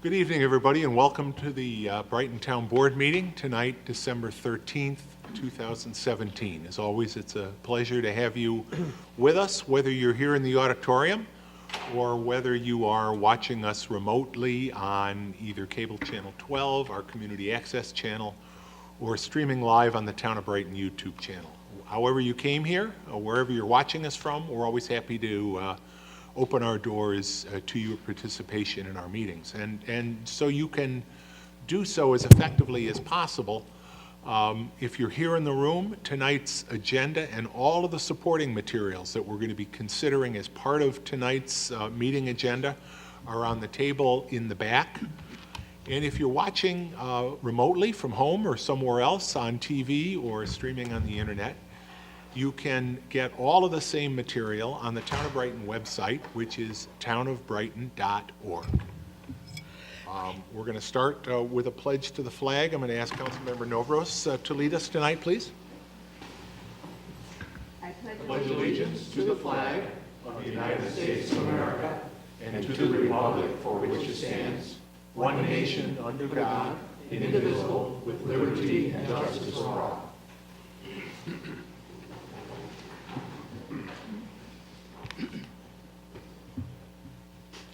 Good evening, everybody, and welcome to the Brighton Town Board meeting tonight, December 13th, 2017. As always, it's a pleasure to have you with us, whether you're here in the auditorium or whether you are watching us remotely on either Cable Channel 12, our Community Access channel, or streaming live on the Town of Brighton YouTube channel. However you came here, or wherever you're watching us from, we're always happy to open our doors to your participation in our meetings. And so you can do so as effectively as possible. If you're here in the room, tonight's agenda and all of the supporting materials that we're going to be considering as part of tonight's meeting agenda are on the table in the back. And if you're watching remotely from home or somewhere else on TV or streaming on the internet, you can get all of the same material on the Town of Brighton website, which is townofbrighton.org. We're going to start with a pledge to the flag. I'm going to ask Councilmember Novros to lead us tonight, please. I pledge allegiance to the flag of the United States of America and to the republic for which it stands, one nation under God, indivisible, with liberty and justice for all.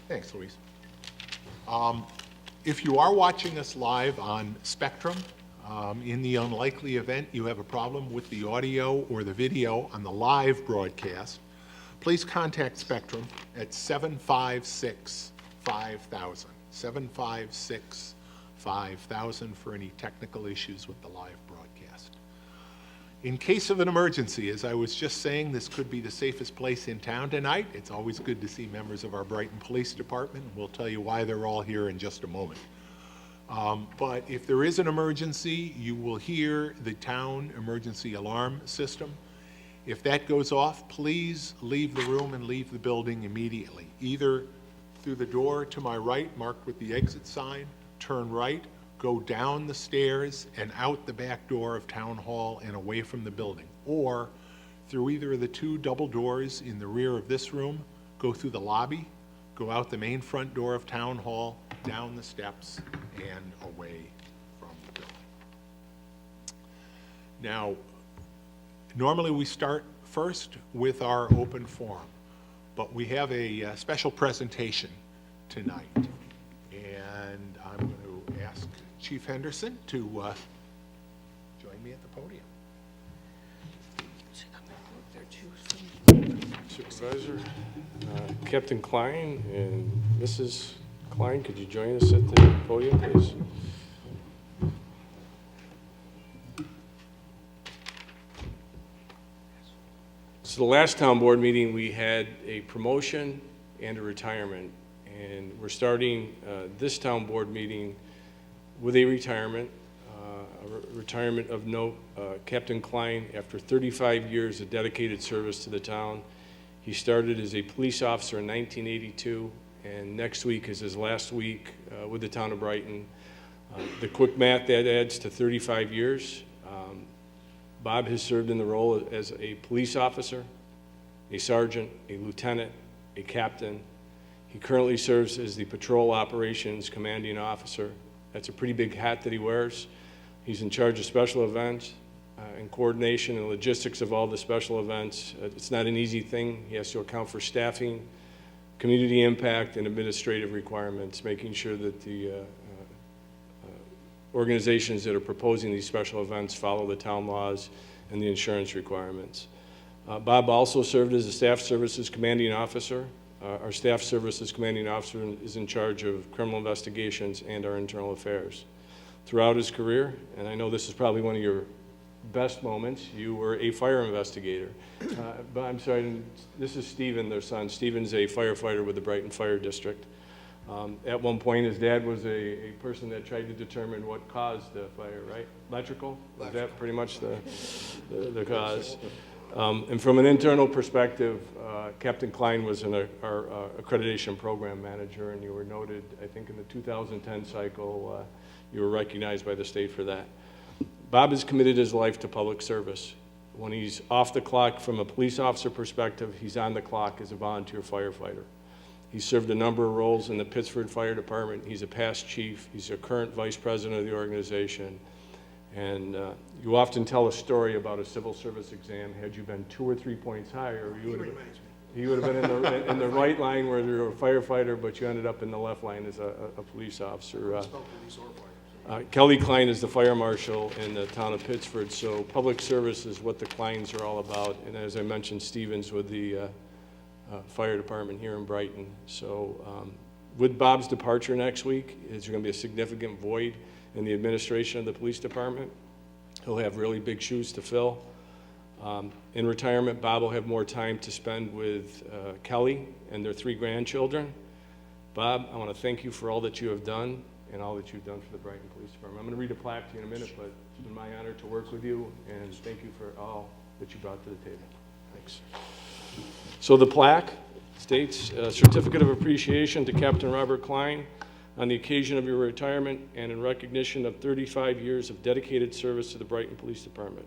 Thanks, Louise. If you are watching us live on Spectrum, in the unlikely event you have a problem with the audio or the video on the live broadcast, please contact Spectrum at 756-5000. 756-5000 for any technical issues with the live broadcast. In case of an emergency, as I was just saying, this could be the safest place in town tonight. It's always good to see members of our Brighton Police Department, and we'll tell you why they're all here in just a moment. But if there is an emergency, you will hear the town emergency alarm system. If that goes off, please leave the room and leave the building immediately, either through the door to my right, marked with the exit sign, turn right, go down the stairs and out the back door of Town Hall and away from the building, or through either of the two double doors in the rear of this room, go through the lobby, go out the main front door of Town Hall, down the steps, and away from the building. Now, normally we start first with our open forum, but we have a special presentation tonight, and I'm going to ask Chief Henderson to join me at the podium. Supervisor, Captain Klein and Mrs. Klein, could you join us at the podium, please? So the last town board meeting, we had a promotion and a retirement, and we're starting this town board meeting with a retirement, retirement of note. Captain Klein, after 35 years of dedicated service to the town, he started as a police officer in 1982, and next week is his last week with the town of Brighton. The quick math, that adds to 35 years. Bob has served in the role as a police officer, a sergeant, a lieutenant, a captain. He currently serves as the patrol operations commanding officer. That's a pretty big hat that he wears. He's in charge of special events and coordination and logistics of all the special events. It's not an easy thing. He has to account for staffing, community impact, and administrative requirements, making sure that the organizations that are proposing these special events follow the town laws and the insurance requirements. Bob also served as a staff services commanding officer. Our staff services commanding officer is in charge of criminal investigations and our internal affairs. Throughout his career, and I know this is probably one of your best moments, you were a fire investigator. But I'm sorry, this is Stephen, their son. Stephen's a firefighter with the Brighton Fire District. At one point, his dad was a person that tried to determine what caused the fire, right? Electrical? Was that pretty much the cause? And from an internal perspective, Captain Klein was our accreditation program manager, and you were noted, I think in the 2010 cycle, you were recognized by the state for that. Bob has committed his life to public service. When he's off the clock from a police officer perspective, he's on the clock as a volunteer firefighter. He served a number of roles in the Pittsford Fire Department. He's a past chief. He's a current vice president of the organization. And you often tell a story about a civil service exam. Had you been 2 or 3 points higher, you would have been in the right line where you were a firefighter, but you ended up in the left line as a police officer. Kelly Klein is the fire marshal in the town of Pittsford, so public service is what the Kleins are all about. And as I mentioned, Stevens with the fire department here in Brighton. So with Bob's departure next week, there's going to be a significant void in the administration of the police department. He'll have really big shoes to fill. In retirement, Bob will have more time to spend with Kelly and their 3 grandchildren. Bob, I want to thank you for all that you have done and all that you've done for the Brighton Police Department. I'm going to read a plaque to you in a minute, but it's been my honor to work with you, and thank you for all that you brought to the table. Thanks. So the plaque states, Certificate of Appreciation to Captain Robert Klein on the occasion of your retirement and in recognition of 35 years of dedicated service to the Brighton Police Department.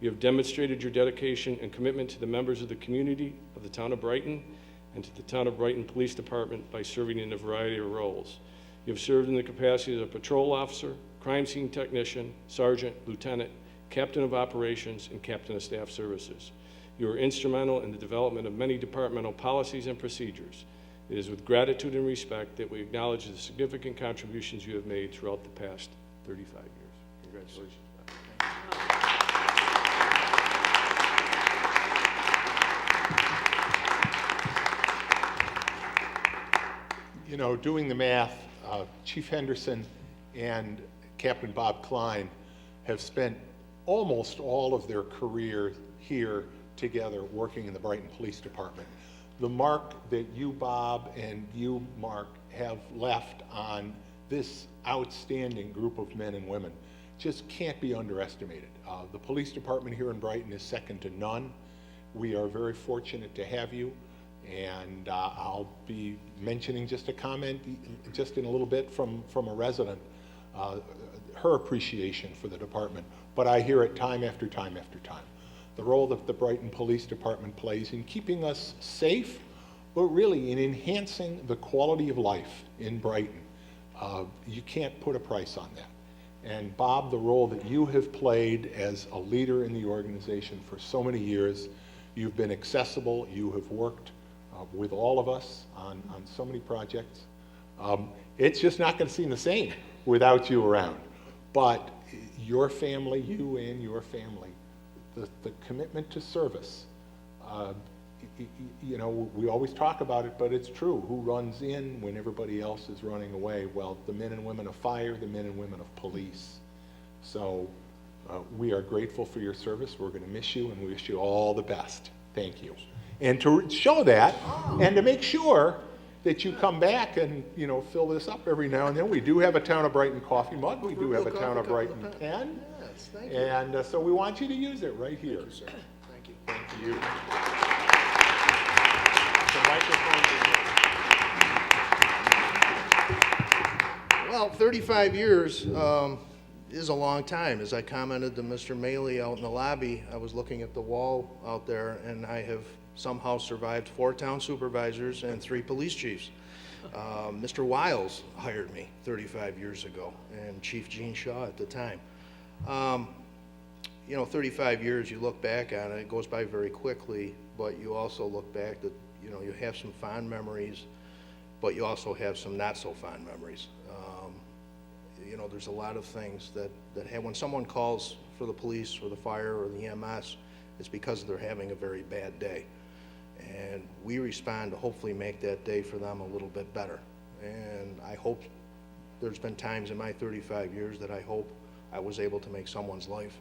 You have demonstrated your dedication and commitment to the members of the community of the town of Brighton and to the town of Brighton Police Department by serving in a variety of roles. You have served in the capacity as a patrol officer, crime scene technician, sergeant, lieutenant, captain of operations, and captain of staff services. You were instrumental in the development of many departmental policies and procedures. It is with gratitude and respect that we acknowledge the significant contributions you have made throughout the past 35 years. Congratulations. You know, doing the math, Chief Henderson and Captain Bob Klein have spent almost all of their career here together working in the Brighton Police Department. The mark that you, Bob, and you, Mark, have left on this outstanding group of men and women just can't be underestimated. The police department here in Brighton is second to none. We are very fortunate to have you, and I'll be mentioning just a comment just in a little bit from a resident, her appreciation for the department, but I hear it time after time after time. The role that the Brighton Police Department plays in keeping us safe, but really in enhancing the quality of life in Brighton. You can't put a price on that. And Bob, the role that you have played as a leader in the organization for so many years, you've been accessible, you have worked with all of us on so many projects. It's just not going to seem the same without you around. But your family, you and your family, the commitment to service, you know, we always talk about it, but it's true. Who runs in when everybody else is running away? Well, the men and women of fire, the men and women of police. So we are grateful for your service. We're going to miss you, and we wish you all the best. Thank you. And to show that, and to make sure that you come back and, you know, fill this up every now and then, we do have a Town of Brighton coffee mug. We do have a Town of Brighton pen. Yes, thank you. And so we want you to use it right here. Thank you, sir. Thank you. Thank you. The microphone is yours. Well, 35 years is a long time. As I commented to Mr. Maley out in the lobby, I was looking at the wall out there, and I have somehow survived 4 town supervisors and 3 police chiefs. Mr. Wiles hired me 35 years ago, and Chief Gene Shaw at the time. You know, 35 years, you look back on it, it goes by very quickly, but you also look back that, you know, you have some fond memories, but you also have some not so fond memories. You know, there's a lot of things that when someone calls for the police or the fire or the EMS, it's because they're having a very bad day. And we respond to hopefully make that day for them a little bit better. And I hope there's been times in my 35 years that I hope I was able to make someone's life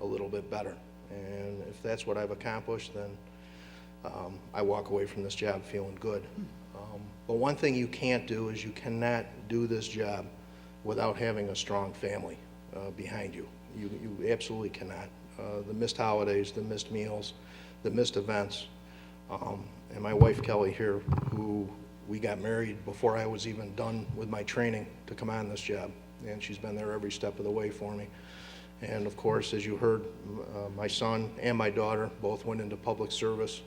a little bit better. And if that's what I've accomplished, then I walk away from this job feeling good. But one thing you can't do is you cannot do this job without having a strong family behind you. You absolutely cannot. The missed holidays, the missed meals, the missed events. And my wife Kelly here, who we got married before I was even done with my training to come on this job. And she's been there every step of the way for me. And of course, as you heard, my son and my daughter both went into public service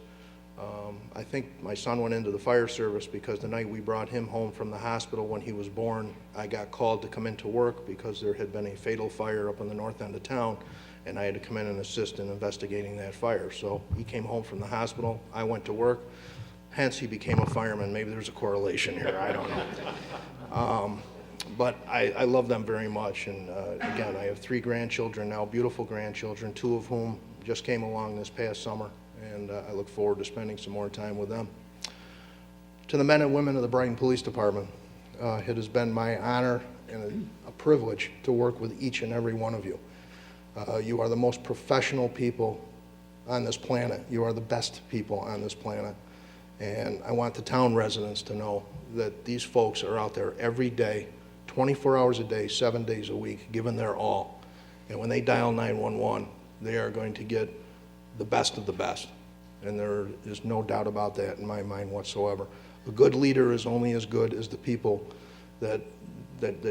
I think my son went into the fire service because the night we brought him home from the hospital when he was born, I got called to come into work because there had been a fatal fire up in the north end of town, and I had to come in and assist in investigating that fire. So he came home from the hospital, I went to work, hence he became a fireman. Maybe there's a correlation here, I don't know. But I love them very much, and again, I have 3 grandchildren now, beautiful grandchildren, 2 of whom just came along this past summer, and I look forward to spending some more time with them. To the men and women of the Brighton Police Department, it has been my honor and a privilege to work with each and every one of you. You are the most professional people on this planet. You are the best people on this planet. And I want the town residents to know that these folks are out there every day, 24 hours a day, 7 days a week, giving their all. And when they dial 911, they are going to get the best of the best. And there is no doubt about that in my mind whatsoever. A good leader is only as good as the people that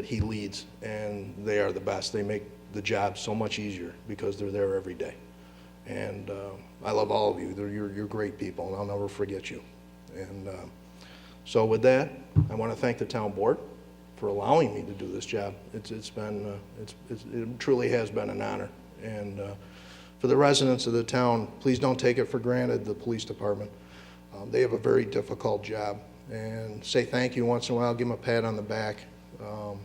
he leads, and they are the best. They make the job so much easier because they're there every day. And I love all of you. You're great people, and I'll never forget you. And so with that, I want to thank the town board for allowing me to do this job. It truly has been an honor. And for the residents of the town, please don't take it for granted, the police department. They have a very difficult job. And say thank you once in a while, give them a pat on the back,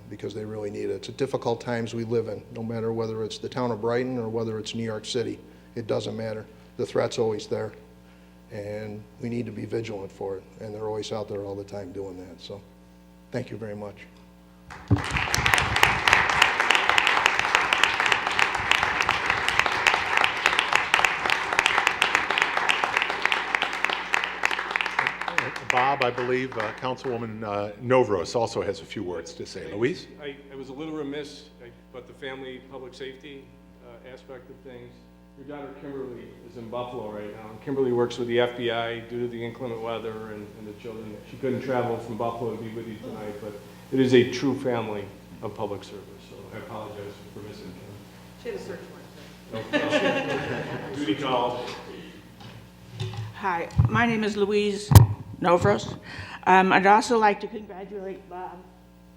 because they really need it. It's a difficult times we live in, no matter whether it's the town of Brighton or whether it's New York City. It doesn't matter. The threat's always there. And we need to be vigilant for it. And they're always out there all the time doing that. So thank you very much. Bob, I believe Councilwoman Novros also has a few words to say. Louise? I was a little remiss, but the family public safety aspect of things. Your daughter Kimberly is in Buffalo right now. Kimberly works with the FBI due to the inclement weather and the children. She couldn't travel from Buffalo to be with you tonight, but it is a true family of public service. So I apologize for missing Kim. She had a search warrant. Duty called. Hi, my name is Louise Novros. I'd also like to congratulate Bob.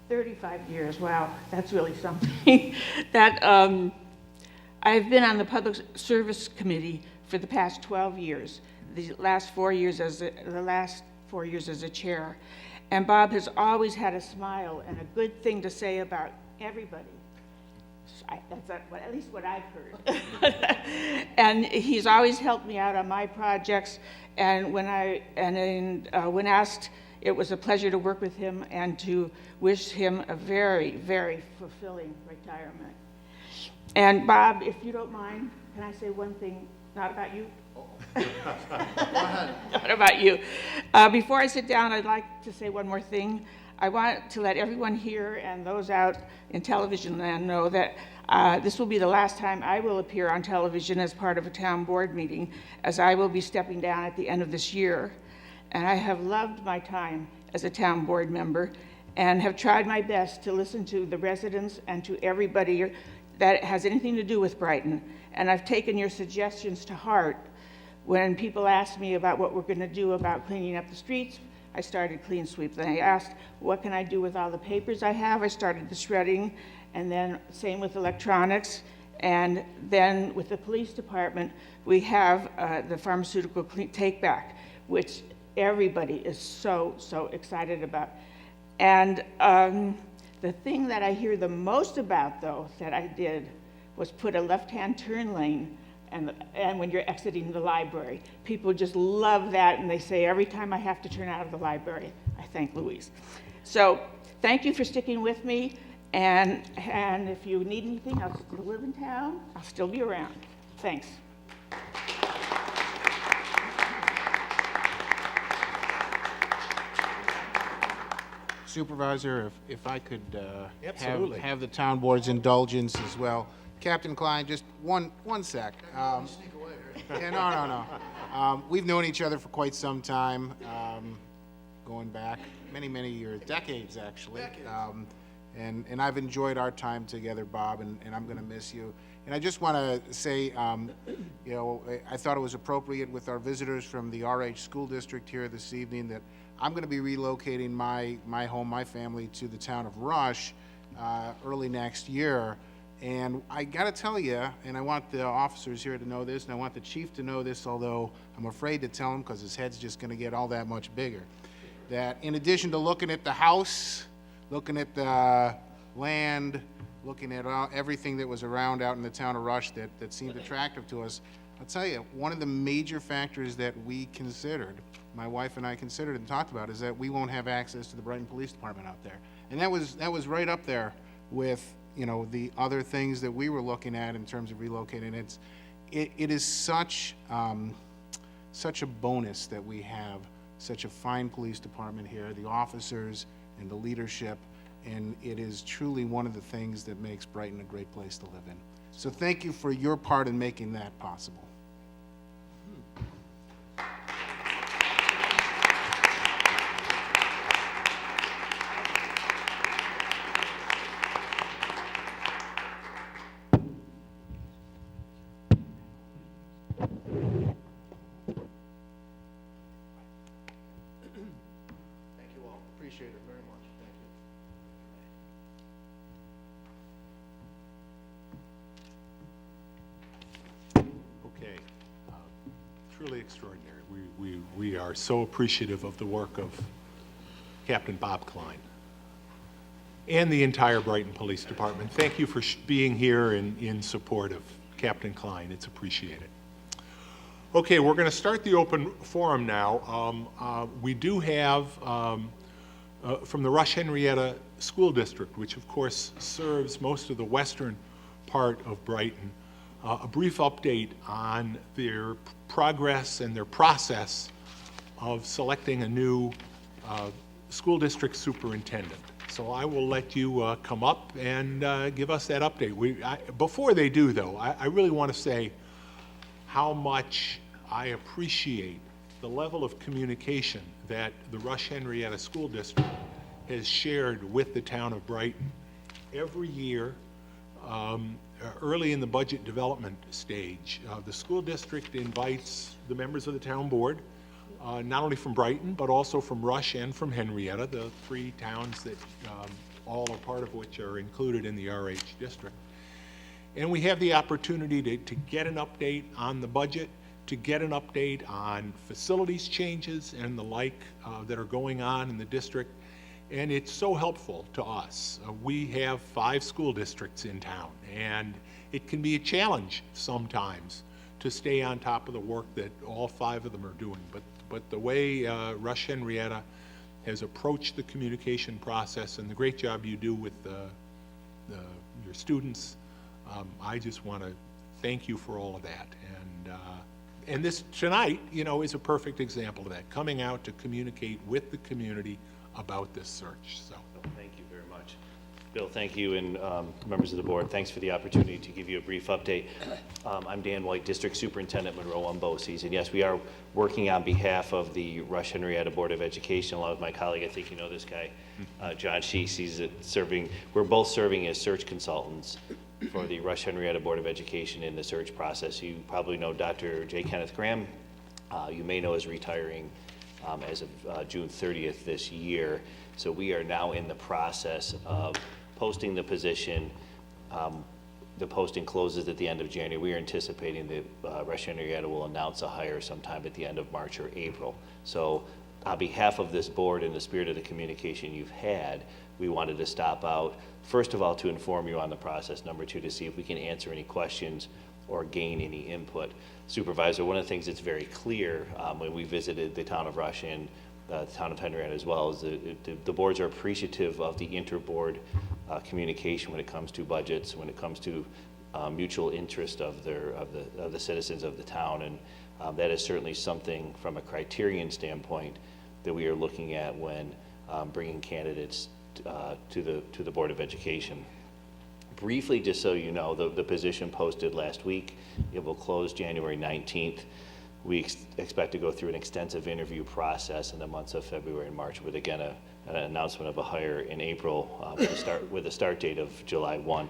35 years, wow, that's really something. I've been on the Public Service Committee for the past 12 years, the last 4 years as a chair. And Bob has always had a smile and a good thing to say about everybody. That's at least what I've heard. And he's always helped me out on my projects. And when asked, it was a pleasure to work with him and to wish him a very, very fulfilling retirement. And Bob, if you don't mind, can I say one thing, not about you? Not about you. Before I sit down, I'd like to say one more thing. I want to let everyone here and those out in television land know that this will be the last time I will appear on television as part of a town board meeting, as I will be stepping down at the end of this year. And I have loved my time as a town board member and have tried my best to listen to the residents and to everybody that has anything to do with Brighton. And I've taken your suggestions to heart. When people asked me about what we're going to do about cleaning up the streets, I started Clean Sweep. Then I asked, what can I do with all the papers I have? I started the shredding, and then same with electronics. And then with the police department, we have the pharmaceutical take back, which everybody is so, so excited about. And the thing that I hear the most about, though, that I did was put a left-hand turn lane and when you're exiting the library. People just love that, and they say every time I have to turn out of the library, I thank Louise. So thank you for sticking with me, and if you need anything, I'll still live in town. I'll still be around. Thanks. Supervisor, if I could Absolutely. have the town board's indulgence as well. Captain Klein, just one sec. Yeah, no. We've known each other for quite some time, going back many years, decades actually. And I've enjoyed our time together, Bob, and I'm going to miss you. And I just want to say, you know, I thought it was appropriate with our visitors from the RH School District here this evening that I'm going to be relocating my home, my family, to the town of Rush early next year. And I got to tell you, and I want the officers here to know this, and I want the chief to know this, although I'm afraid to tell him because his head's just going to get all that much bigger, that in addition to looking at the house, looking at the land, looking at everything that was around out in the town of Rush that seemed attractive to us, I'll tell you, one of the major factors that we considered, my wife and I considered and talked about, is that we won't have access to the Brighton Police Department out there. And that was right up there with, you know, the other things that we were looking at in terms of relocating. It is such a bonus that we have such a fine police department here, the officers and the leadership, and it is truly one of the things that makes Brighton a great place to live in. So thank you for your part in making that possible. Thank you all. Appreciate it very much. Thank you. Okay. Truly extraordinary. We are so appreciative of the work of Captain Bob Klein and the entire Brighton Police Department. Thank you for being here in support of Captain Klein. It's appreciated. Okay, we're going to start the open forum now. We do have, from the Rush Henrietta School District, which of course serves most of the western part of Brighton, a brief update on their progress and their process of selecting a new school district superintendent. So I will let you come up and give us that update. Before they do, though, I really want to say how much I appreciate the level of communication that the Rush Henrietta School District has shared with the town of Brighton. Every year, early in the budget development stage, the school district invites the members of the town board, not only from Brighton, but also from Rush and from Henrietta, the three towns that all or part of which are included in the RH district. And we have the opportunity to get an update on the budget, to get an update on facilities changes and the like that are going on in the district. And it's so helpful to us. We have 5 school districts in town, and it can be a challenge sometimes to stay on top of the work that all 5 of them are doing. But the way Rush Henrietta has approached the communication process and the great job you do with your students, I just want to thank you for all of that. And this tonight, you know, is a perfect example of that, coming out to communicate with the community about this search. So thank you very much. Bill, thank you, and members of the board, thanks for the opportunity to give you a brief update. I'm Dan White, District Superintendent, Monroe-Boces, and yes, we are working on behalf of the Rush Henrietta Board of Education, along with my colleague, I think you know this guy, John Sheese. He's we're both serving as search consultants for the Rush Henrietta Board of Education in the search process. You probably know Dr. J. Kenneth Graham. You may know is retiring as of June 30th this year. So we are now in the process of posting the position. The posting closes at the end of January. We are anticipating that Rush Henrietta will announce a hire sometime at the end of March or April. So on behalf of this board, in the spirit of the communication you've had, we wanted to stop out, first of all, to inform you on the process. Number 2, to see if we can answer any questions or gain any input. Supervisor, one of the things that's very clear when we visited the town of Rush and the town of Henrietta as well is the boards are appreciative of the inter-board communication when it comes to budgets, when it comes to mutual interest of the citizens of the town, and that is certainly something from a criterion standpoint that we are looking at when bringing candidates to the Board of Education. Briefly, just so you know, the position posted last week, it will close January 19th. We expect to go through an extensive interview process in the months of February and March with, again, an announcement of a hire in April with a start date of July 1.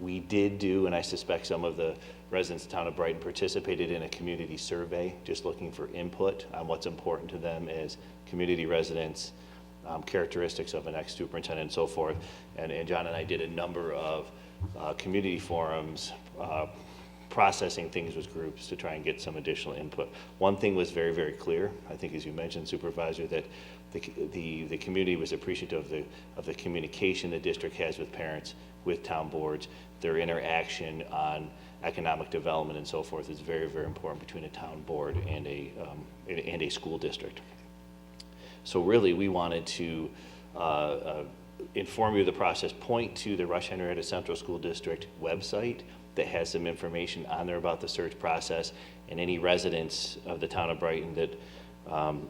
We did do, and I suspect some of the residents of the town of Brighton participated in a community survey, just looking for input on what's important to them as community residents, characteristics of an ex-superintendent and so forth. And John and I did a number of community forums, processing things with groups to try and get some additional input. One thing was very, very clear, I think as you mentioned, Supervisor, that the community was appreciative of the communication the district has with parents, with town boards. Their interaction on economic development and so forth is very, very important between a town board and a school district. So really, we wanted to inform you of the process, point to the Rush Henrietta Central School District website that has some information on there about the search process, and any residents of the town of Brighton that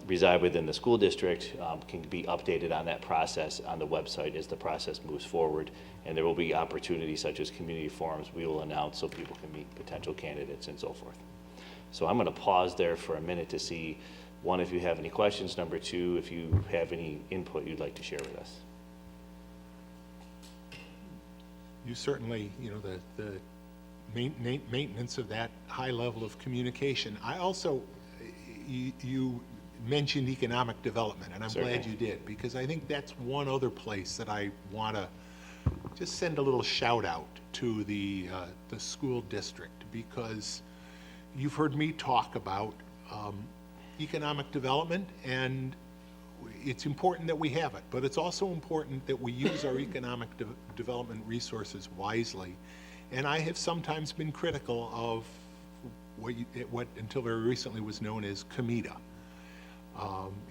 reside within the school district can be updated on that process on the website as the process moves forward. And there will be opportunities such as community forums we will announce so people can meet potential candidates and so forth. So I'm going to pause there for a minute to see, one, if you have any questions, number two, if you have any input you'd like to share with us. You certainly, the maintenance of that high level of communication. I also, you mentioned economic development, and I'm Certainly. glad you did, because I think that's one other place that I want to just send a little shout out to the school district, because you've heard me talk about economic development, and it's important that we have it, but it's also important that we use our economic development resources wisely. And I have sometimes been critical of what until very recently was known as COMETA,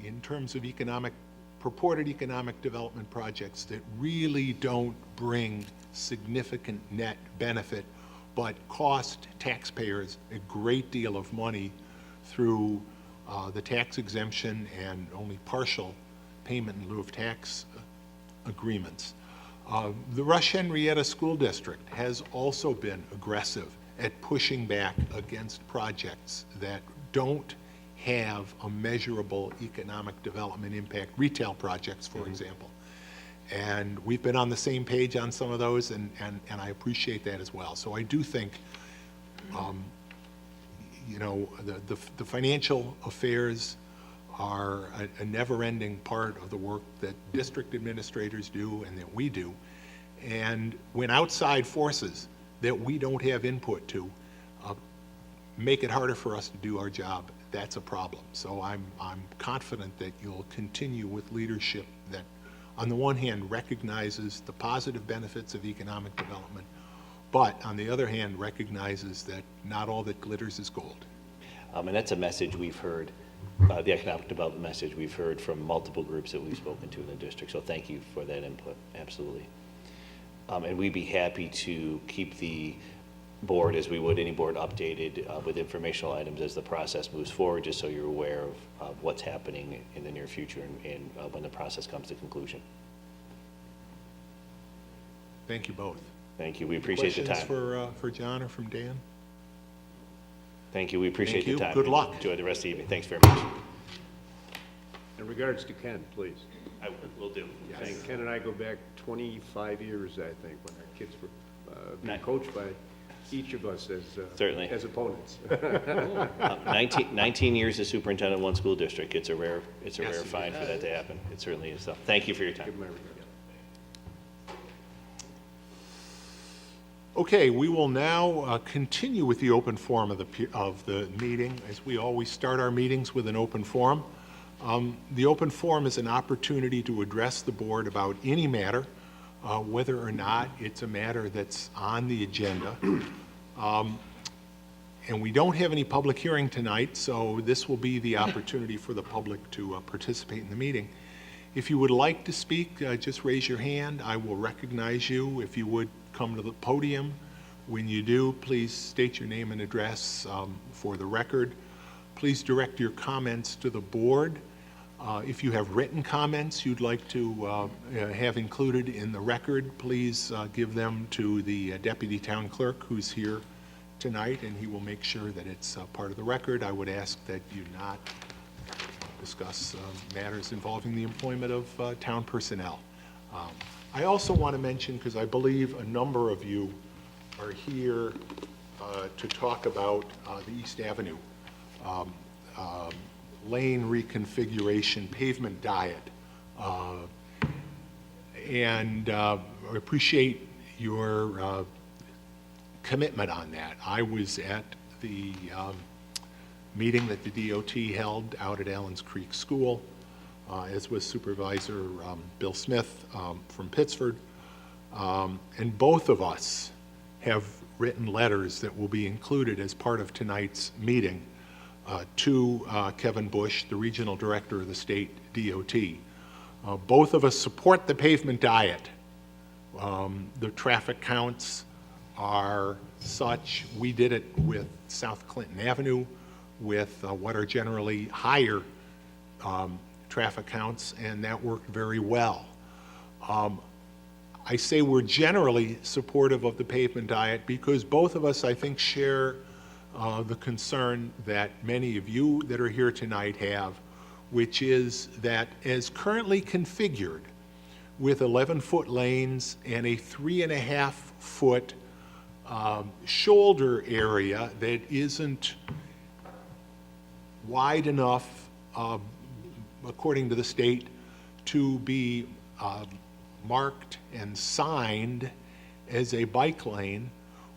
in terms of purported economic development projects that really don't bring significant net benefit, but cost taxpayers a great deal of money through the tax exemption and only partial payment in lieu of tax agreements. The Rush Henrietta School District has also been aggressive at pushing back against projects that don't have a measurable economic development impact, retail projects, for example. And we've been on the same page on some of those, and I appreciate that as well. So I do think, the financial affairs are a never-ending part of the work that district administrators do and that we do. And when outside forces that we don't have input to make it harder for us to do our job, that's a problem. So I'm confident that you'll continue with leadership that, on the one hand, recognizes the positive benefits of economic development, but on the other hand, recognizes that not all that glitters is gold. And that's a message we've heard, the economic development message we've heard from multiple groups that we've spoken to in the district. So thank you for that input, absolutely. And we'd be happy to keep the board, as we would any board, updated with informational items as the process moves forward, just so you're aware of what's happening in the near future and when the process comes to conclusion. Thank you both. Thank you, we appreciate the time. Questions for John or from Dan? Thank you, we appreciate the time. Good luck. Enjoy the rest of the evening, thanks very much. In regards to Ken, please. I will do. Thanks. Ken and I go back 25 years, I think, when our kids were being Nice. coached by each of us as Certainly. as opponents. 19 years as superintendent of one school district. It's a rare find for that to happen. It certainly is. So thank you for your time. Give them my regards. Okay, we will now continue with the open forum of the meeting, as we always start our meetings with an open forum. The open forum is an opportunity to address the board about any matter, whether or not it's a matter that's on the agenda. And we don't have any public hearing tonight, so this will be the opportunity for the public to participate in the meeting. If you would like to speak, just raise your hand. I will recognize you. If you would come to the podium. When you do, please state your name and address for the record. Please direct your comments to the board. If you have written comments you'd like to have included in the record, please give them to the deputy town clerk who's here tonight, and he will make sure that it's part of the record. I would ask that you not discuss matters involving the employment of town personnel. I also want to mention, because I believe a number of you are here to talk about the East Avenue lane reconfiguration pavement diet. And I appreciate your commitment on that. I was at the meeting that the DOT held out at Allens Creek School, as was Supervisor Bill Smith from Pittsford. And both of us have written letters that will be included as part of tonight's meeting to Kevin Bush, the Regional Director of the State DOT. Both of us support the pavement diet. The traffic counts are such. We did it with South Clinton Avenue with what are generally higher traffic counts, and that worked very well. I say we're generally supportive of the pavement diet because both of us, I think, share the concern that many of you that are here tonight have, which is that as currently configured with 11-foot lanes and a 3.5-foot shoulder area that isn't wide enough, according to the state, to be marked and signed as a bike lane,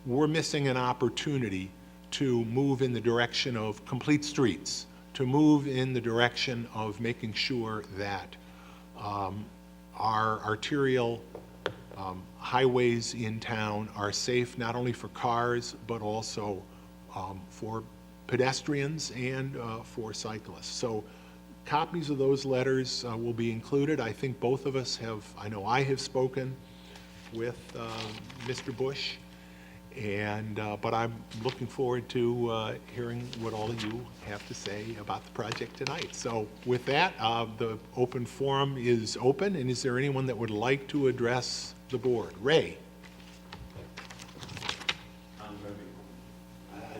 we're missing an opportunity to move in the direction of complete streets, to move in the direction of making sure that our arterial highways in town are safe not only for cars but also for pedestrians and for cyclists. So copies of those letters will be included. I think both of us have, I know I have spoken with Mr. Bush, and but I'm looking forward to hearing what all of you have to say about the project tonight. So with that, the open forum is open, and is there anyone that would like to address the board? Ray. I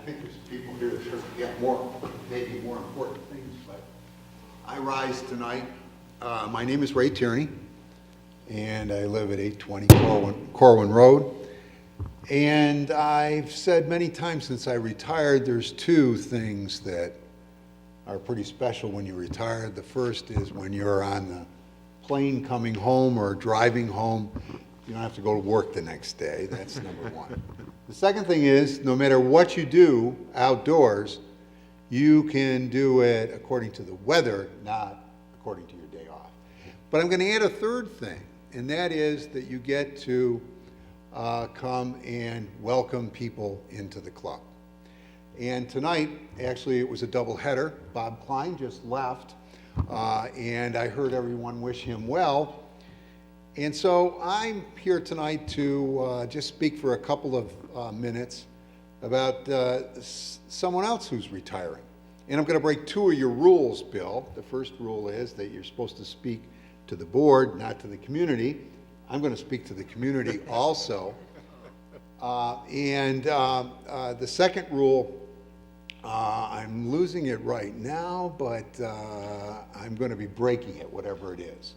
think there's people here that should get more, maybe more important things, but I rise tonight. My name is Ray Tierney, and I live at 820 Corwin Road. And I've said many times since I retired, there's two things that are pretty special when you retire. The first is when you're on the plane coming home or driving home, you don't have to go to work the next day. That's number one. The second thing is, no matter what you do outdoors, you can do it according to the weather, not according to your day off. But I'm going to add a third thing, and that is that you get to come and welcome people into the club. And tonight, actually, it was a double header. Bob Klein just left, and I heard everyone wish him well. And so I'm here tonight to just speak for a couple of minutes about someone else who's retiring. And I'm going to break two of your rules, Bill. The first rule is that you're supposed to speak to the board, not to the community. I'm going to speak to the community also. And the second rule, I'm losing it right now, but I'm going to be breaking it, whatever it is.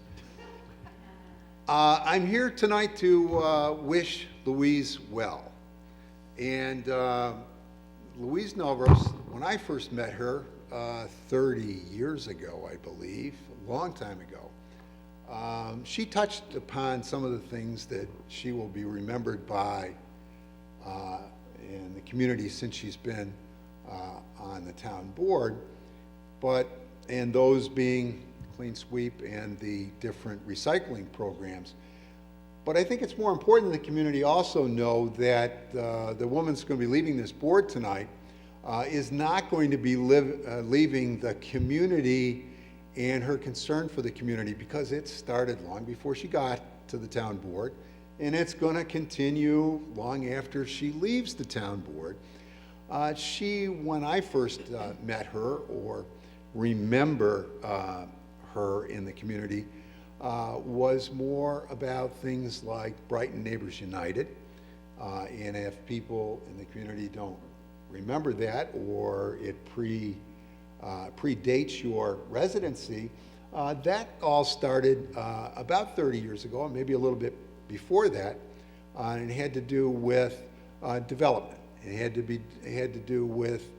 I'm here tonight to wish Louise well. And Louise Novros, when I first met her 30 years ago, I believe, a long time ago, she touched upon some of the things that she will be remembered by in the community since she's been on the town board, and those being Clean Sweep and the different recycling programs. But I think it's more important that the community also know that the woman that's going to be leaving this board tonight is not going to be leaving the community and her concern for the community, because it started long before she got to the town board, and it's going to continue long after she leaves the town board. When I first met her or remember her in the community, was more about things like Brighton Neighbors United. And if people in the community don't remember that, or it predates your residency, that all started about 30 years ago, maybe a little bit before that, and it had to do with development. It had to do with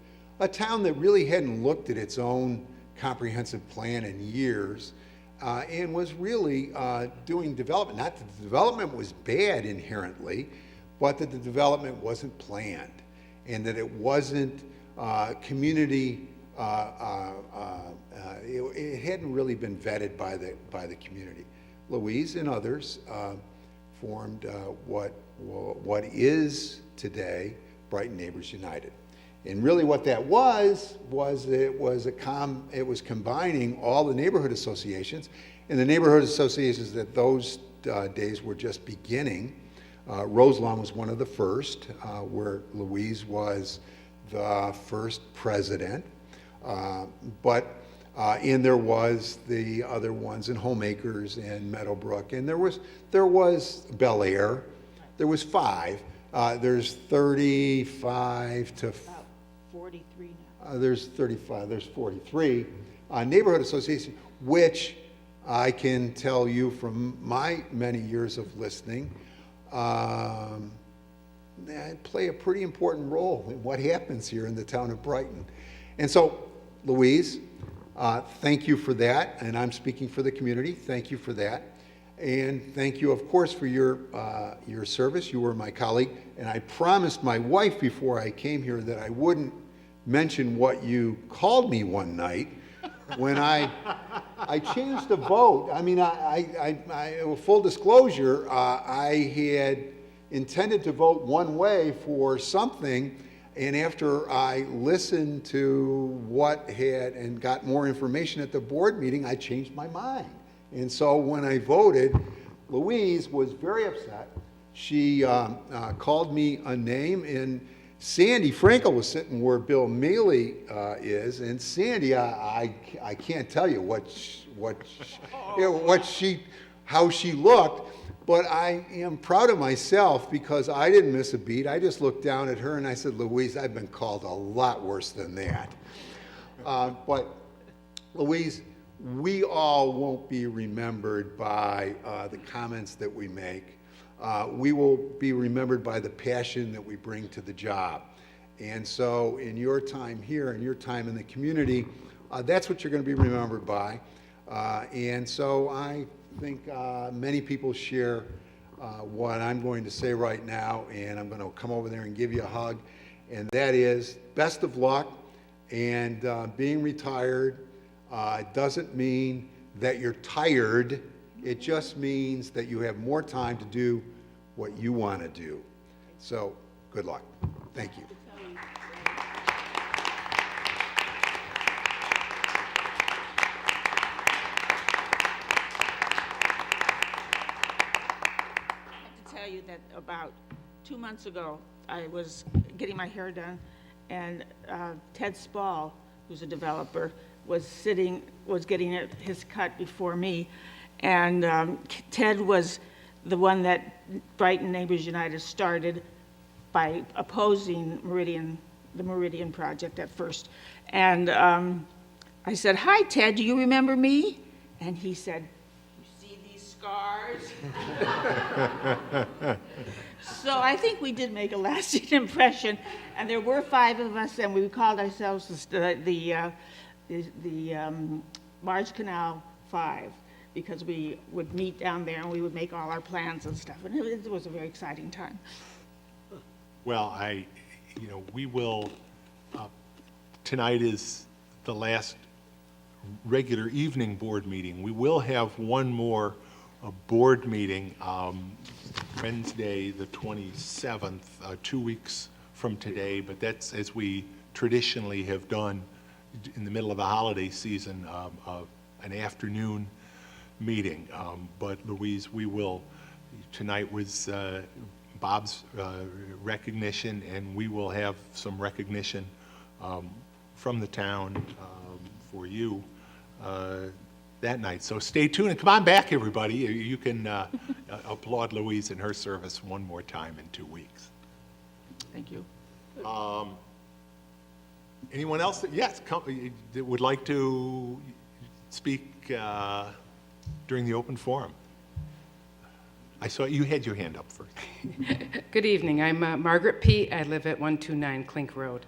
a town that really hadn't looked at its own comprehensive plan in years, and was really doing development. Not that the development was bad inherently, but that the development wasn't planned, and that it wasn't community. It hadn't really been vetted by the community. Louise and others formed what is today Brighton Neighbors United. And really what that was it was combining all the neighborhood associations, and the neighborhood associations that those days were just beginning. Roselawn was one of the first, where Louise was the first president. And there was the other ones in Homeacres and Meadowbrook, and there was Bel Air. There was 5. There's 35 to. About 43 now. There's 35. There's 43 neighborhood associations, which I can tell you from my many years of listening, they play a pretty important role in what happens here in the town of Brighton. And so, Louise, thank you for that, and I'm speaking for the community. Thank you for that, and thank you, of course, for your service. You were my colleague, and I promised my wife before I came here that I wouldn't mention what you called me one night when I changed the vote. I mean, full disclosure, I had intended to vote one way for something. And after I listened to what had and got more information at the board meeting, I changed my mind. And so when I voted, Louise was very upset. She called me a name, and Sandy Frankel was sitting where Bill Mealy is. And Sandy, I can't tell you how she looked. But I am proud of myself because I didn't miss a beat. I just looked down at her and I said, Louise, I've been called a lot worse than that. But Louise, we all won't be remembered by the comments that we make. We will be remembered by the passion that we bring to the job. And so in your time here and your time in the community, that's what you're going to be remembered by. And so I think many people share what I'm going to say right now, and I'm going to come over there and give you a hug, and that is best of luck. And being retired doesn't mean that you're tired. It just means that you have more time to do what you want to do. So good luck. Thank you. You that about 2 months ago, I was getting my hair done, and Ted Spall, who's a developer, was getting his cut before me, and Ted was the one that Brighton Neighbors United started by opposing the Meridian project at first. And I said, "Hi, Ted, do you remember me?" And he said, "Scars." So I think we did make a lasting impression, and there were 5 of us, and we called ourselves the Marge Canal 5, because we would meet down there and we would make all our plans and stuff, and it was a very exciting time. Well, we will, tonight is the last regular evening board meeting. We will have one more board meeting Wednesday, the 27th, 2 weeks from today, but that's as we traditionally have done in the middle of the holiday season, an afternoon meeting. But Louise, tonight was Bob's recognition, and we will have some recognition from the town for you that night. So stay tuned and come on back, everybody. You can applaud Louise in her service one more time in 2 weeks. Thank you. Anyone else that would like to speak during the open forum? I saw you had your hand up first. Good evening. I'm Margaret Pete. I live at 129 Clink Road.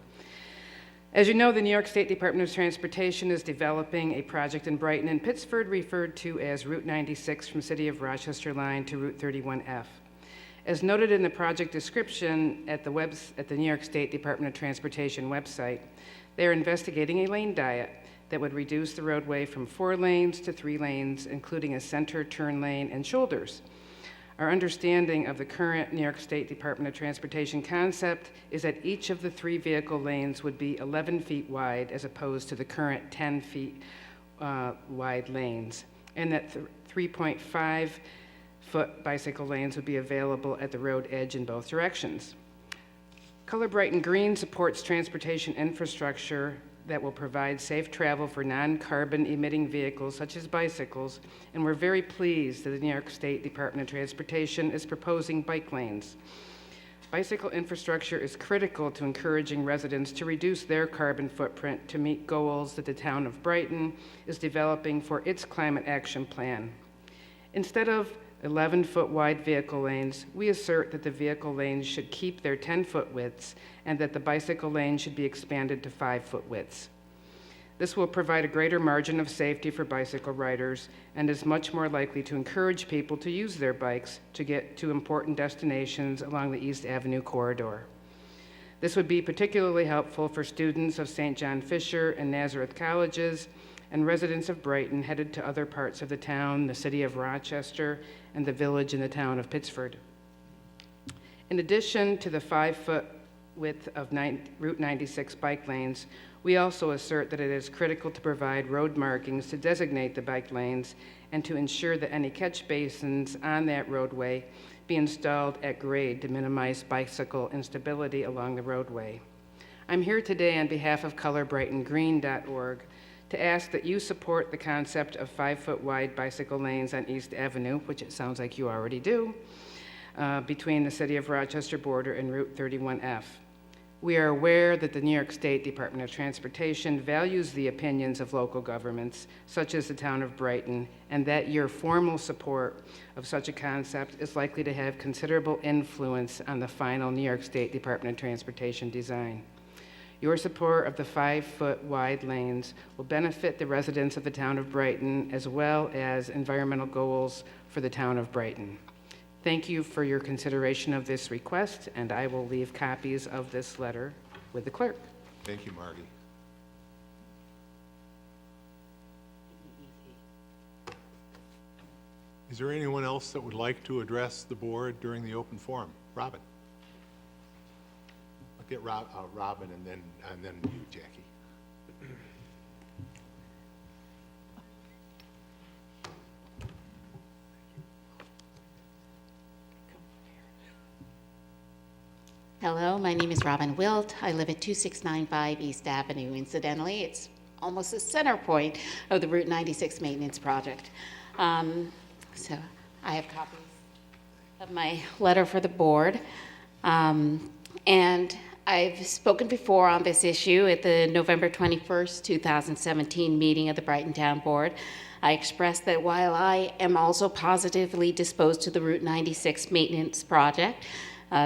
As you know, the New York State Department of Transportation is developing a project in Brighton and Pittsford referred to as Route 96 from City of Rochester line to Route 31F. As noted in the project description at the New York State Department of Transportation website, they are investigating a lane diet that would reduce the roadway from 4 lanes to 3 lanes, including a center turn lane and shoulders. Our understanding of the current New York State Department of Transportation concept is that each of the 3 vehicle lanes would be 11 feet wide as opposed to the current 10 feet wide lanes, and that 3.5-foot bicycle lanes would be available at the road edge in both directions. Color Brighton Green supports transportation infrastructure that will provide safe travel for non-carbon emitting vehicles such as bicycles, and we're very pleased that the New York State Department of Transportation is proposing bike lanes. Bicycle infrastructure is critical to encouraging residents to reduce their carbon footprint to meet goals that the town of Brighton is developing for its climate action plan. Instead of 11-foot wide vehicle lanes, we assert that the vehicle lanes should keep their 10-foot widths and that the bicycle lane should be expanded to 5-foot widths. This will provide a greater margin of safety for bicycle riders and is much more likely to encourage people to use their bikes to get to important destinations along the East Avenue corridor. This would be particularly helpful for students of St. John Fisher and Nazareth colleges and residents of Brighton headed to other parts of the town, the city of Rochester, and the village in the town of Pittsford. In addition to the 5-foot width of Route 96 bike lanes, we also assert that it is critical to provide road markings to designate the bike lanes and to ensure that any catch basins on that roadway be installed at grade to minimize bicycle instability along the roadway. I'm here today on behalf of colorbrightongreen.org to ask that you support the concept of 5-foot wide bicycle lanes on East Avenue, which it sounds like you already do, between the City of Rochester border and Route 31F. We are aware that the New York State Department of Transportation values the opinions of local governments, such as the town of Brighton, and that your formal support of such a concept is likely to have considerable influence on the final New York State Department of Transportation design. Your support of the 5-foot wide lanes will benefit the residents of the town of Brighton as well as environmental goals for the town of Brighton. Thank you for your consideration of this request, and I will leave copies of this letter with the clerk. Thank you, Margie. Is there anyone else that would like to address the board during the open forum? Robin. I'll get Robin and then you, Jackie. Hello, my name is Robin Wilt. I live at 2695 East Avenue. Incidentally, it's almost the center point of the Route 96 maintenance project. So I have copies of my letter for the board. And I've spoken before on this issue at the November 21st, 2017 meeting of the Brighton Town Board. I expressed that while I am also positively disposed to the Route 96 maintenance project,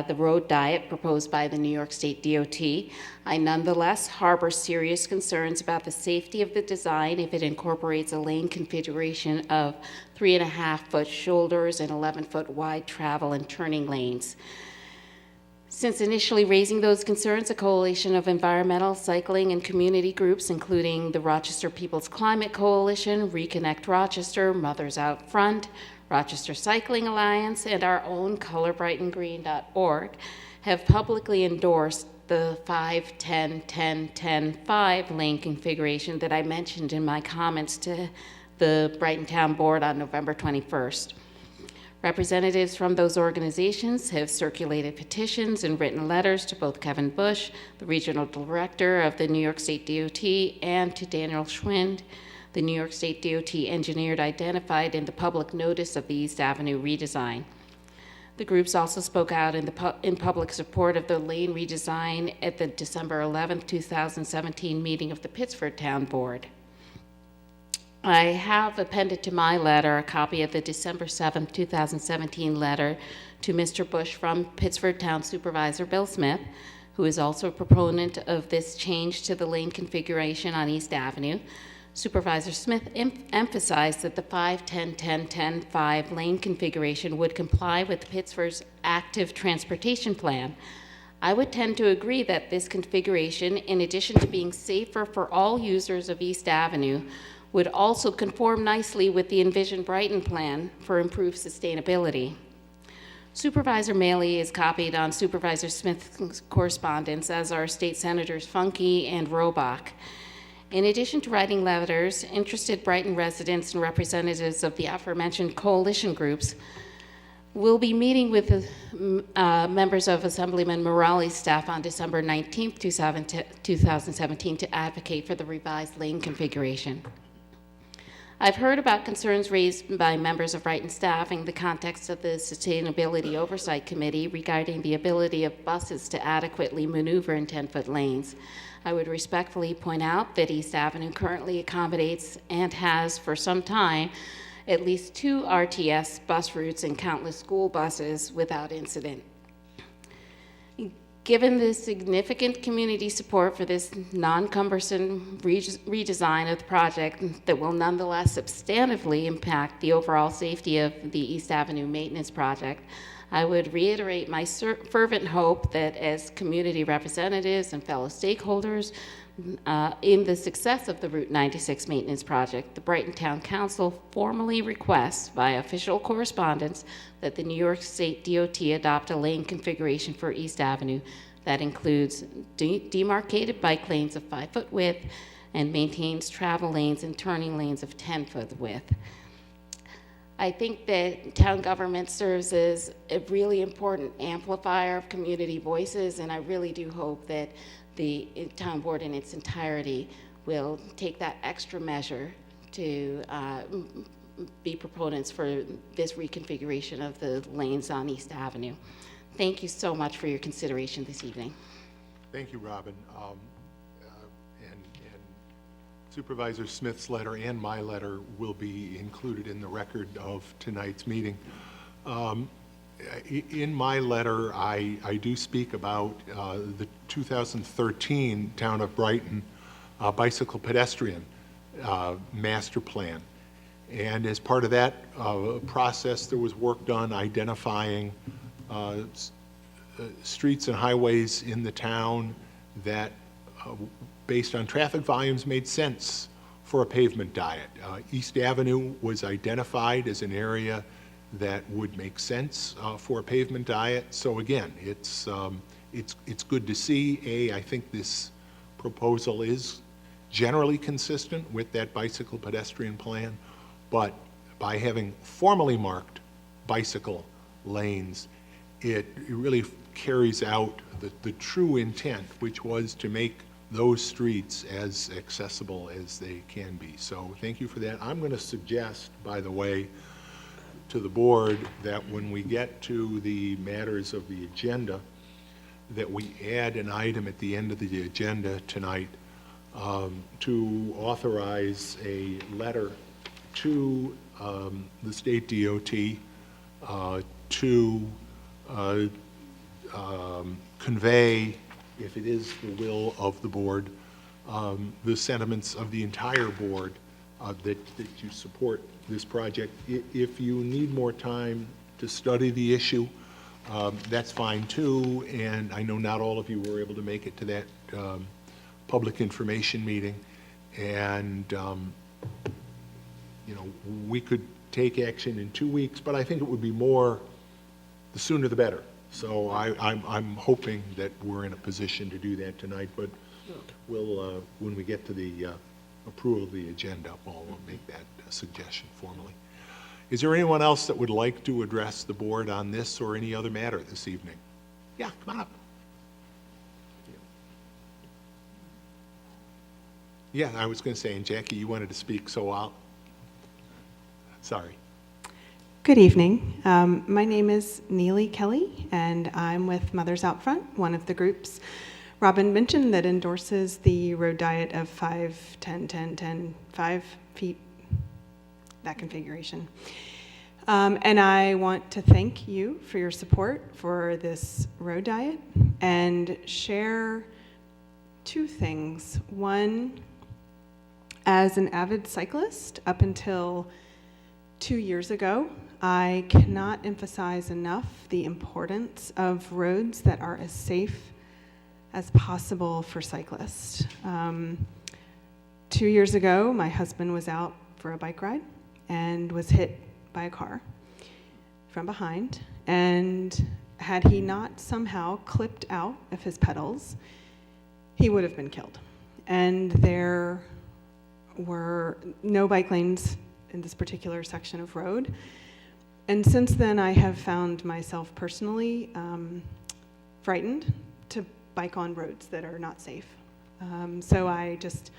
the road diet proposed by the New York State DOT, I nonetheless harbor serious concerns about the safety of the design if it incorporates a lane configuration of 3.5-foot shoulders and 11-foot wide travel and turning lanes. Since initially raising those concerns, a coalition of environmental, cycling, and community groups, including the Rochester People's Climate Coalition, Reconnect Rochester, Mothers Out Front, Rochester Cycling Alliance, and our own colorbrightongreen.org, have publicly endorsed the 5-10-10-10-5 lane configuration that I mentioned in my comments to the Brighton Town Board on November 21st. Representatives from those organizations have circulated petitions and written letters to both Kevin Bush, the regional director of the New York State DOT, and to Daniel Schwind, the New York State DOT engineer identified in the public notice of the East Avenue redesign. The groups also spoke out in public support of the lane redesign at the December 11, 2017 meeting of the Pittsford Town Board. I have appended to my letter a copy of the December 7th, 2017 letter to Mr. Bush from Pittsford Town Supervisor Bill Smith, who is also a proponent of this change to the lane configuration on East Avenue. Supervisor Smith emphasized that the 5-10-10-10-5 lane configuration would comply with Pittsford's active transportation plan. I would tend to agree that this configuration, in addition to being safer for all users of East Avenue, would also conform nicely with the envisioned Brighton plan for improved sustainability. Supervisor Maley is copied on Supervisor Smith's correspondence, as are State Senators Funke and Robach. In addition to writing letters, interested Brighton residents and representatives of the aforementioned coalition groups will be meeting with members of Assemblyman Morales' staff on December 19th, 2017 to advocate for the revised lane configuration. I've heard about concerns raised by members of Brighton staff in the context of the Sustainability Oversight Committee regarding the ability of buses to adequately maneuver in 10-foot lanes. I would respectfully point out that East Avenue currently accommodates and has for some time at least 2 RTS bus routes and countless school buses without incident. Given the significant community support for this non-cumbersome redesign of the project that will nonetheless substantively impact the overall safety of the East Avenue maintenance project, I would reiterate my fervent hope that as community representatives and fellow stakeholders in the success of the Route 96 maintenance project, the Brighton Town Council formally requests via official correspondence that the New York State DOT adopt a lane configuration for East Avenue that includes demarcated bike lanes of 5-foot width and maintains travel lanes and turning lanes of 10-foot width. I think that town government serves as a really important amplifier of community voices, and I really do hope that the town board in its entirety will take that extra measure to be proponents for this reconfiguration of the lanes on East Avenue. Thank you so much for your consideration this evening. Thank you, Robin. And Supervisor Smith's letter and my letter will be included in the record of tonight's meeting. In my letter, I do speak about the 2013 Town of Brighton bicycle pedestrian master plan. And as part of that process, there was work done identifying streets and highways in the town that, based on traffic volumes, made sense for a pavement diet. East Avenue was identified as an area that would make sense for a pavement diet. So again, it's good to see. I think this proposal is generally consistent with that bicycle pedestrian plan, but by having formally marked bicycle lanes, it really carries out the true intent, which was to make those streets as accessible as they can be. So thank you for that. I'm going to suggest, by the way, to the board that when we get to the matters of the agenda, that we add an item at the end of the agenda tonight to authorize a letter to the state DOT to convey, if it is the will of the board, the sentiments of the entire board that you support this project. If you need more time to study the issue, that's fine too, and I know not all of you were able to make it to that public information meeting, and you know, we could take action in 2 weeks, but I think it would be more, the sooner the better. So I'm hoping that we're in a position to do that tonight, but we'll, when we get to the approval of the agenda, we'll make that suggestion formally. Is there anyone else that would like to address the board on this or any other matter this evening? Yeah, come on up. Yeah, I was going to say, and Jackie, you wanted to speak, so I'll, sorry. Good evening. My name is Neely Kelly, and I'm with Mothers Out Front, one of the groups Robin mentioned that endorses the road diet of 5, 10, 10, 10, 5 feet that configuration. And I want to thank you for your support for this road diet and share two things. One, as an avid cyclist, up until 2 years ago, I cannot emphasize enough the importance of roads that are as safe as possible for cyclists. 2 years ago, my husband was out for a bike ride and was hit by a car from behind, and had he not somehow clipped out of his pedals, he would have been killed. And there were no bike lanes in this particular section of road. And since then, I have found myself personally frightened to bike on roads that are not safe. So I just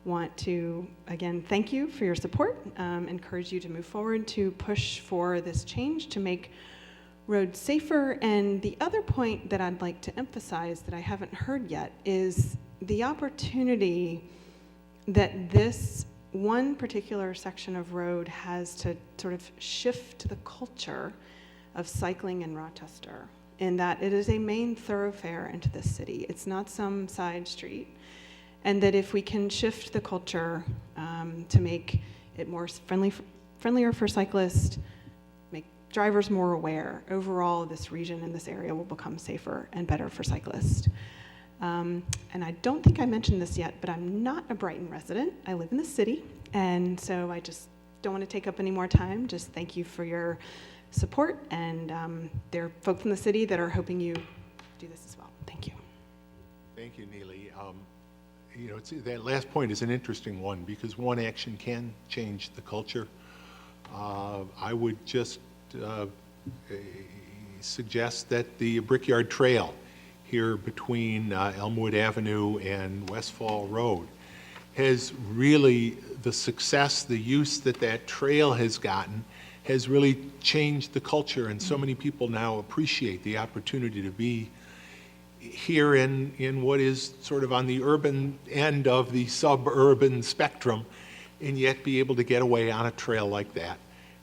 want to, again, thank you for your support, encourage you to move forward to push for this change to make roads safer. And the other point that I'd like to emphasize that I haven't heard yet is the opportunity that this one particular section of road has to sort of shift the culture of cycling in Rochester, in that it is a main thoroughfare into the city. It's not some side street. And that if we can shift the culture to make it more friendlier for cyclists, make drivers more aware, overall this region and this area will become safer and better for cyclists. And I don't think I mentioned this yet, but I'm not a Brighton resident. I live in the city, and so I just don't want to take up any more time. Just thank you for your support, and there are folks in the city that are hoping you do this as well. Thank you. Thank you, Neely. You know, that last point is an interesting one because one action can change the culture. I would just suggest that the Brickyard Trail here between Elmwood Avenue and Westfall Road has really, the success, the use that that trail has gotten has really changed the culture, and so many people now appreciate the opportunity to be here in what is sort of on the urban end of the suburban spectrum, and yet be able to get away on a trail like that.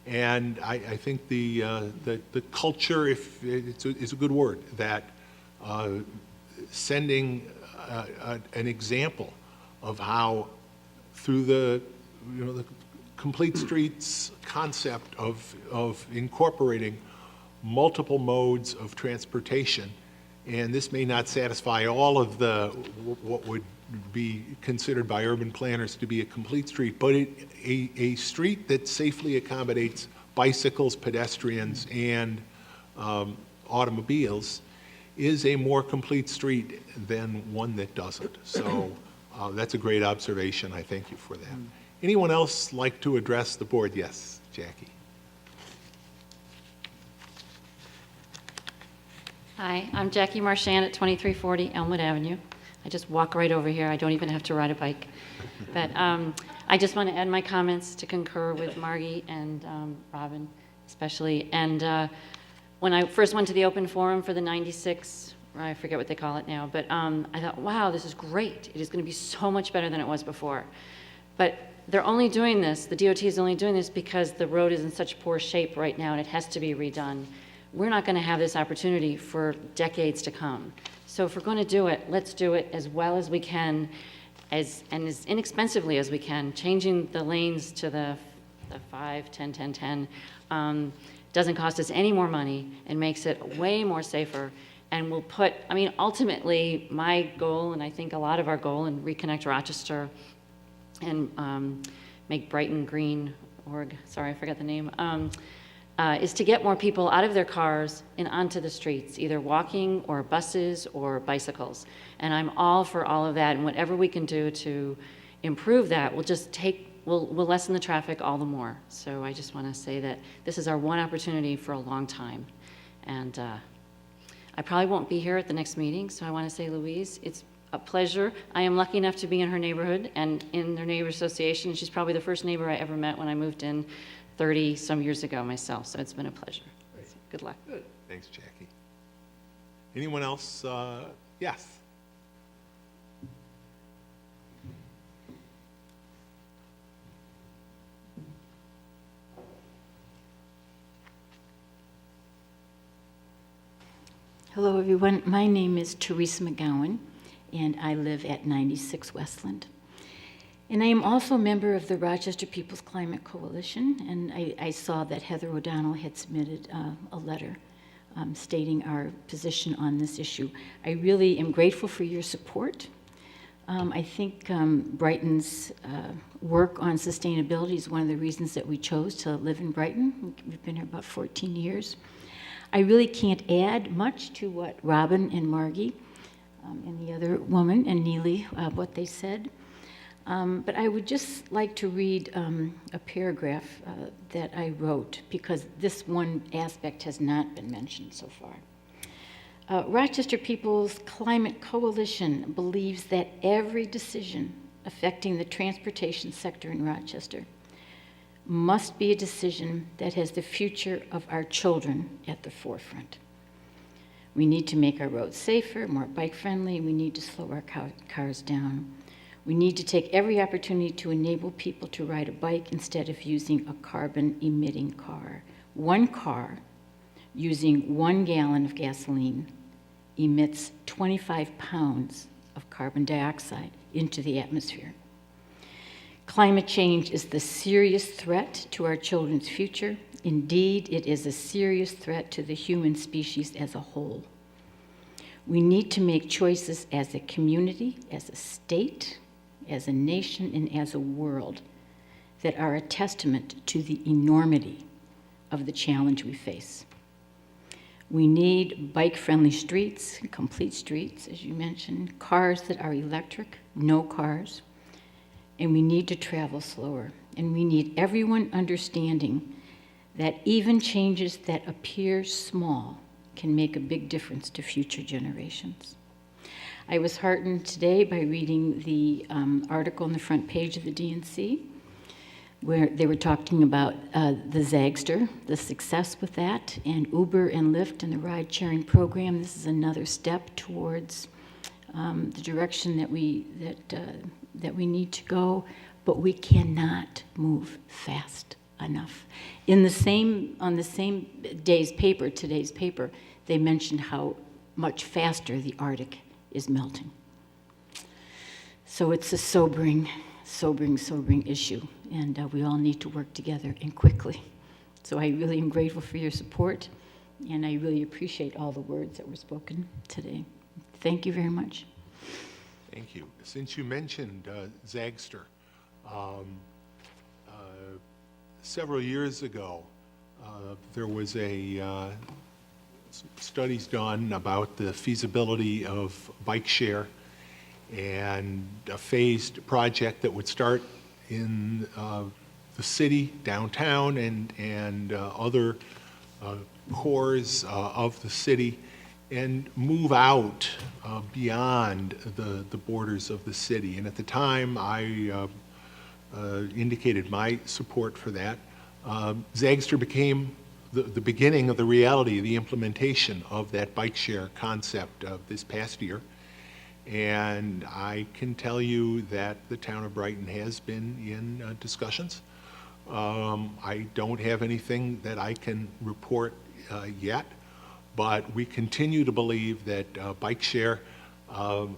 And I think the culture, if it's a good word, that sending an example of how through the complete streets concept of incorporating multiple modes of transportation. And this may not satisfy all of what would be considered by urban planners to be a complete street, but a street that safely accommodates bicycles, pedestrians, and automobiles is a more complete street than one that doesn't. So that's a great observation. I thank you for that. Anyone else like to address the board? Yes, Jackie. Hi, I'm Jackie Marchand at 2340 Elmwood Avenue. I just walk right over here. I don't even have to ride a bike. But I just want to add my comments to concur with Margie and Robin especially. And when I first went to the open forum for the 96, I forget what they call it now, but I thought, wow, this is great. It is going to be so much better than it was before. But they're only doing this, the DOT is only doing this because the road is in such poor shape right now and it has to be redone. We're not going to have this opportunity for decades to come. So if we're going to do it, let's do it as well as we can, and as inexpensively as we can. Changing the lanes to the 5, 10, 10, 10 doesn't cost us any more money and makes it way more safer. And we'll put, I mean, ultimately, my goal, and I think a lot of our goal in Reconnect Rochester and make Brighton green org, sorry, I forgot the name, is to get more people out of their cars and onto the streets, either walking or buses or bicycles. And I'm all for all of that, and whatever we can do to improve that, we'll lessen the traffic all the more. So I just want to say that this is our one opportunity for a long time. And I probably won't be here at the next meeting, so I want to say, Louise, it's a pleasure. I am lucky enough to be in her neighborhood and in their neighbor association. She's probably the first neighbor I ever met when I moved in 30-some years ago myself, so it's been a pleasure. Great. Good luck. Good. Thanks, Jackie. Anyone else? Yes. Hello, everyone. My name is Teresa McGowan, and I live at 96 Westland. And I am also a member of the Rochester People's Climate Coalition, and I saw that Heather O'Donnell had submitted a letter stating our position on this issue. I really am grateful for your support. I think Brighton's work on sustainability is one of the reasons that we chose to live in Brighton. We've been here about 14 years. I really can't add much to what Robin and Margie and the other woman and Neely, what they said. But I would just like to read a paragraph that I wrote, because this one aspect has not been mentioned so far. Rochester People's Climate Coalition believes that every decision affecting the transportation sector in Rochester must be a decision that has the future of our children at the forefront. We need to make our roads safer, more bike-friendly, and we need to slow our cars down. We need to take every opportunity to enable people to ride a bike instead of using a carbon-emitting car. One car using 1 gallon of gasoline emits 25 pounds of carbon dioxide into the atmosphere. Climate change is the serious threat to our children's future. Indeed, it is a serious threat to the human species as a whole. We need to make choices as a community, as a state, as a nation, and as a world that are a testament to the enormity of the challenge we face. We need bike-friendly streets, complete streets, as you mentioned, cars that are electric, no cars, and we need to travel slower. And we need everyone understanding that even changes that appear small can make a big difference to future generations. I was heartened today by reading the article on the front page of the DNC, where they were talking about the Zagster, the success with that, and Uber and Lyft and the ride-sharing program. This is another step towards the direction that we need to go, but we cannot move fast enough. On the same day's paper, today's paper, they mentioned how much faster the Arctic is melting. So it's a sobering issue, and we all need to work together and quickly. So I really am grateful for your support, and I really appreciate all the words that were spoken today. Thank you very much. Thank you. Since you mentioned Zagster, several years ago, there was studies done about the feasibility of bike share and a phased project that would start in the city, downtown, and other cores of the city, and move out beyond the borders of the city. And at the time, I indicated my support for that. Zagster became the beginning of the reality, the implementation of that bike share concept this past year. And I can tell you that the town of Brighton has been in discussions. I don't have anything that I can report yet, but we continue to believe that bike share, as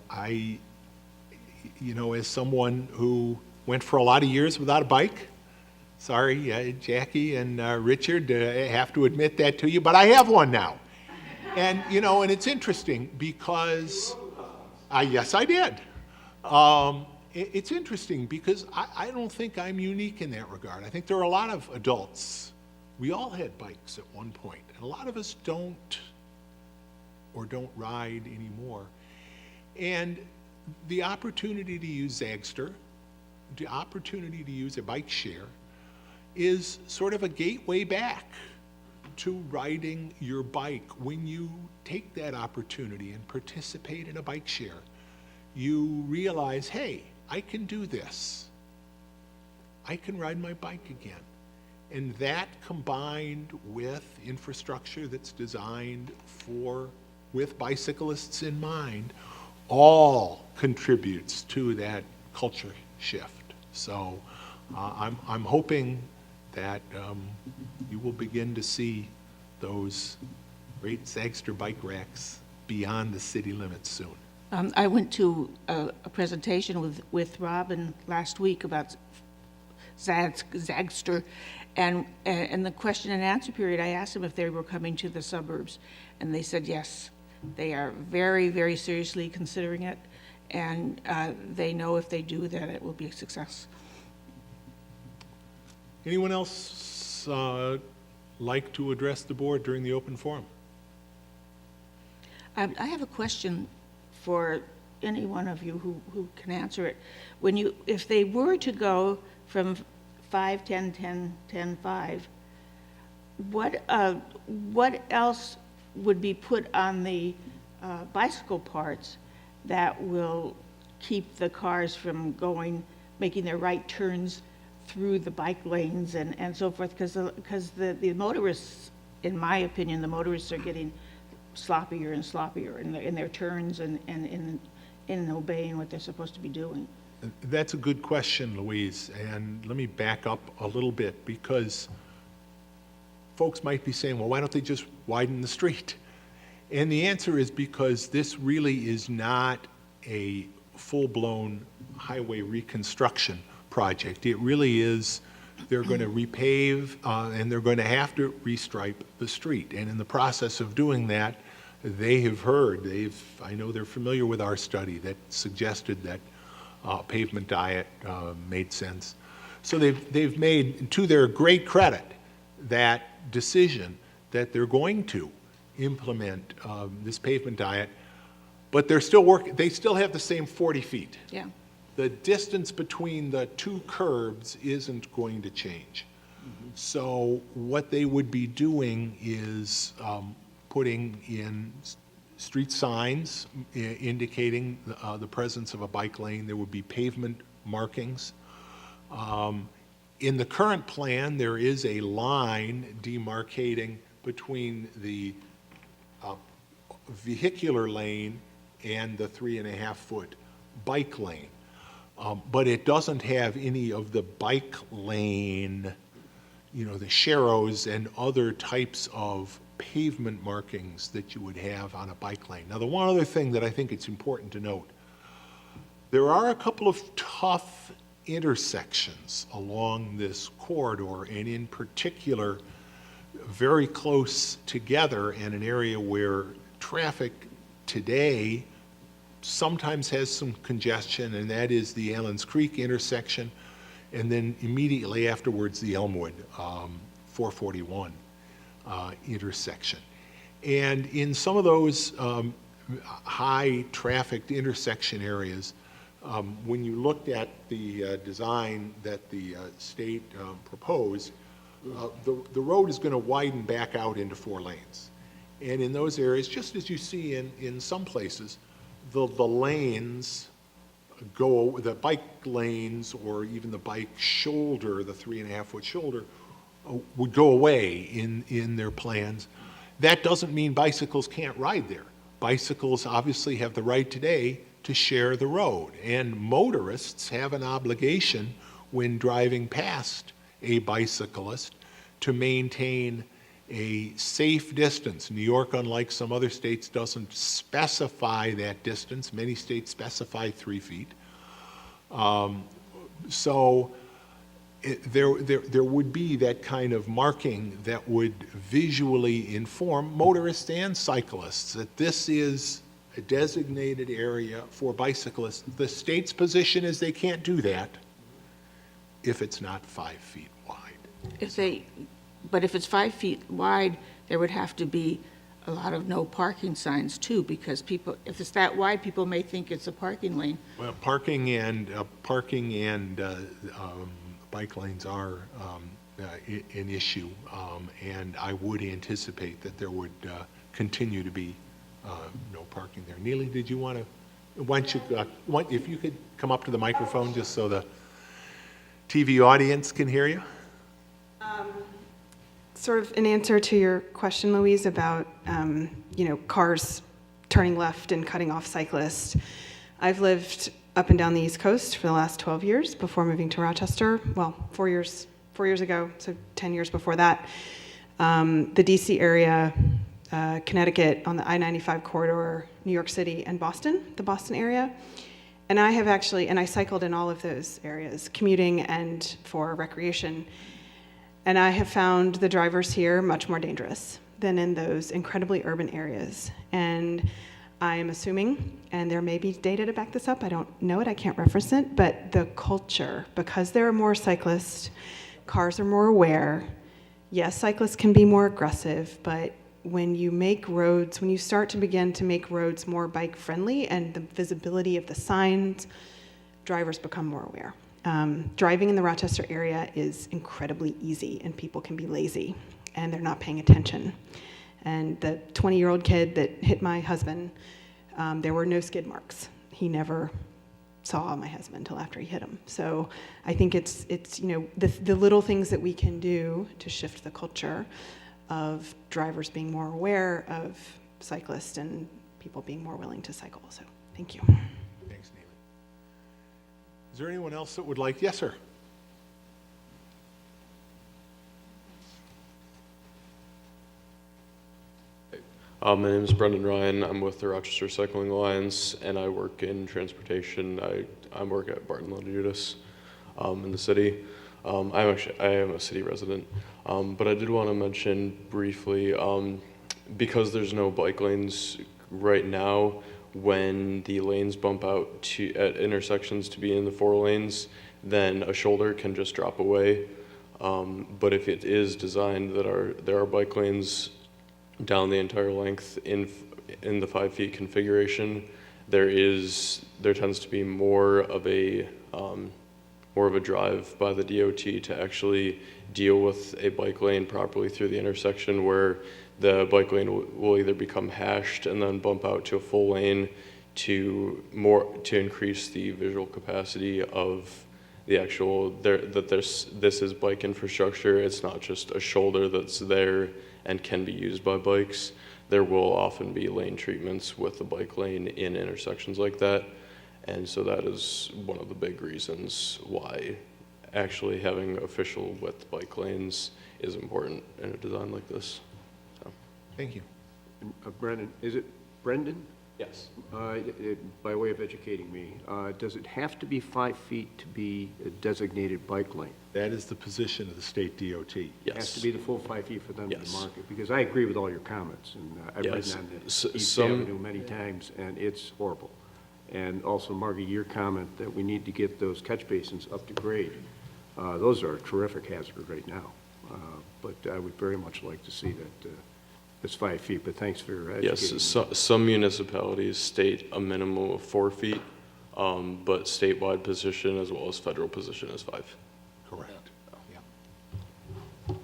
someone who went for a lot of years without a bike, sorry, Jackie and Richard, I have to admit that to you, but I have one now. And, and it's interesting because, yes, I did. It's interesting because I don't think I'm unique in that regard. I think there are a lot of adults. We all had bikes at one point, and a lot of us don't ride anymore. And the opportunity to use Zagster, the opportunity to use a bike share, is sort of a gateway back to riding your bike. When you take that opportunity and participate in a bike share, you realize, hey, I can do this. I can ride my bike again. And that, combined with infrastructure that's designed with bicyclists in mind, all contributes to that culture shift. So I'm hoping that you will begin to see those great Zagster bike racks beyond the city limits soon. I went to a presentation with Robin last week about Zagster, and the question and answer period, I asked them if they were coming to the suburbs, and they said yes. They are very, very seriously considering it, and they know if they do that it will be a success. Anyone else like to address the board during the open forum? I have a question for any one of you who can answer it. If they were to go from 5, 10, 10, 10, 5, what else would be put on the bicycle parts that will keep the cars from making their right turns through the bike lanes and so forth? Because the motorists, in my opinion, the motorists are getting sloppier and sloppier in their turns and in obeying what they're supposed to be doing. That's a good question, Louise, and let me back up a little bit, because folks might be saying, well, why don't they just widen the street? And the answer is because this really is not a full-blown highway reconstruction project. It really is, they're going to repave and they're going to have to restripe the street. And in the process of doing that, they have heard, I know they're familiar with our study that suggested that pavement diet made sense. So they've made, to their great credit, that decision that they're going to implement this pavement diet, but they're still they still have the same 40 feet. Yeah. The distance between the two curbs isn't going to change. So what they would be doing is putting in street signs indicating the presence of a bike lane. There would be pavement markings. In the current plan, there is a line demarcating between the vehicular lane and the 3.5-foot bike lane. But it doesn't have any of the bike lane, the sharrows and other types of pavement markings that you would have on a bike lane. Now, the one other thing that I think it's important to note, there are a couple of tough intersections along this corridor, and in particular, very close together in an area where traffic today sometimes has some congestion, and that is the Allens Creek intersection, and then immediately afterwards the Elmwood 441 intersection. And in some of those high trafficked intersection areas, when you looked at the design that the state proposed, the road is going to widen back out into 4 lanes. And in those areas, just as you see in some places, the lanes go, the bike lanes or even the bike shoulder, the 3.5-foot shoulder, would go away in their plans. That doesn't mean bicycles can't ride there. Bicycles obviously have the right today to share the road, and motorists have an obligation when driving past a bicyclist to maintain a safe distance. New York, unlike some other states, doesn't specify that distance. Many states specify 3 feet. There would be that kind of marking that would visually inform motorists and cyclists that this is a designated area for bicyclists. The state's position is they can't do that if it's not 5 feet wide. But if it's 5 feet wide, there would have to be a lot of no parking signs too, because if it's that wide, people may think it's a parking lane. Well, parking and bike lanes are an issue, and I would anticipate that there would continue to be no parking there. Neely, did you want to, if you could come up to the microphone just so the TV audience can hear you? Sort of an answer to your question, Louise, about cars turning left and cutting off cyclists. I've lived up and down the East Coast for the last 12 years before moving to Rochester. Well, 4 years ago, so 10 years before that. The DC area Connecticut on the I-95 corridor, New York City and Boston, the Boston area. And I have actually, and I cycled in all of those areas, commuting and for recreation. And I have found the drivers here much more dangerous than in those incredibly urban areas. And I am assuming, and there may be data to back this up, I don't know it, I can't reference it, but the culture, because there are more cyclists, cars are more aware. Yes, cyclists can be more aggressive, but when you make roads, when you start to begin to make roads more bike-friendly and the visibility of the signs, drivers become more aware. Driving in the Rochester area is incredibly easy, and people can be lazy, and they're not paying attention. And the 20-year-old kid that hit my husband, there were no skid marks. He never saw my husband until after he hit him. So I think it's the little things that we can do to shift the culture of drivers being more aware of cyclists and people being more willing to cycle. So thank you. Thanks, Neely. Is there anyone else that would like? Yes, sir. My name is Brendan Ryan. I'm with the Rochester Cycling Alliance, and I work in transportation. I work at Barton Judas in the city. I am a city resident, but I did want to mention briefly, because there's no bike lanes right now, when the lanes bump out at intersections to be in the 4 lanes, then a shoulder can just drop away. But if it is designed that there are bike lanes down the entire length in the 5 feet configuration, there tends to be more of a drive by the DOT to actually deal with a bike lane properly through the intersection, where the bike lane will either become hashed and then bump out to a full lane to increase the visual capacity of the actual this is bike infrastructure. It's not just a shoulder that's there and can be used by bikes. There will often be lane treatments with the bike lane in intersections like that. And so that is one of the big reasons why actually having official width bike lanes is important in a design like this. So. Thank you. Brendan, is it Brendan? Yes. By way of educating me, does it have to be 5 feet to be a designated bike lane? That is the position of the state DOT. Yes. It has to be the full 5 feet for them Yes. to market, because I agree with all your comments, and I've Yes. ridden on the East Avenue many times, and it's horrible. And also, Margie, your comment that we need to get those catch basins up to grade, those are a terrific hazard right now. But I would very much like to see that it's 5 feet, but thanks for educating me. Some municipalities state a minimum of 4 feet, but statewide position as well as federal position is 5. Correct. Yeah.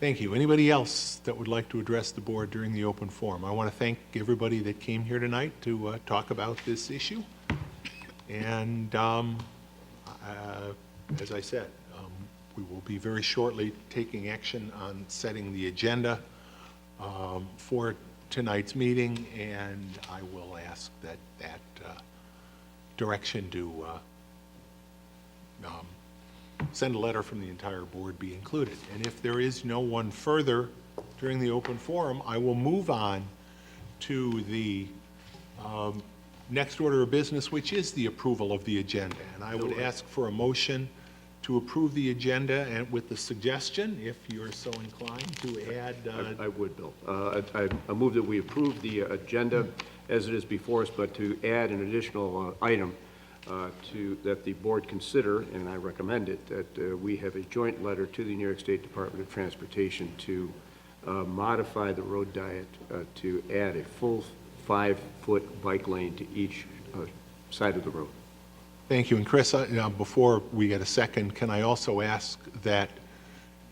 Thank you. Anybody else that would like to address the board during the open forum? I want to thank everybody that came here tonight to talk about this issue. And as I said, we will be very shortly taking action on setting the agenda for tonight's meeting, and I will ask that direction to send a letter from the entire board be included. And if there is no one further during the open forum, I will move on to the next order of business, which is the approval of the agenda. And I would ask for a motion to approve the agenda, and with the suggestion, if you're so inclined, to add... I would, Bill. I move that we approve the agenda as it is before us, but to add an additional item that the board consider, and I recommend it, that we have a joint letter to the New York State Department of Transportation to modify the road diet to add a full 5-foot bike lane to each side of the road. Thank you. And Chris, before we get a second, can I also ask that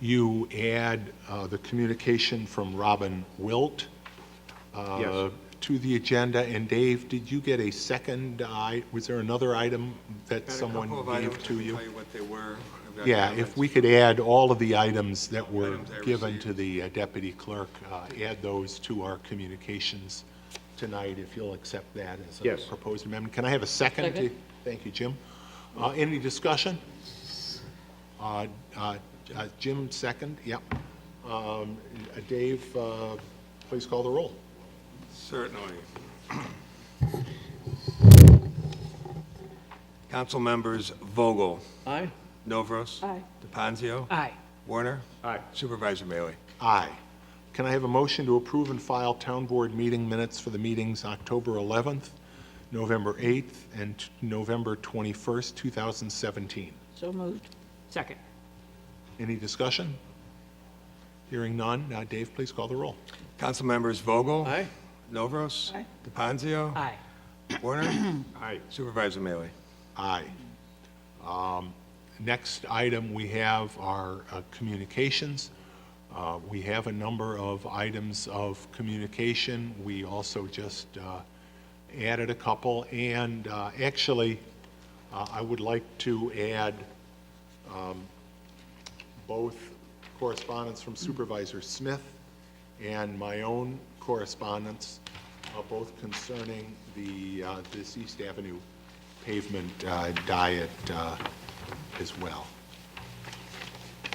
you add the communication from Robin Wilt Yes. to the agenda? And Dave, did you get a second, was there another item that someone gave to you? Tell you what they were. I've got Yeah, comments. if we could add all of the items that were Items I given received. to the deputy clerk, add those to our communications tonight, if you'll accept that as a Yes. proposed amendment. Can I have a second? Second. Thank you, Jim. Any discussion? Jim, second, yep. Dave, please call the roll. Certainly. Council members Vogel. Aye. Novros. Aye. DePanzio. Aye. Warner. Aye. Supervisor Mailey. Aye. Can I have a motion to approve and file town board meeting minutes for the meetings October 11th, November 8th, and November 21st, 2017? So moved. Second. Any discussion? Hearing none. Dave, please call the roll. Council members Vogel. Aye. Novros. Aye. DePanzio. Aye. Warner. Aye. Supervisor Mailey. Aye. Next item we have are communications. We have a number of items of communication. We also just added a couple, and actually, I would like to add both correspondence from Supervisor Smith and my own correspondence, both concerning this East Avenue pavement diet as well.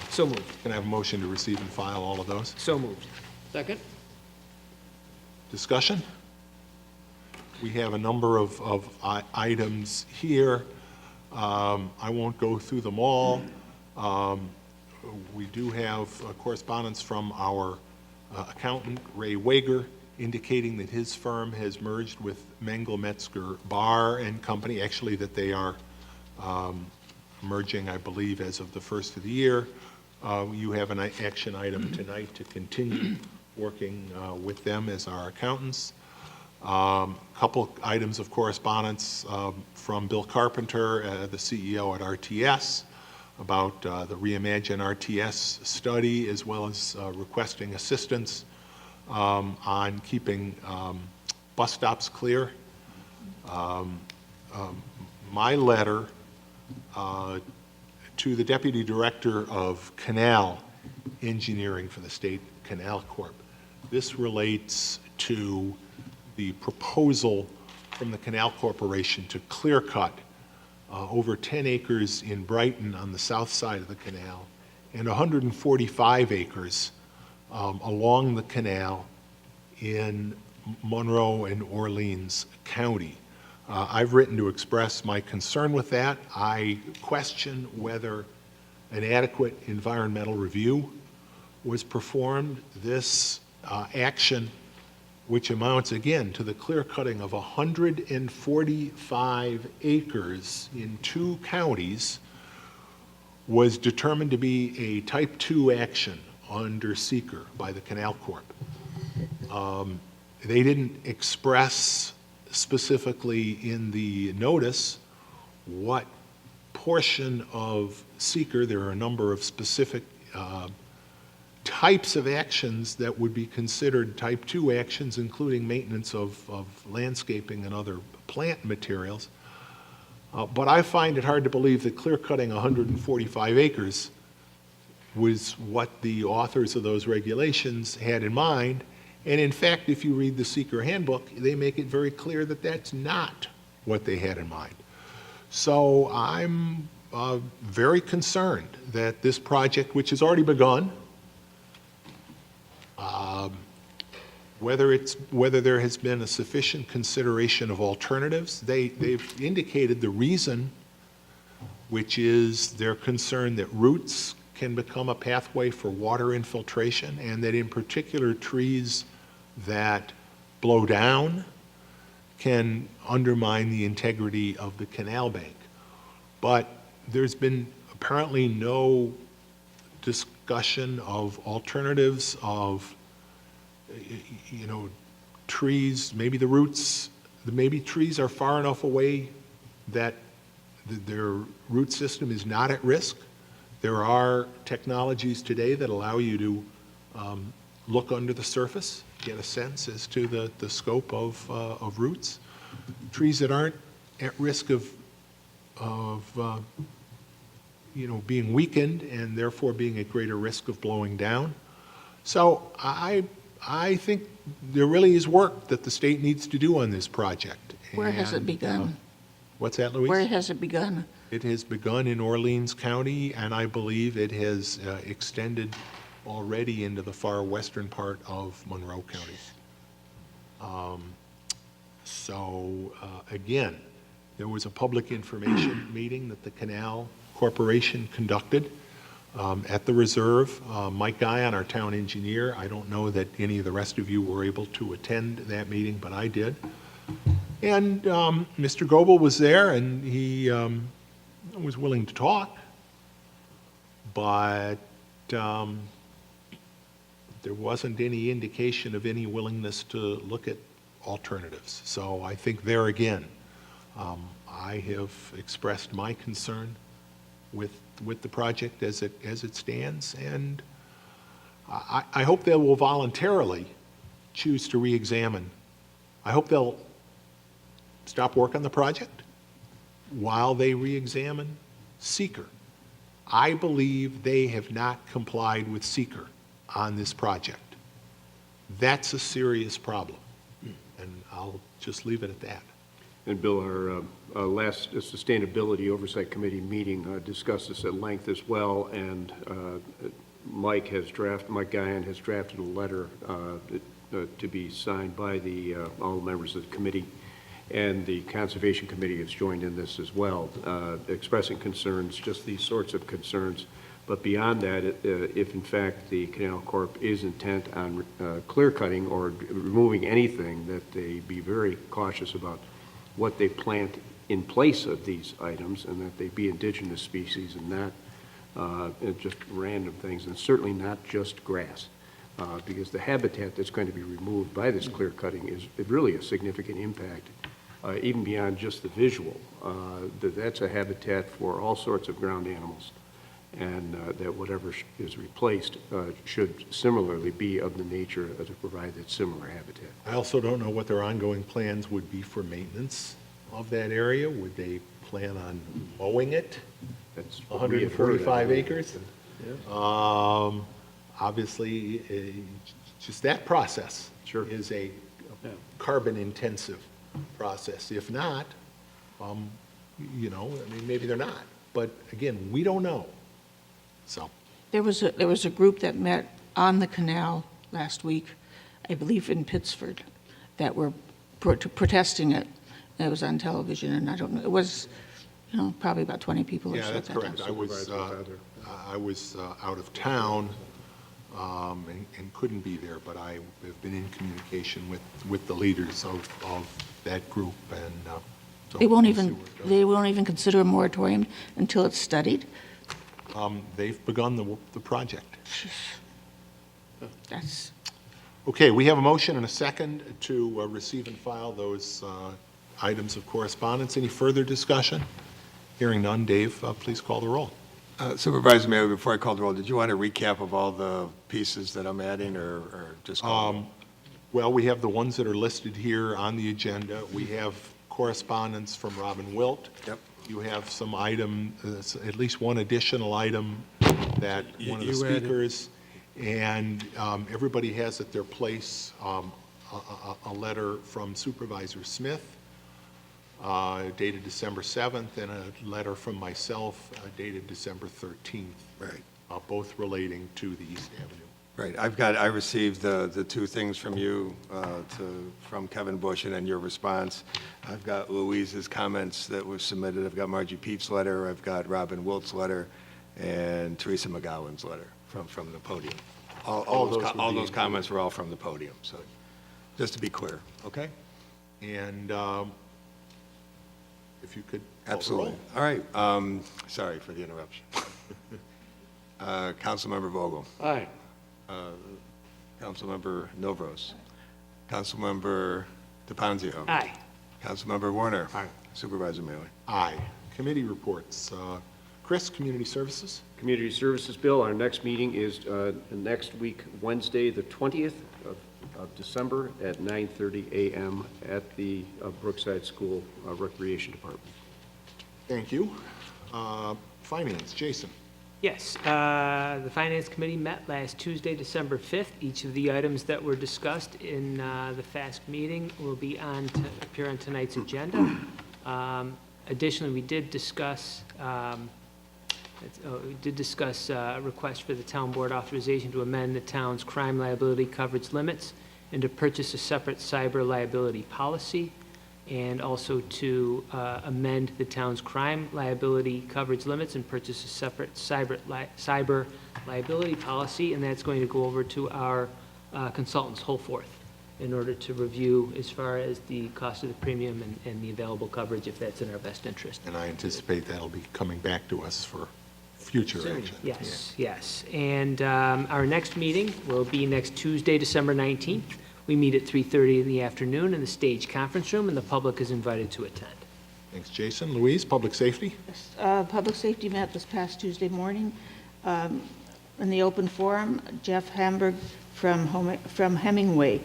So moved. Can I have a motion to receive and file all of those? So moved. Second. Discussion? We have a number of items here. I won't go through them all. We do have correspondence from our accountant, Ray Wager, indicating that his firm has merged with Mengel Metzger Bar and Company, actually that they are merging, I believe, as of the first of the year. You have an action item tonight to continue working with them as our accountants. Couple items of correspondence from Bill Carpenter, the CEO at RTS, about the Reimagine RTS study, as well as requesting assistance on keeping bus stops clear. My letter to the Deputy Director of Canal Engineering for the State Canal Corp. This relates to the proposal from the Canal Corporation to clear cut over 10 acres in Brighton on the south side of the canal and 145 acres along the canal in Monroe and Orleans County. I've written to express my concern with that. I question whether an adequate environmental review was performed. This action, which amounts again to the clear cutting of 145 acres in 2 counties, was determined to be a type 2 action under seeker by the Canal Corp. They didn't express specifically in the notice what portion of seeker. There are a number of specific types of actions that would be considered type 2 actions, including maintenance of landscaping and other plant materials. But I find it hard to believe that clear cutting 145 acres was what the authors of those regulations had in mind. And in fact, if you read the seeker handbook, they make it very clear that that's not what they had in mind. So I'm very concerned that this project, which has already begun, whether there has been a sufficient consideration of alternatives. They've indicated the reason, which is their concern that roots can become a pathway for water infiltration, and that in particular trees that blow down can undermine the integrity of the canal bank. But there's been apparently no discussion of alternatives, of trees, maybe the roots, maybe trees are far enough away that their root system is not at risk. There are technologies today that allow you to look under the surface, get a sense as to the scope of roots. Trees that aren't at risk of being weakened and therefore being at greater risk of blowing down. So I think there really is work that the state needs to do on this project. Where has it begun? What's that, Louise? Where has it begun? It has begun in Orleans County, and I believe it has extended already into the far western part of Monroe County. Again, there was a public information meeting that the Canal Corporation conducted at the reserve. Mike Guyon, our town engineer, I don't know that any of the rest of you were able to attend that meeting, but I did. And Mr. Goebel was there, and he was willing to talk, but there wasn't any indication of any willingness to look at alternatives. So I think there again, I have expressed my concern with the project as it stands, and I hope they will voluntarily choose to re-examine. I hope they'll stop work on the project while they re-examine seeker. I believe they have not complied with seeker on this project. That's a serious problem, and I'll just leave it at that. And Bill, our last Sustainability Oversight Committee meeting discussed this at length as well, and Mike Guyon has drafted a letter to be signed by all members of the committee, and the Conservation Committee has joined in this as well, expressing concerns, just these sorts of concerns. But beyond that, if in fact the Canal Corp is intent on clear cutting or removing anything, that they be very cautious about what they plant in place of these items, and that they be indigenous species and not just random things, and certainly not just grass. Because the habitat that's going to be removed by this clear cutting is really a significant impact, even beyond just the visual. That's a habitat for all sorts of ground animals, and that whatever is replaced should similarly be of the nature to provide that similar habitat. I also don't know what their ongoing plans would be for maintenance of that area. Would they plan on mowing it? That's 145 acres? Obviously, just that process is a carbon-intensive process. If not, you know, I mean, maybe they're not. But again, we don't know. So There was a group that met on the canal last week, I believe in Pittsford, that were protesting it. It was on television, and I don't know, it was, you know, probably about 20 people or so. yeah, that's correct. I was out of town and couldn't be there, but I have been in communication with the leaders of that group, and so They won't we'll see even, where it goes. they won't even consider a moratorium until it's studied? They've begun the project. That's, Okay, we have a motion and a second to receive and file those items of correspondence. Any further discussion? Hearing none, Dave, please call the roll. Supervisor Mayor, before I call the roll, did you want a recap of all the pieces that I'm adding, or just call them? Well, we have the ones that are listed here on the agenda. We have correspondence from Robin Wilt. Yep. You have some item, at least one additional item that one of the You added. speakers, and everybody has at their place a letter from Supervisor Smith dated December 7th, and a letter from myself dated December 13th. Right. Both relating to the East Avenue. Right, I received the two things from you, from Kevin Bush, and then your response. I've got Louise's comments that were submitted, I've got Margie Pete's letter, I've got Robin Wilt's letter, and Teresa McGowan's letter from the podium. All those comments were all from the podium, so just to be clear, okay? And if you could call the Absolutely. roll. All right, sorry for the interruption. Councilmember Vogel. Aye. Councilmember Novros. Councilmember DePonzio. Aye. Councilmember Warner. Aye. Supervisor Maylor. Aye. Committee reports. Chris, Community Services? Community Services Bill, our next meeting is next week, Wednesday, the 20th of December at 9:30 a.m. at the Brookside School Recreation Department. Thank you. Finance, Jason? Yes, the Finance Committee met last Tuesday, December 5th. Each of the items that were discussed in the FASC meeting will be appear on tonight's agenda. Additionally, we did discuss We did discuss a request for the town board authorization to amend the town's crime liability coverage limits and to purchase a separate cyber liability policy, and also to amend the town's crime liability coverage limits and purchase a separate cyber liability policy, and that's going to go over to our consultants, Holforth, in order to review as far as the cost of the premium and the available coverage, if that's in our best interest. And I anticipate that'll be coming back to us for future action. Yes, yes. And our next meeting will be next Tuesday, December 19th. We meet at 3:30 in the afternoon in the Stage Conference Room, and the public is invited to attend. Thanks, Jason. Louise, Public Safety? Public Safety met this past Tuesday morning. In the open forum, Jeff Hamburg from Hemingway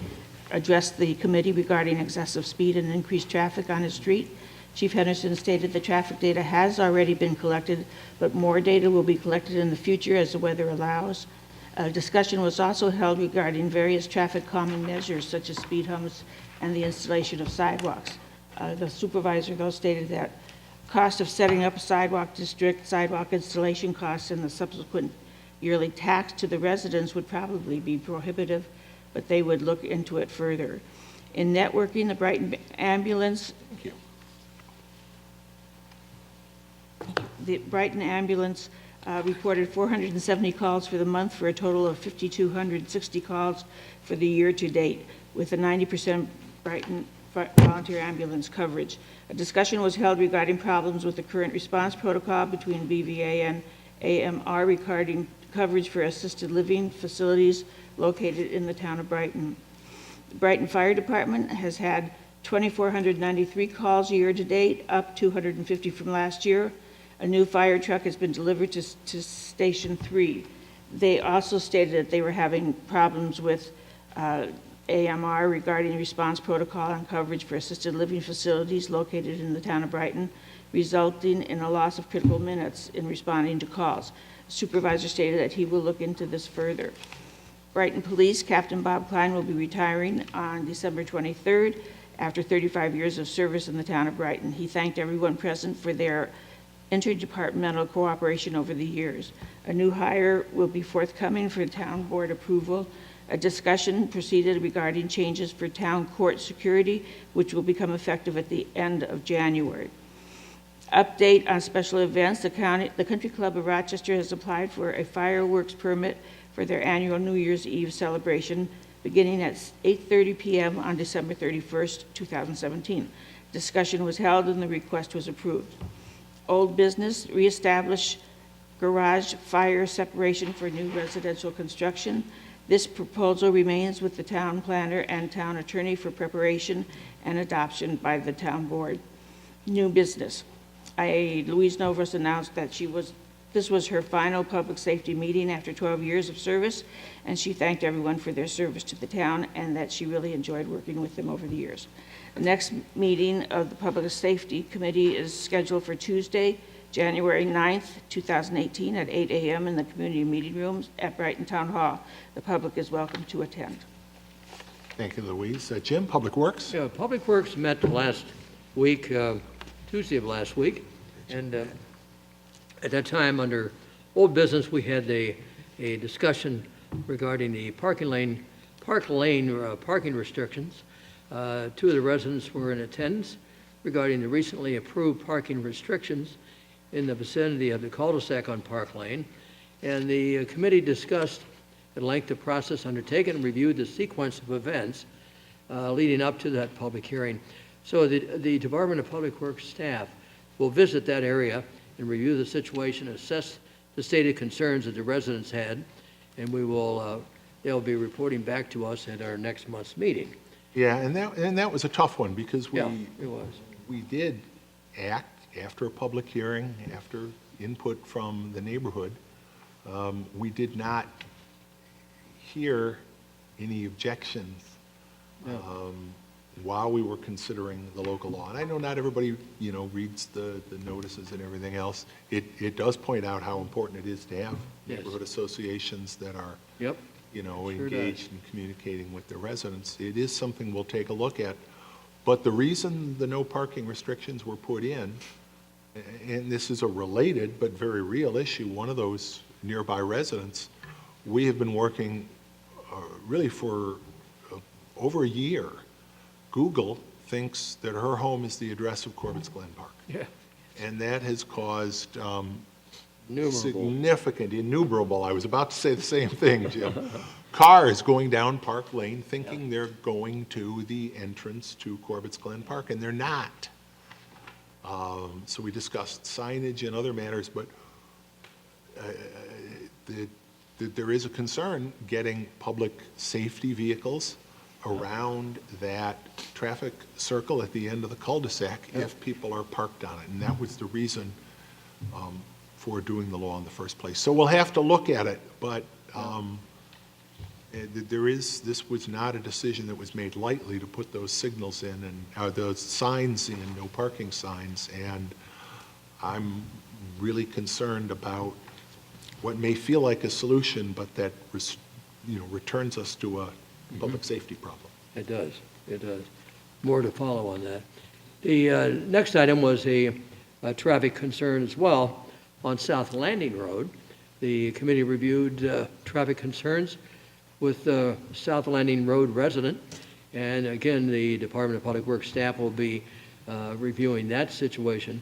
addressed the committee regarding excessive speed and increased traffic on his street. Chief Henderson stated the traffic data has already been collected, but more data will be collected in the future as the weather allows. A discussion was also held regarding various traffic calming measures such as speed humps and the installation of sidewalks. The supervisor, though, stated that cost of setting up a sidewalk district, sidewalk installation costs, and the subsequent yearly tax to the residents would probably be prohibitive, but they would look into it further. In networking, the Brighton ambulance, the Brighton ambulance reported 470 calls for the month for a total of 5,260 calls for the year to date, with a 90% Brighton volunteer ambulance coverage. A discussion was held regarding problems with the current response protocol between BVA and AMR regarding coverage for assisted living facilities located in the town of Brighton. The Brighton Fire Department has had 2,493 calls year to date, up 250 from last year. A new fire truck has been delivered to Station 3. They also stated that they were having problems with AMR regarding response protocol and coverage for assisted living facilities located in the town of Brighton, resulting in a loss of critical minutes in responding to calls. The supervisor stated that he will look into this further. Brighton Police Captain Bob Klein will be retiring on December 23rd after 35 years of service in the town of Brighton. He thanked everyone present for their interdepartmental cooperation over the years. A new hire will be forthcoming for town board approval. A discussion proceeded regarding changes for town court security, which will become effective at the end of January. Update on special events. The Country Club of Rochester has applied for a fireworks permit for their annual New Year's Eve celebration beginning at 8:30 p.m. on December 31st, 2017. Discussion was held and the request was approved. Old business, reestablish garage fire separation for new residential construction. This proposal remains with the town planner and town attorney for preparation and adoption by the town board. New business. Louise Novus announced that this was her final public safety meeting after 12 years of service, and she thanked everyone for their service to the town and that she really enjoyed working with them over the years. The next meeting of the Public Safety Committee is scheduled for Tuesday, January 9th, 2018 at 8 a.m. in the community meeting rooms at Brighton Town Hall. The public is welcome to attend. Thank you, Louise. Jim, Public Works? Yeah, Public Works met last week, Tuesday of last week, and at that time, under old business, we had a discussion regarding the park lane parking restrictions. Two of the residents were in attendance regarding the recently approved parking restrictions in the vicinity of the cul-de-sac on Park Lane. And the committee discussed at length the process undertaken and reviewed the sequence of events leading up to that public hearing. So the Department of Public Works staff will visit that area and review the situation, assess the stated concerns that the residents had, and they'll be reporting back to us at our next month's meeting. Yeah, and that was a tough one because Yeah, it was. we did act after a public hearing, after input from the neighborhood. We did not hear any objections while we were considering the local law. And I know not everybody, reads the notices and everything else. It does point out how important it is to have neighborhood associations that are Yep. engaged in communicating with the residents. It is something we'll take a look at. But the reason the no parking restrictions were put in and this is a related but very real issue, one of those nearby residents, we have been working really for over a year. Google thinks that her home is the address of Corbett's Glen Park. Yeah. And that has caused Innumerable. significant, innumerable, I was about to say the same thing, Jim, cars going down Park Lane thinking they're going to the entrance to Corbett's Glen Park, and they're not. So we discussed signage and other matters, but there is a concern getting public safety vehicles around that traffic circle at the end of the cul-de-sac if people are parked on it. And that was the reason for doing the law in the first place. So we'll have to look at it, but this was not a decision that was made lightly to put those signals in and those signs in, no parking signs. And I'm really concerned about what may feel like a solution, but that returns us to a public safety problem. It does, it does. More to follow on that. The next item was a traffic concern as well on South Landing Road. The committee reviewed traffic concerns with the South Landing Road resident, and again, the Department of Public Works staff will be reviewing that situation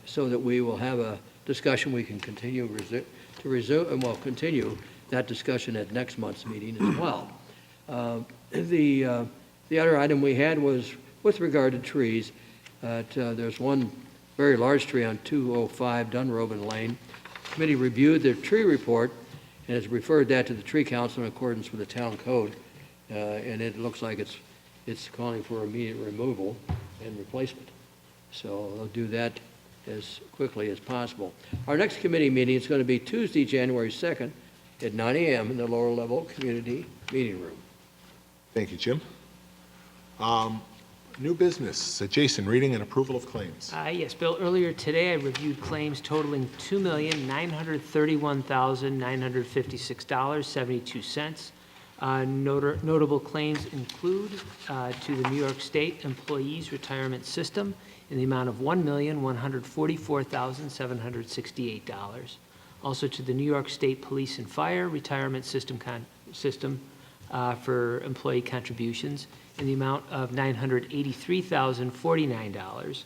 so that we will have a discussion we can continue to resume, and we'll continue that discussion at next month's meeting as well. The other item we had was with regard to trees. There's one very large tree on 205 Dunrobin Lane. The committee reviewed the tree report and has referred that to the tree council in accordance with the town code. And it looks like it's calling for immediate removal and replacement. So they'll do that as quickly as possible. Our next committee meeting is going to be Tuesday, January 2nd at 9 a.m. in the lower level community meeting room. Thank you, Jim. New business. Jason, reading and approval of claims. Yes, Bill, earlier today I reviewed claims totaling $2,931,956.72. Notable claims include to the New York State Employees Retirement System in the amount of $1,144,768. Also to the New York State Police and Fire Retirement System for employee contributions in the amount of $983,049,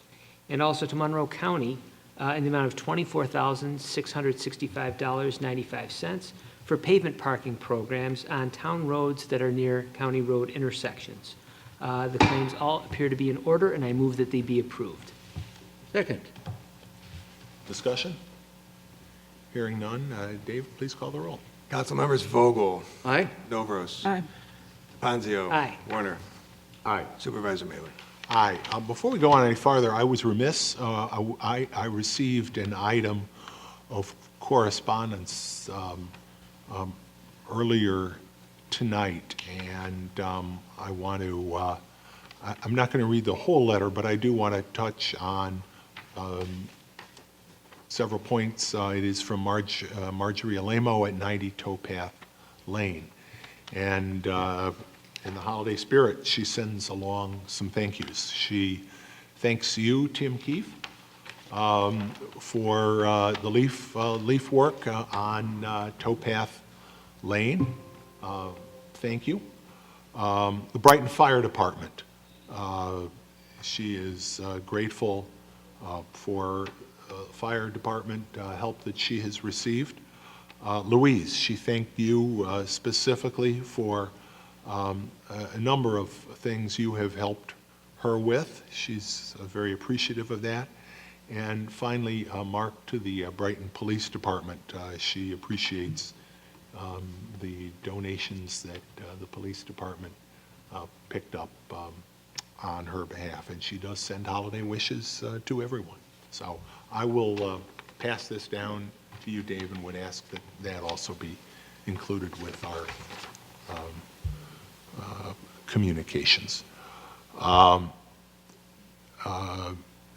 and also to Monroe County in the amount of $24,665.95 for pavement parking programs on town roads that are near county road intersections. The claims all appear to be in order, and I move that they be approved. Second. Discussion? Hearing none. Dave, please call the roll. Council members Vogel. Aye. Novros. Aye. Panzio. Aye. Warner. Aye. Supervisor Mailer. Aye. Before we go on any farther, I was remiss. I received an item of correspondence earlier tonight, and I want to, I'm not going to read the whole letter, but I do want to touch on several points. It is from Marjorie Alamo at 90 Towpath Lane. And in the holiday spirit, she sends along some thank yous. She thanks you, Tim Keefe, for the leaf work on Towpath Lane. Thank you. The Brighton Fire Department. She is grateful for fire department help that she has received. Louise, she thanked you specifically for a number of things you have helped her with. She's very appreciative of that. And finally, Mark, to the Brighton Police Department. She appreciates the donations that the police department picked up on her behalf. And she does send holiday wishes to everyone. So I will pass this down to you, Dave, and would ask that that also be included with our communications.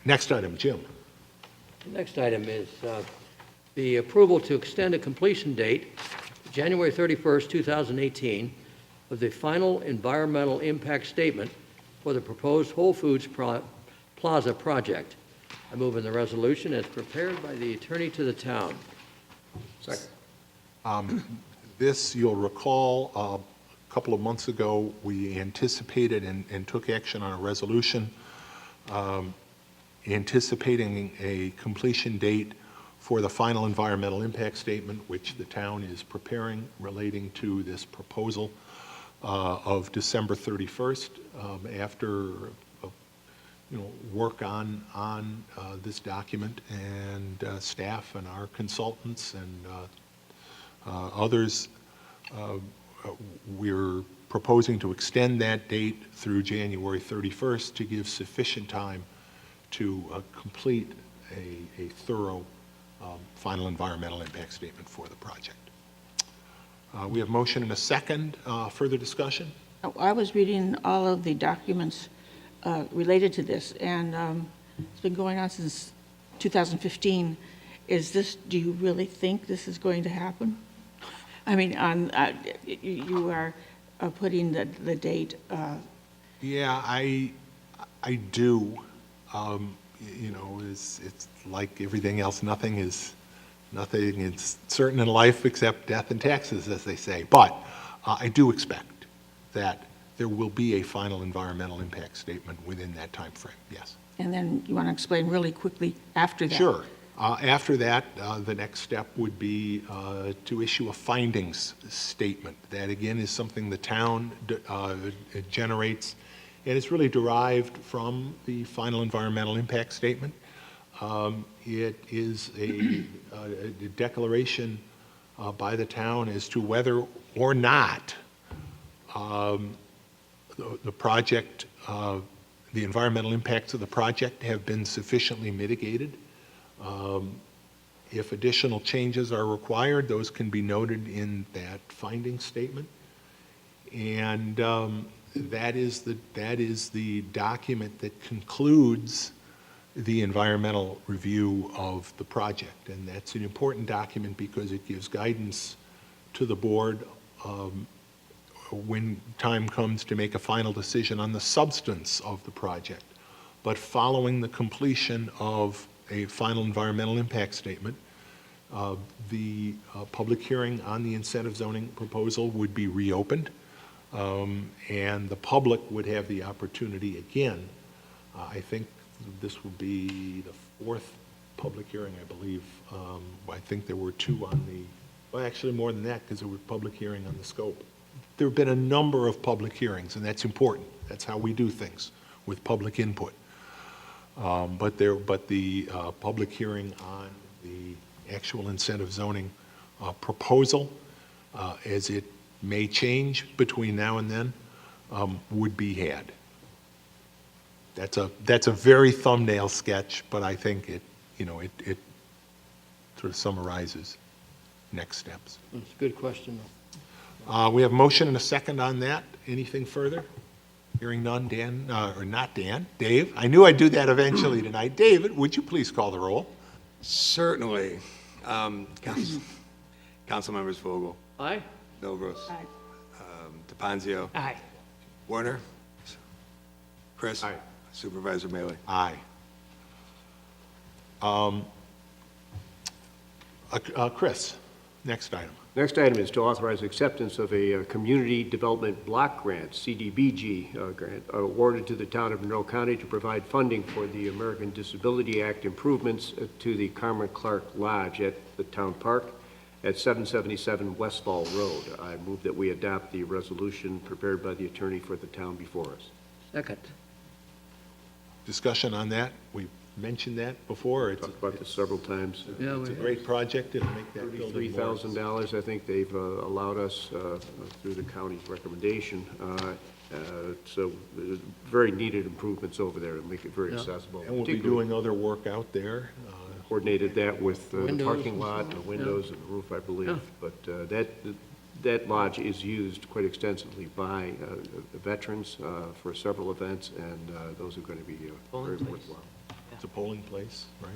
Next item, Jim. The next item is the approval to extend a completion date, January 31st, 2018, of the final environmental impact statement for the proposed Whole Foods Plaza project. I move in the resolution as prepared by the attorney to the town. Second. This, you'll recall, a couple of months ago, we anticipated and took action on a resolution anticipating a completion date for the final environmental impact statement, which the town is preparing relating to this proposal of December 31st. After work on this document, and staff and our consultants and others, we're proposing to extend that date through January 31st to give sufficient time to complete a thorough final environmental impact statement for the project. We have motion and a second. Further discussion? I was reading all of the documents related to this, and it's been going on since 2015. Do you really think this is going to happen? I mean, you are putting the date. Yeah, I do. It's like everything else. Nothing is certain in life except death and taxes, as they say. But I do expect that there will be a final environmental impact statement within that time frame. Yes. And then you want to explain really quickly after that? Sure. After that, the next step would be to issue a findings statement. That, again, is something the town generates, and it's really derived from the final environmental impact statement. It is a declaration by the town as to whether or not the project, the environmental impacts of the project have been sufficiently mitigated. If additional changes are required, those can be noted in that finding statement. And that is the document that concludes the environmental review of the project. And that's an important document because it gives guidance to the board when time comes to make a final decision on the substance of the project. But following the completion of a final environmental impact statement, the public hearing on the incentive zoning proposal would be reopened, and the public would have the opportunity again. I think this will be the fourth public hearing, I believe. I think there were two on the, well, actually more than that, because there were public hearing on the scope. There have been a number of public hearings, and that's important. That's how we do things, with public input. But the public hearing on the actual incentive zoning proposal, as it may change between now and then, would be had. That's a very thumbnail sketch, but I think it sort of summarizes next steps. That's a good question, though. We have motion and a second on that. Anything further? Hearing none, Dan, or not Dan, Dave. I knew I'd do that eventually tonight. David, would you please call the roll? Certainly. Council members Vogel, Aye? Novros, Aye. DePonzio, Aye. Warner, Chris. Aye. Supervisor Mealy. Aye. Chris, next item. Next item is to authorize acceptance of a Community Development Block Grant, CDBG grant, awarded to the town of Monroe County to provide funding for the American Disability Act improvements to the Carmen Clark Lodge at the town park at 777 Westfall Road. I move that we adopt the resolution prepared by the attorney for the town before us. Second. Discussion on that? We mentioned that before. Talked about this several times. Yeah, It's a we- great project. It'll make that building more. $33,000, I think they've allowed us through the county's recommendation. So very needed improvements over there to make it very accessible. And we'll be Particularly doing other work out there. coordinated that with the Windows parking and lot, stuff, the yeah. windows and the roof, I believe. Yeah. But that lodge is used quite extensively by veterans for several events, and those are going to be Polling very place. worthwhile. It's a polling place, right?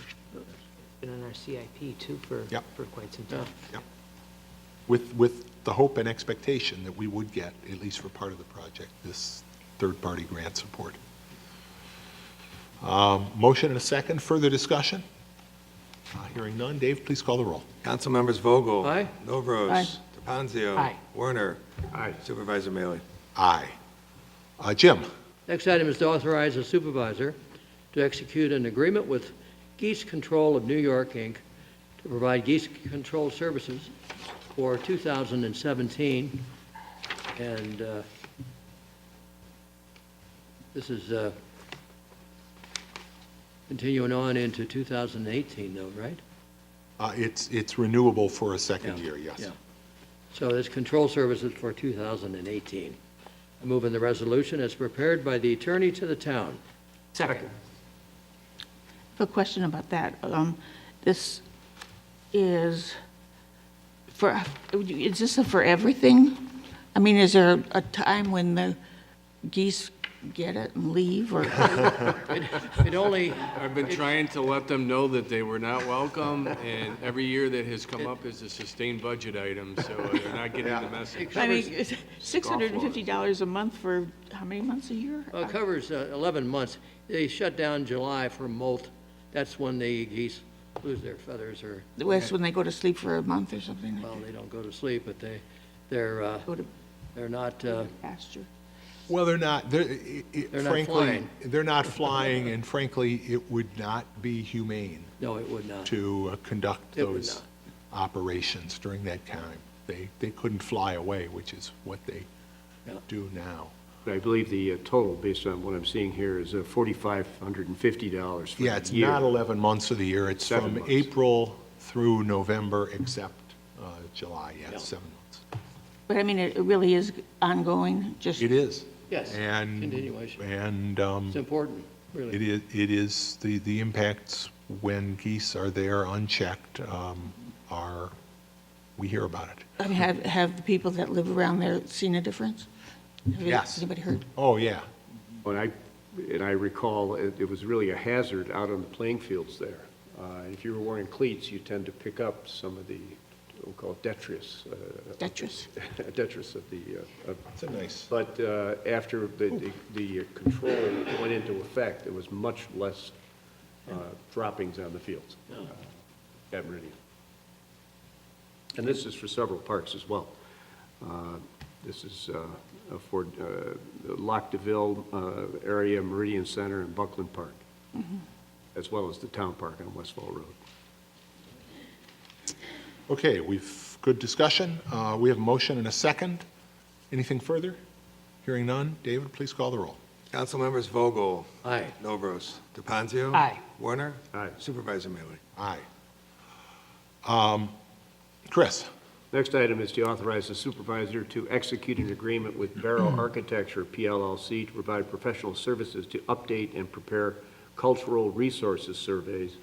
Been on our CIP too for Yep. quite some time. Yep. With the hope and expectation that we would get, at least for part of the project, this third-party grant support. Motion and a second. Further discussion? Hearing none. Dave, please call the roll. Council members Vogel. Aye. Novros. Aye. DePanzio. Aye. Werner. Aye. Supervisor Mealy. Aye. Jim? Next item is to authorize the supervisor to execute an agreement with Geese Control of New York, Inc. to provide geese control services for 2017. And this is continuing on into 2018, though, right? It's renewable for a second year, yes. Yeah. So there's control services for 2018. I move in the resolution as prepared by the attorney to the town. Second. I have a question about that. This is this for everything? I mean, is there a time when the geese get it and leave, or? It only, I've been trying to let them know that they were not welcome, and every year that has come up is a sustained budget item, so they're not getting the message. I mean, $650 a month for how many months a year? it covers 11 months. They shut down July for molt. That's when the geese lose their feathers, or, That's when they go to sleep for a month or something? well, they don't go to sleep, but they're Go to not, pasture. Well, they're not, not frankly, flying. they're not flying, and frankly, it would not be humane no, it would not. to conduct It would those operations during that time. They couldn't fly away, which is what they Yeah. do now. I believe the total, based on what I'm seeing here, is $4,550 for Yeah, the it's year. not 11 months of the year. It's 7 from months. April through November, except July, Yeah. yeah, 7 months. But I mean, it really is ongoing, just. It is. Yes, And, continuation. and It's important, really. it is, the impacts when geese are there unchecked we hear about it. I mean, have the people that live around there seen a difference? Yes. Anybody heard? Oh, yeah. And I recall, it was really a hazard out on the playing fields there. If you were wearing cleats, you tend to pick up some of the, we'll call it detritus. Detritus. Detritus of the. That's a nice. But after the control went into effect, there was much less droppings on the fields at Meridian. And this is for several parks as well. This is for the Lac DeVille area, Meridian Center, and Buckland Park, as well as the town park on Westfall Road. Okay, good discussion. We have a motion and a second. Anything further? Hearing none. David, please call the roll. Council members Vogel. Aye. Novros. DePanzio. Aye. Werner. Aye. Supervisor Mealy. Aye. Chris? Next item is to authorize the supervisor to execute an agreement with Barrow Architecture PLLC to provide professional services to update and prepare cultural resources surveys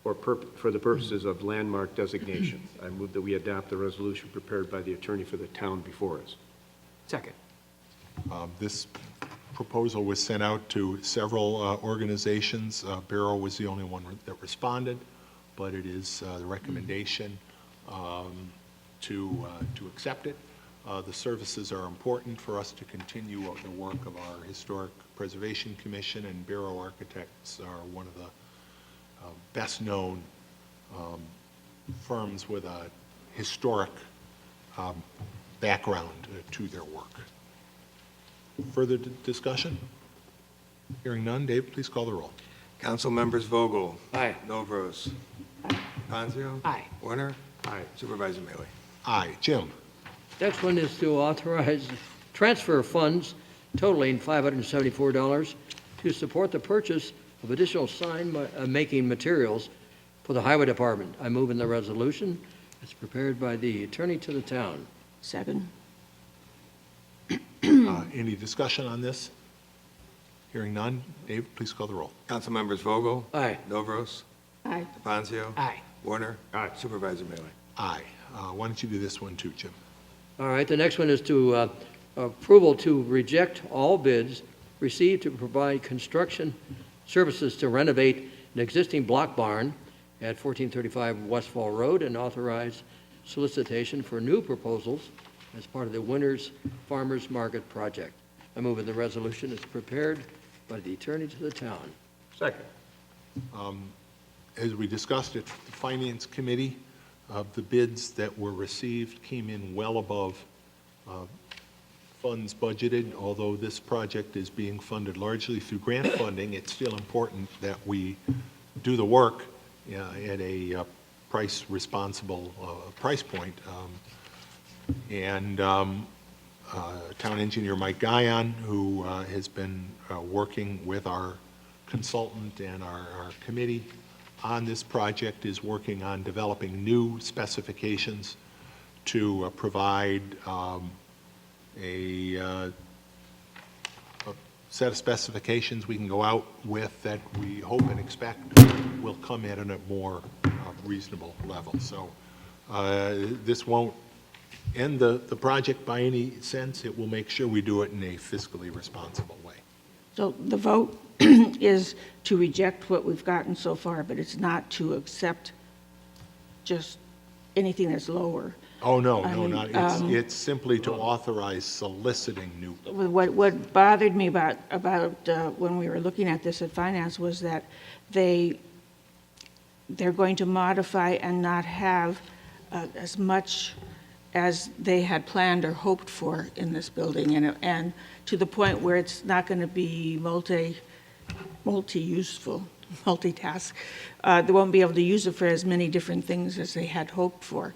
for the purposes of landmark designation. I move that we adopt the resolution prepared by the attorney for the town before us. Second. This proposal was sent out to several organizations. Barrow was the only one that responded, but it is the recommendation to accept it. The services are important for us to continue the work of our Historic Preservation Commission, and Barrow Architects are one of the best-known firms with a historic background to their work. Further discussion? Hearing none. Dave, please call the roll. Council members Vogel. Aye. Novros. DePanzio. Aye. Werner. Aye. Supervisor Mealy. Aye. Jim? Next one is to authorize transfer of funds totaling $574 to support the purchase of additional sign-making materials for the Highway Department. I move in the resolution. It's prepared by the attorney to the town. Second. Any discussion on this? Hearing none. Dave, please call the roll. Council members Vogel. Aye. Novros. Aye. DePanzio. Aye. Werner. Aye. Supervisor Mealy. Aye. Why don't you do this one too, Jim? All right, the next one is to approval to reject all bids received to provide construction services to renovate an existing block barn at 1435 Westfall Road and authorize solicitation for new proposals as part of the Winners Farmers Market project. I move in the resolution is prepared by the attorney to the town. Second. As we discussed at the Finance Committee, the bids that were received came in well above funds budgeted. Although this project is being funded largely through grant funding, it's still important that we do the work at a price-responsible price point. Town engineer Mike Guyon, who has been working with our consultant and our committee on this project, is working on developing new specifications to provide a set of specifications we can go out with that we hope and expect will come in at a more reasonable level. So this won't end the project by any sense. It will make sure we do it in a fiscally responsible way. So the vote is to reject what we've gotten so far, but it's not to accept just anything that's lower. Oh, no, I mean, it's simply to authorize soliciting new. What bothered me about when we were looking at this at Finance was that they're going to modify and not have as much as they had planned or hoped for in this building, and to the point where it's not going to be multi-useful, multitask. They won't be able to use it for as many different things as they had hoped for,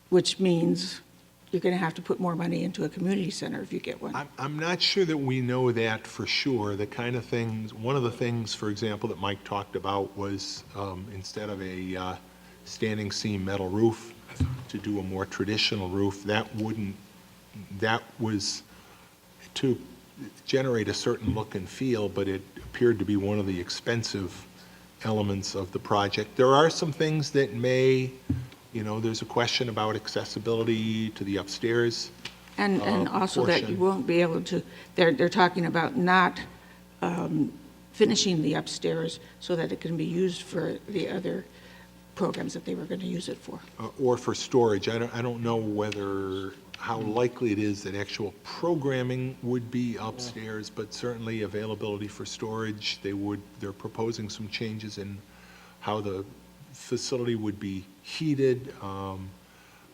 which means you're going to have to put more money into a community center if you get one. I'm not sure that we know that for sure. The kind of things, one of the things, for example, that Mike talked about was instead of a standing seam metal roof, to do a more traditional roof. That was to generate a certain look and feel, but it appeared to be one of the expensive elements of the project. There are some things that may, there's a question about accessibility to the upstairs. And also that you won't be able to, they're talking about not finishing the upstairs so that it can be used for the other programs that they were going to use it for. Or for storage. I don't know how likely it is that actual programming would be upstairs, but certainly availability for storage. They're proposing some changes in how the facility would be heated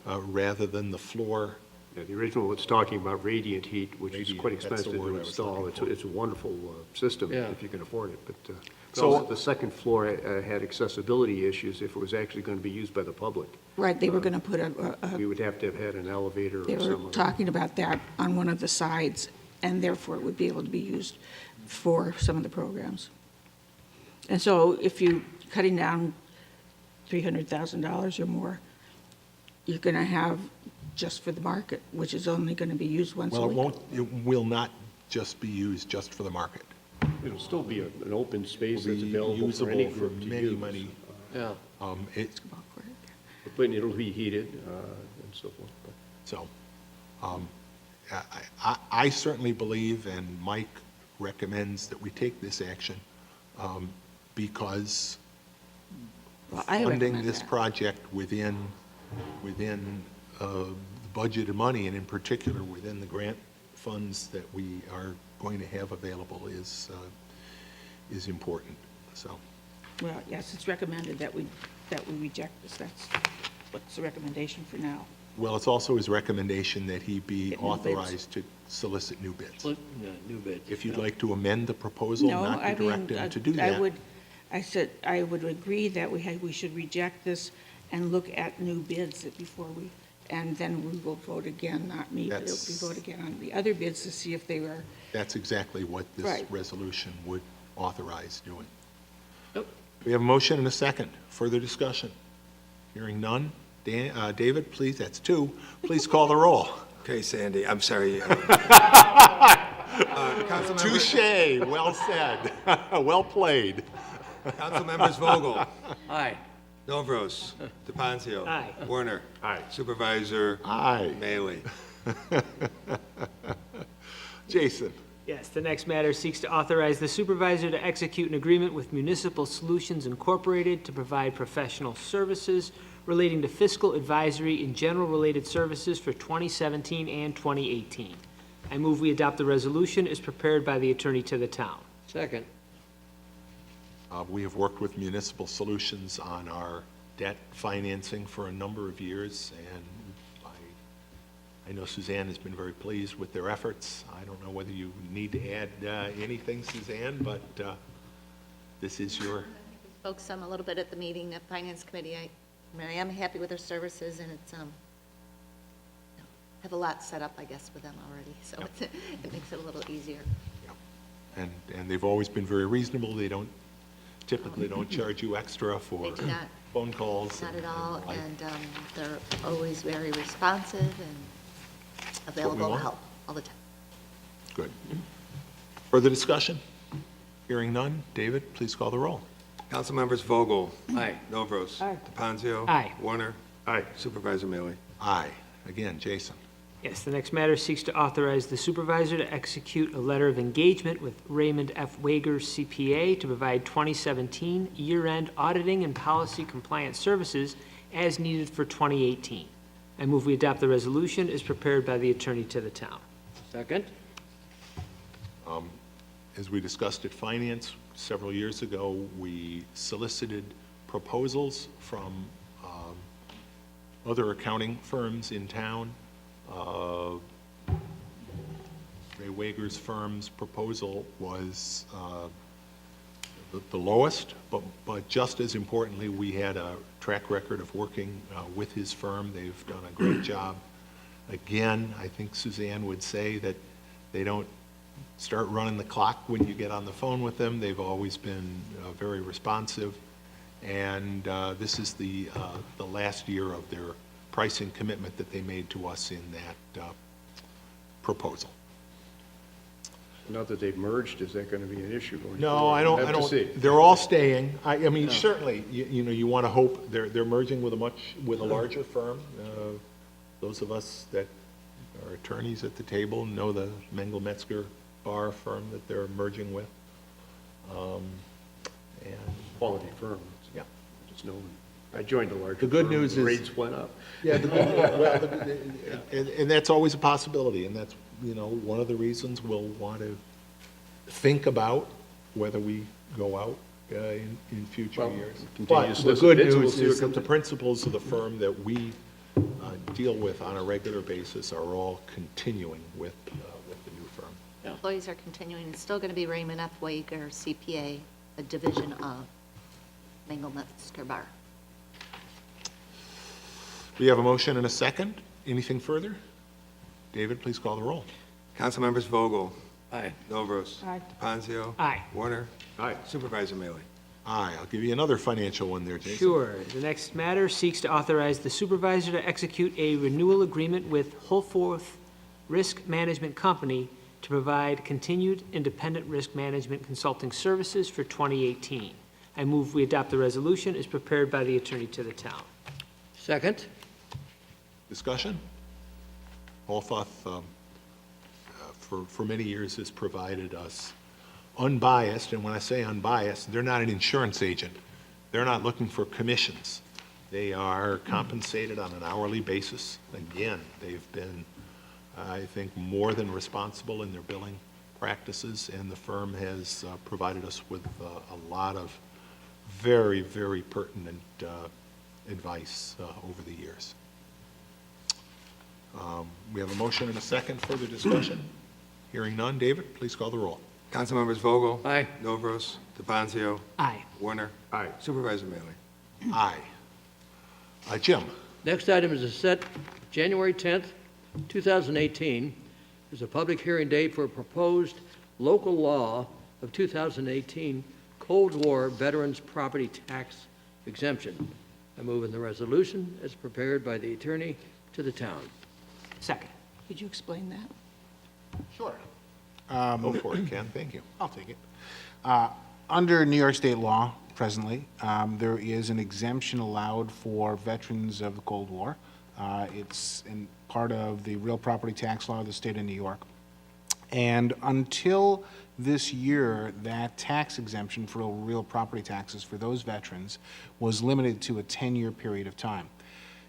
rather than the floor. Yeah, the original was talking about radiant heat, which is quite expensive to install. It's a wonderful system if you can afford it, but also the second floor had accessibility issues if it was actually going to be used by the public. Right, they were going to put we would have to have had an elevator they or were something. talking about that on one of the sides, and therefore it would be able to be used for some of the programs. And so if you're cutting down $300,000 or more, you're going to have just for the market, which is only going to be used once a week. Well, it will not just be used just for the market. It'll still be an open space that's It'll be available for any usable group to many, use. many. Yeah. But it'll be heated and so forth. So, I certainly believe, and Mike recommends, that we take this action because funding this project within the budgeted money, and in particular within the grant funds that we are going to have available is important. So, Well, yes, it's recommended that we reject this. That's what's the recommendation for now. well, it's also his recommendation that he be Get new bids. authorized to solicit new bids. New bids. If you'd like to amend the proposal, not to direct him to do that. I would agree that we should reject this and look at new bids and then we will vote again, not me, but it'll be vote again on the other bids to see if they were. That's exactly what this Right. resolution would authorize doing. Yep. We have a motion and a second. Further discussion? Hearing none. David, please, that's two. Please call the roll. Okay, Sandy, I'm sorry. Touche, well said. Well played. Council members Vogel, Aye. Novros, DePoncio. Aye. Warner. Aye. Supervisor. Aye. Bailey. Jason. Yes, the next matter seeks to authorize the supervisor to execute an agreement with Municipal Solutions Incorporated to provide professional services relating to fiscal advisory and general related services for 2017 and 2018. I move we adopt the resolution as prepared by the attorney to the town. Second. We have worked with Municipal Solutions on our debt financing for a number of years, and I know Suzanne has been very pleased with their efforts. I don't know whether you need to add anything, Suzanne, but this is your... Spoke some a little bit at the meeting, the Finance Committee. I mean, I am happy with their services, and it's, have a lot set up, I guess, with them already, so it makes it a little easier. And they've always been very reasonable. They typically don't charge you extra for They do not. phone calls. Not at all, the like. and they're always very responsive and what we available to want. help all the time. Good. Further discussion? Hearing none. David, please call the roll. Council members Vogel. Aye. Novros. Aye. DePonzio. Aye. Warner. Aye. Supervisor Mealy. Aye. Again, Jason. Yes, the next matter seeks to authorize the supervisor to execute a letter of engagement with Raymond F. Wager CPA to provide 2017 year-end auditing and policy compliance services as needed for 2018. I move we adopt the resolution as prepared by the attorney to the town. Second? As we discussed at Finance several years ago, we solicited proposals from other accounting firms in town. Ray Wager's firm's proposal was the lowest, but just as importantly, we had a track record of working with his firm. They've done a great job. Again, I think Suzanne would say that they don't start running the clock when you get on the phone with them. They've always been very responsive, and this is the last year of their pricing commitment that they made to us in that proposal. Now that they've merged, is that going to be an issue going No, forward? I don't, We'll have to see. they're all staying. I mean, certainly, you know, you want to hope they're merging with a larger firm. Those of us that are attorneys at the table know the Mengel Metzger Bar firm that they're merging with. And Quality firm. yeah. Just know, I joined a larger The good firm, news the is- rates went up. Yeah, and that's always a possibility, and that's, you know, one of the reasons we'll want to think about whether we go out in future Well, years. continue But to the solicit good bids, and we'll news see what is that comes the in. principals of the firm that we deal with on a regular basis are all continuing with the new firm. Employees are continuing. It's still going to be Raymond F. Wager CPA, a division of Mengel Metzger Bar. We have a motion and a second. Anything further? David, please call the roll. Council members Vogel. Aye. Novros. Aye. DePonzio. Aye. Warner. Aye. Supervisor Mealy. Aye. I'll give you another financial one there, Jason. Sure. The next matter seeks to authorize the supervisor to execute a renewal agreement with Holforth Risk Management Company to provide continued independent risk management consulting services for 2018. I move we adopt the resolution as prepared by the attorney to the town. Second? Discussion? Holfoth, for many years, has provided us unbiased, and when I say unbiased, they're not an insurance agent. They're not looking for commissions. They are compensated on an hourly basis. Again, they've been, I think, more than responsible in their billing practices, and the firm has provided us with a lot of very, very pertinent advice over the years. We have a motion and a second. Further discussion? Hearing none. David, please call the roll. Council members Vogel. Aye. Novros. DePonzio. Aye. Warner. Aye. Supervisor Mealy. Aye. Jim? Next item is to set January 10th, 2018 as a public hearing date for a proposed local law of 2018 Cold War Veterans Property Tax Exemption. I move in the resolution as prepared by the attorney to the town. Second. Could you explain that? Sure. Go for it, Ken. Thank you. I'll take it. Under New York State law, presently, there is an exemption allowed for veterans of the Cold War. It's in part of the real property tax law of the state of New York. And until this year, that tax exemption for real property taxes for those veterans was limited to a 10-year period of time.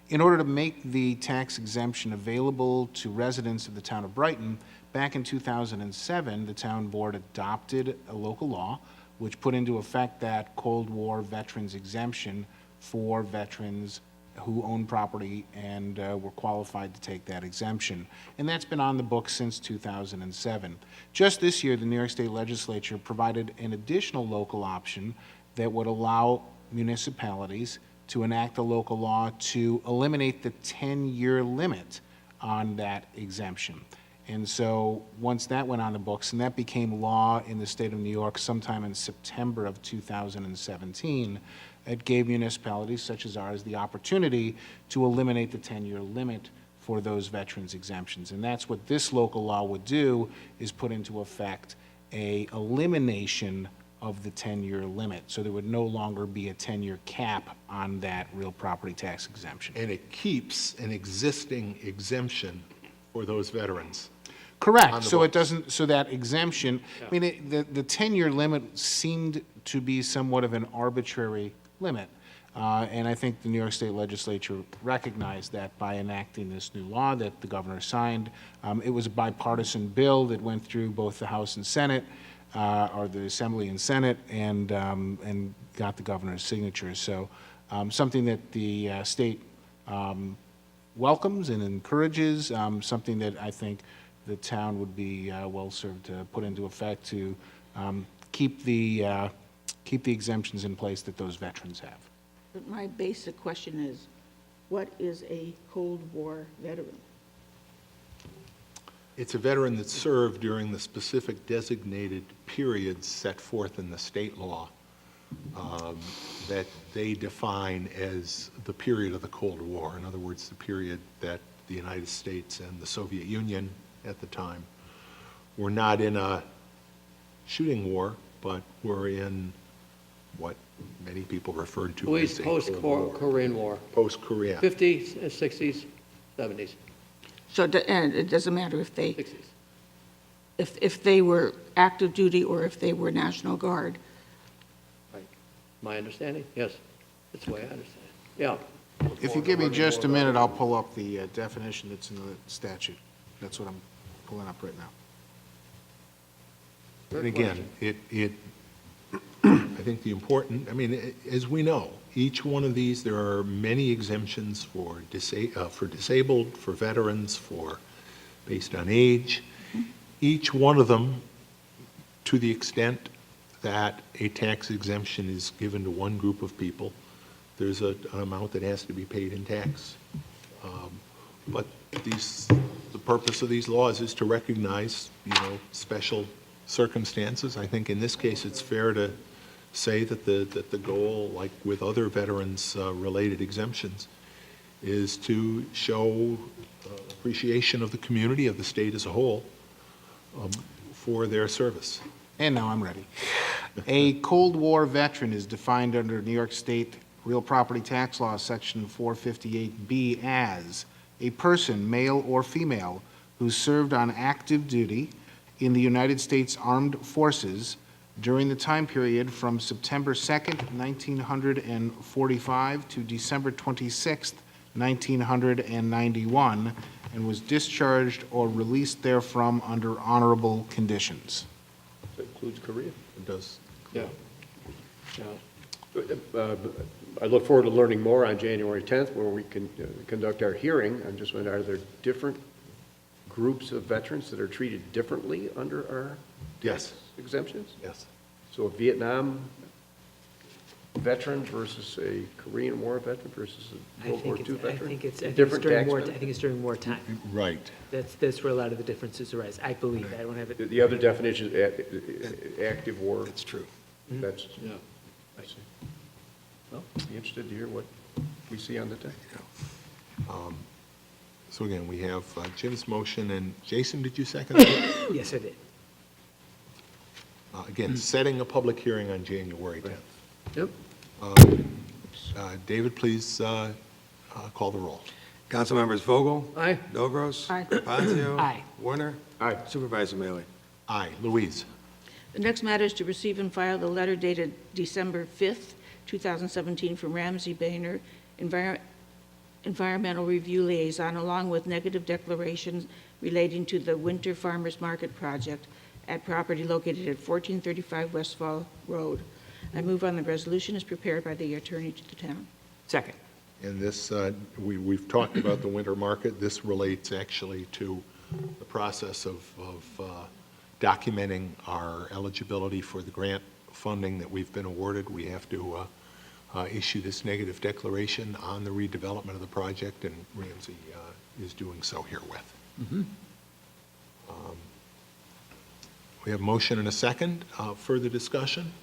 In order to make the tax exemption available to residents of the town of Brighton, back in 2007, the town board adopted a local law which put into effect that Cold War veterans exemption for veterans who own property and were qualified to take that exemption. And that's been on the books since 2007. Just this year, the New York State Legislature provided an additional local option that would allow municipalities to enact a local law to eliminate the 10-year limit on that exemption. And so once that went on the books, and that became law in the state of New York sometime in September of 2017, it gave municipalities such as ours the opportunity to eliminate the 10-year limit for those veterans exemptions. And that's what this local law would do, is put into effect a elimination of the 10-year limit. So there would no longer be a 10-year cap on that real property tax exemption. And it keeps an existing exemption for those veterans. Correct. So it doesn't, so that exemption, I mean, the 10-year limit seemed to be somewhat of an arbitrary limit. And I think the New York State Legislature recognized that by enacting this new law that the governor signed. It was a bipartisan bill that went through both the House and Senate, or the Assembly and Senate, and got the governor's signature. So something that the state welcomes and encourages, something that I think the town would be well served to put into effect to keep the exemptions in place that those veterans have. But my basic question is, what is a Cold War veteran? It's a veteran that served during the specific designated periods set forth in the state law that they define as the period of the Cold War. In other words, the period that the United States and the Soviet Union at the time were not in a shooting war, but were in what many people referred to as a Post-Korean War. Post-Korea. 50s, 60s, 70s. So, and it doesn't matter if they, 60s. if they were active duty or if they were National Guard. Right. My understanding? Yes. That's the way I understand it. Yeah. If you give me just a minute, I'll pull up the definition that's in the statute. That's what I'm pulling up right now. And again, I think the important, I mean, as we know, each one of these, there are many exemptions for disabled, for veterans, based on age. Each one of them, to the extent that a tax exemption is given to one group of people, there's an amount that has to be paid in tax. But the purpose of these laws is to recognize, special circumstances. I think in this case, it's fair to say that the goal, like with other veterans related exemptions, is to show appreciation of the community, of the state as a whole, for their service. And now I'm ready. A Cold War veteran is defined under New York State Real Property Tax Law, Section 458B, as a person, male or female, who served on active duty in the United States Armed Forces during the time period from September 2nd, 1945 to December 26th, 1991, and was discharged or released therefrom under honorable conditions. That includes Korea? It does. Yeah. I look forward to learning more on January 10th, where we can conduct our hearing. I'm just wondering, are there different groups of veterans that are treated differently under our Yes. exemptions? Yes. So a Vietnam veteran versus a Korean War veteran versus a World War II veteran? I think it's Different during tax war. I benefit? think it's during wartime. Right. That's where a lot of the differences arise. I believe. I don't have it. The other definition is active war. That's true. That's, yeah, I see. Well, be interested to hear what we see on the tape. So again, we have Jim's motion, and Jason, did you second it? Yes, I did. Again, setting a public hearing on January 10th. Yep. David, please call the roll. Council members Vogel? Aye. Dobros? Aye. Fazio? Aye. Warner? Aye. Supervisor Mealy? Aye. Louise? The next matter is to receive and file the letter dated December 5th, 2017 from Ramsey Boehner, Environmental Review Liaison, along with negative declarations relating to the Winter Farmers Market project at property located at 1435 Westfall Road. I move on the resolution as prepared by the attorney to the town. Second. And this, we've talked about the winter market. This relates actually to the process of documenting our eligibility for the grant funding that we've been awarded. We have to issue this negative declaration on the redevelopment of the project, and Ramsey is doing so herewith. We have motion and a second. Further discussion?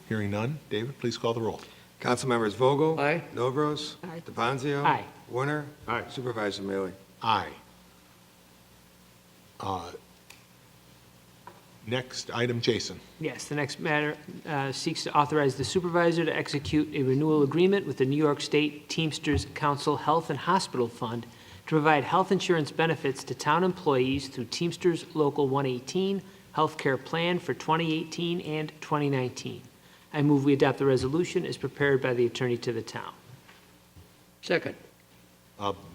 Hearing none. David, please call the roll. Councilmembers Vogel? Aye. Novros? Aye. DePonzio? Aye. Warner? Aye. Supervisor Mealy? Aye. Next item, Jason. Yes, the next matter seeks to authorize the supervisor to execute a renewal agreement with the New York State Teamsters Council Health and Hospital Fund to provide health insurance benefits to town employees through Teamsters Local 118 Healthcare Plan for 2018 and 2019. I move we adopt the resolution as prepared by the attorney to the town. Second.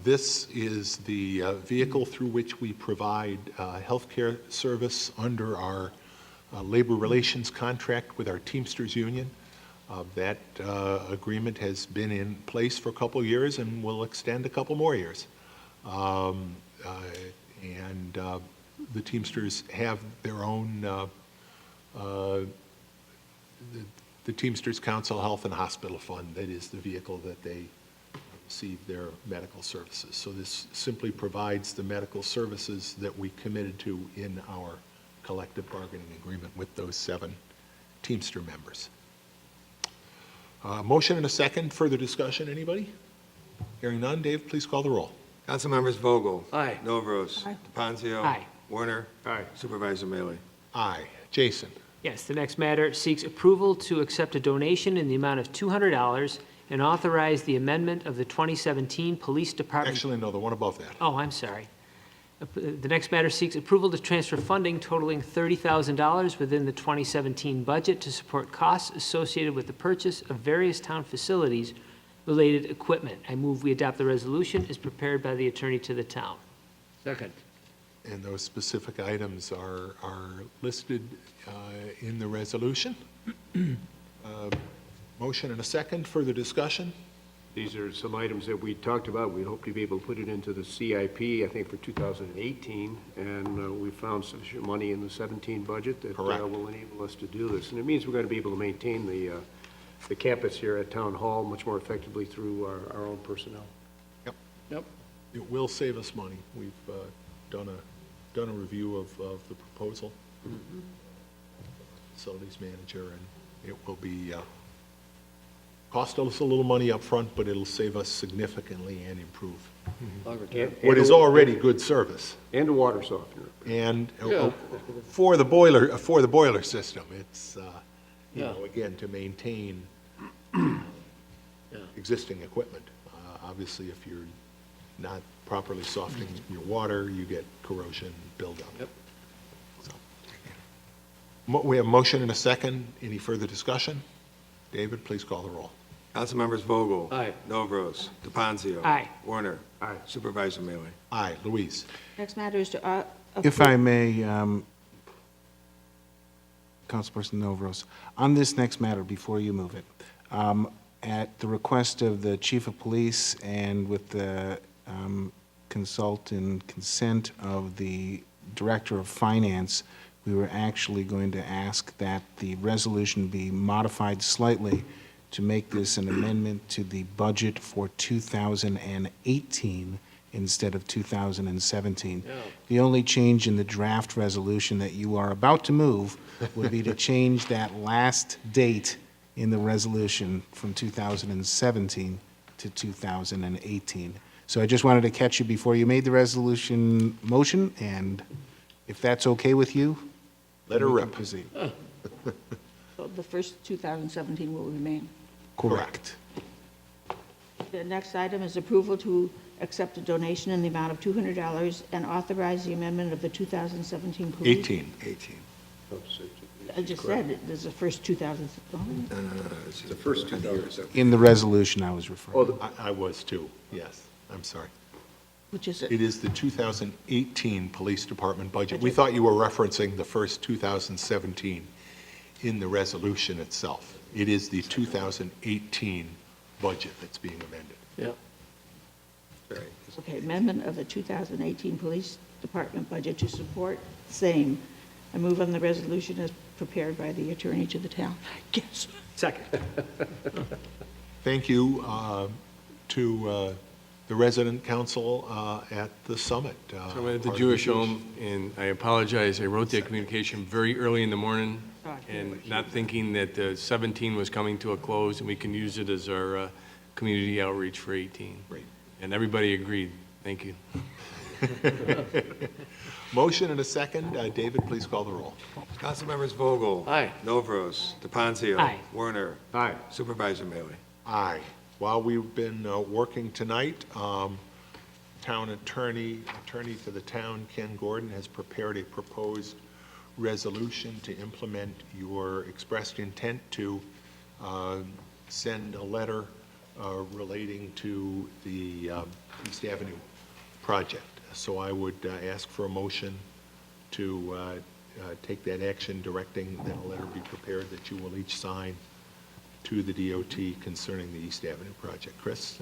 This is the vehicle through which we provide healthcare service under our labor relations contract with our Teamsters Union. That agreement has been in place for a couple of years and will extend a couple more years. The Teamsters have their own, the Teamsters Council Health and Hospital Fund. That is the vehicle that they receive their medical services. So this simply provides the medical services that we committed to in our collective bargaining agreement with those 7 Teamster members. Motion and a second. Further discussion, anybody? Hearing none. Dave, please call the roll. Councilmembers Vogel? Aye. Novros? Aye. DePonzio? Aye. Warner? Aye. Supervisor Mealy? Aye. Jason. Yes, the next matter seeks approval to accept a donation in the amount of $200 and authorize the amendment of the 2017 Police Department. Actually, no, the one above that. Oh, I'm sorry. The next matter seeks approval to transfer funding totaling $30,000 within the 2017 budget to support costs associated with the purchase of various town facilities related equipment. I move we adopt the resolution as prepared by the attorney to the town. Second. And those specific items are listed in the resolution. Motion and a second. Further discussion? These are some items that we talked about. We hope to be able to put it into the CIP, I think, for 2018, and we found sufficient money in the 17 budget that Correct. will enable us to do this. And it means we're going to be able to maintain the campus here at Town Hall much more effectively through our own personnel. Yep. Yep. It will save us money. We've done a review of the proposal. Facilities manager, and it will be cost us a little money up front, but it'll save us significantly and improve Longer term. what is already good service. And a water softener. And Yeah. for the boiler system, it's Yeah. again, to maintain existing equipment. Obviously, if you're not properly softening your water, you get corrosion buildup. Yep. So, we have a motion and a second. Any further discussion? David, please call the roll. Councilmembers Vogel? Aye. Novros? DePonzio? Aye. Warner? Aye. Supervisor Mealy? Aye. Louise? Next matter is to If I may, Councilperson Novros, on this next matter, before you move it, at the request of the Chief of Police and with the consult and consent of the Director of Finance, we were actually going to ask that the resolution be modified slightly to make this an amendment to the budget for 2018 instead of 2017. Yeah. The only change in the draft resolution that you are about to move would be to change that last date in the resolution from 2017 to 2018. So I just wanted to catch you before you made the resolution motion, and if that's okay with you, Let her we can rip. proceed. So the first 2017 will remain. Correct. The next item is approval to accept a donation in the amount of $200 and authorize the amendment of the 2017 police. 18. 18. I just said it, there's the first 2000. It's the first 2 years. In the resolution I was referring. I was too, yes. I'm sorry. Which is it? It is the 2018 Police Department budget. We thought you were referencing the first 2017 in the resolution itself. It is the 2018 budget that's being amended. Yeah. Okay, amendment of the 2018 Police Department budget to support same. I move on the resolution as prepared by the attorney to the town. Yes. Second. Thank you to the resident council at the summit. So I'm at the part of Jewish home, and I apologize, I wrote that communication very early in the morning, and not thinking that 17 was coming to a close, and we can use it as our community outreach for 18. Great. And everybody agreed. Thank you. Motion and a second. David, please call the roll. Councilmembers Vogel. Aye. Novros. DePonzio. Aye. Werner. Aye. Supervisor Mealy. Aye. While we've been working tonight, town attorney for the town, Ken Gordon, has prepared a proposed resolution to implement your expressed intent to send a letter relating to the East Avenue project. So I would ask for a motion to take that action, directing that a letter be prepared that you will each sign to the DOT concerning the East Avenue project. Chris?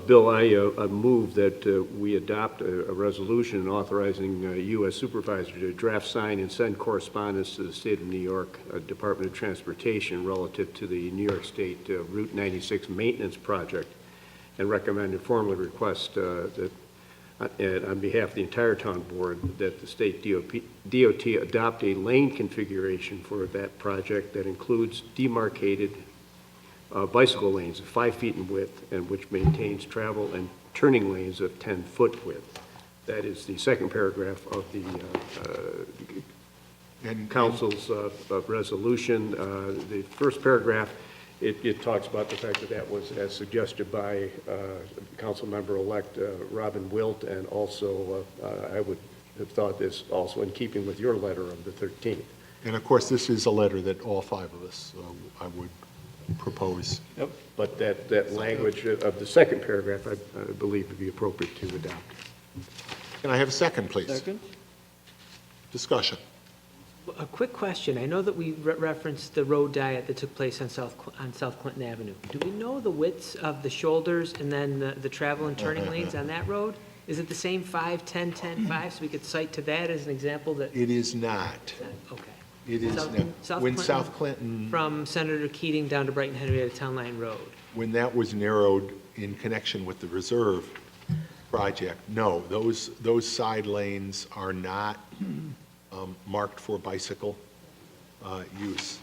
Bill, I move that we adopt a resolution authorizing U.S. Supervisor to draft, sign, and send correspondence to the State of New York Department of Transportation relative to the New York State Route 96 maintenance project, and recommend and formally request that, on behalf of the entire town board, that the state DOT adopt a lane configuration for that project that includes demarcated bicycle lanes of 5 feet in width, and which maintains travel and turning lanes of 10-foot width. That is the second paragraph of the council's resolution. The first paragraph, it talks about the fact that that was as suggested by council member-elect Robin Wilt, and also I would have thought this also in keeping with your letter of the 13th. And of course, this is a letter that all five of us, I would propose. Yep. But that language of the second paragraph, I believe, would be appropriate to adopt. Can I have a second, please? Second? Discussion. A quick question. I know that we referenced the road diet that took place on South Clinton Avenue. Do we know the widths of the shoulders and then the travel and turning lanes on that road? Is it the same 5, 10, 10, 5? So we could cite to that as an example that... It is not. Okay. It is not. When South Clinton... From Senator Keating down to Brighton Henrietta Town Line Road. When that was narrowed in connection with the reserve project, no, those side lanes are not marked for bicycle use.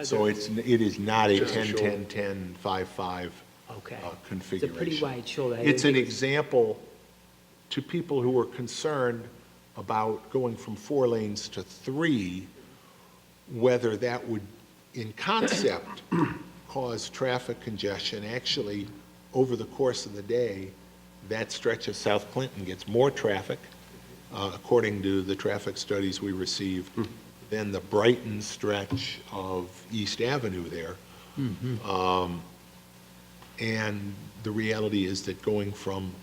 So it is not a 10, 10, 10, 5, 5 Okay. configuration. It's a pretty wide shoulder. It's an example to people who are concerned about going from 4 lanes to 3, whether that would, in concept, cause traffic congestion. Actually, over the course of the day, that stretch of South Clinton gets more traffic, according to the traffic studies we received, than the Brighton stretch of East Avenue there. And the reality is that going from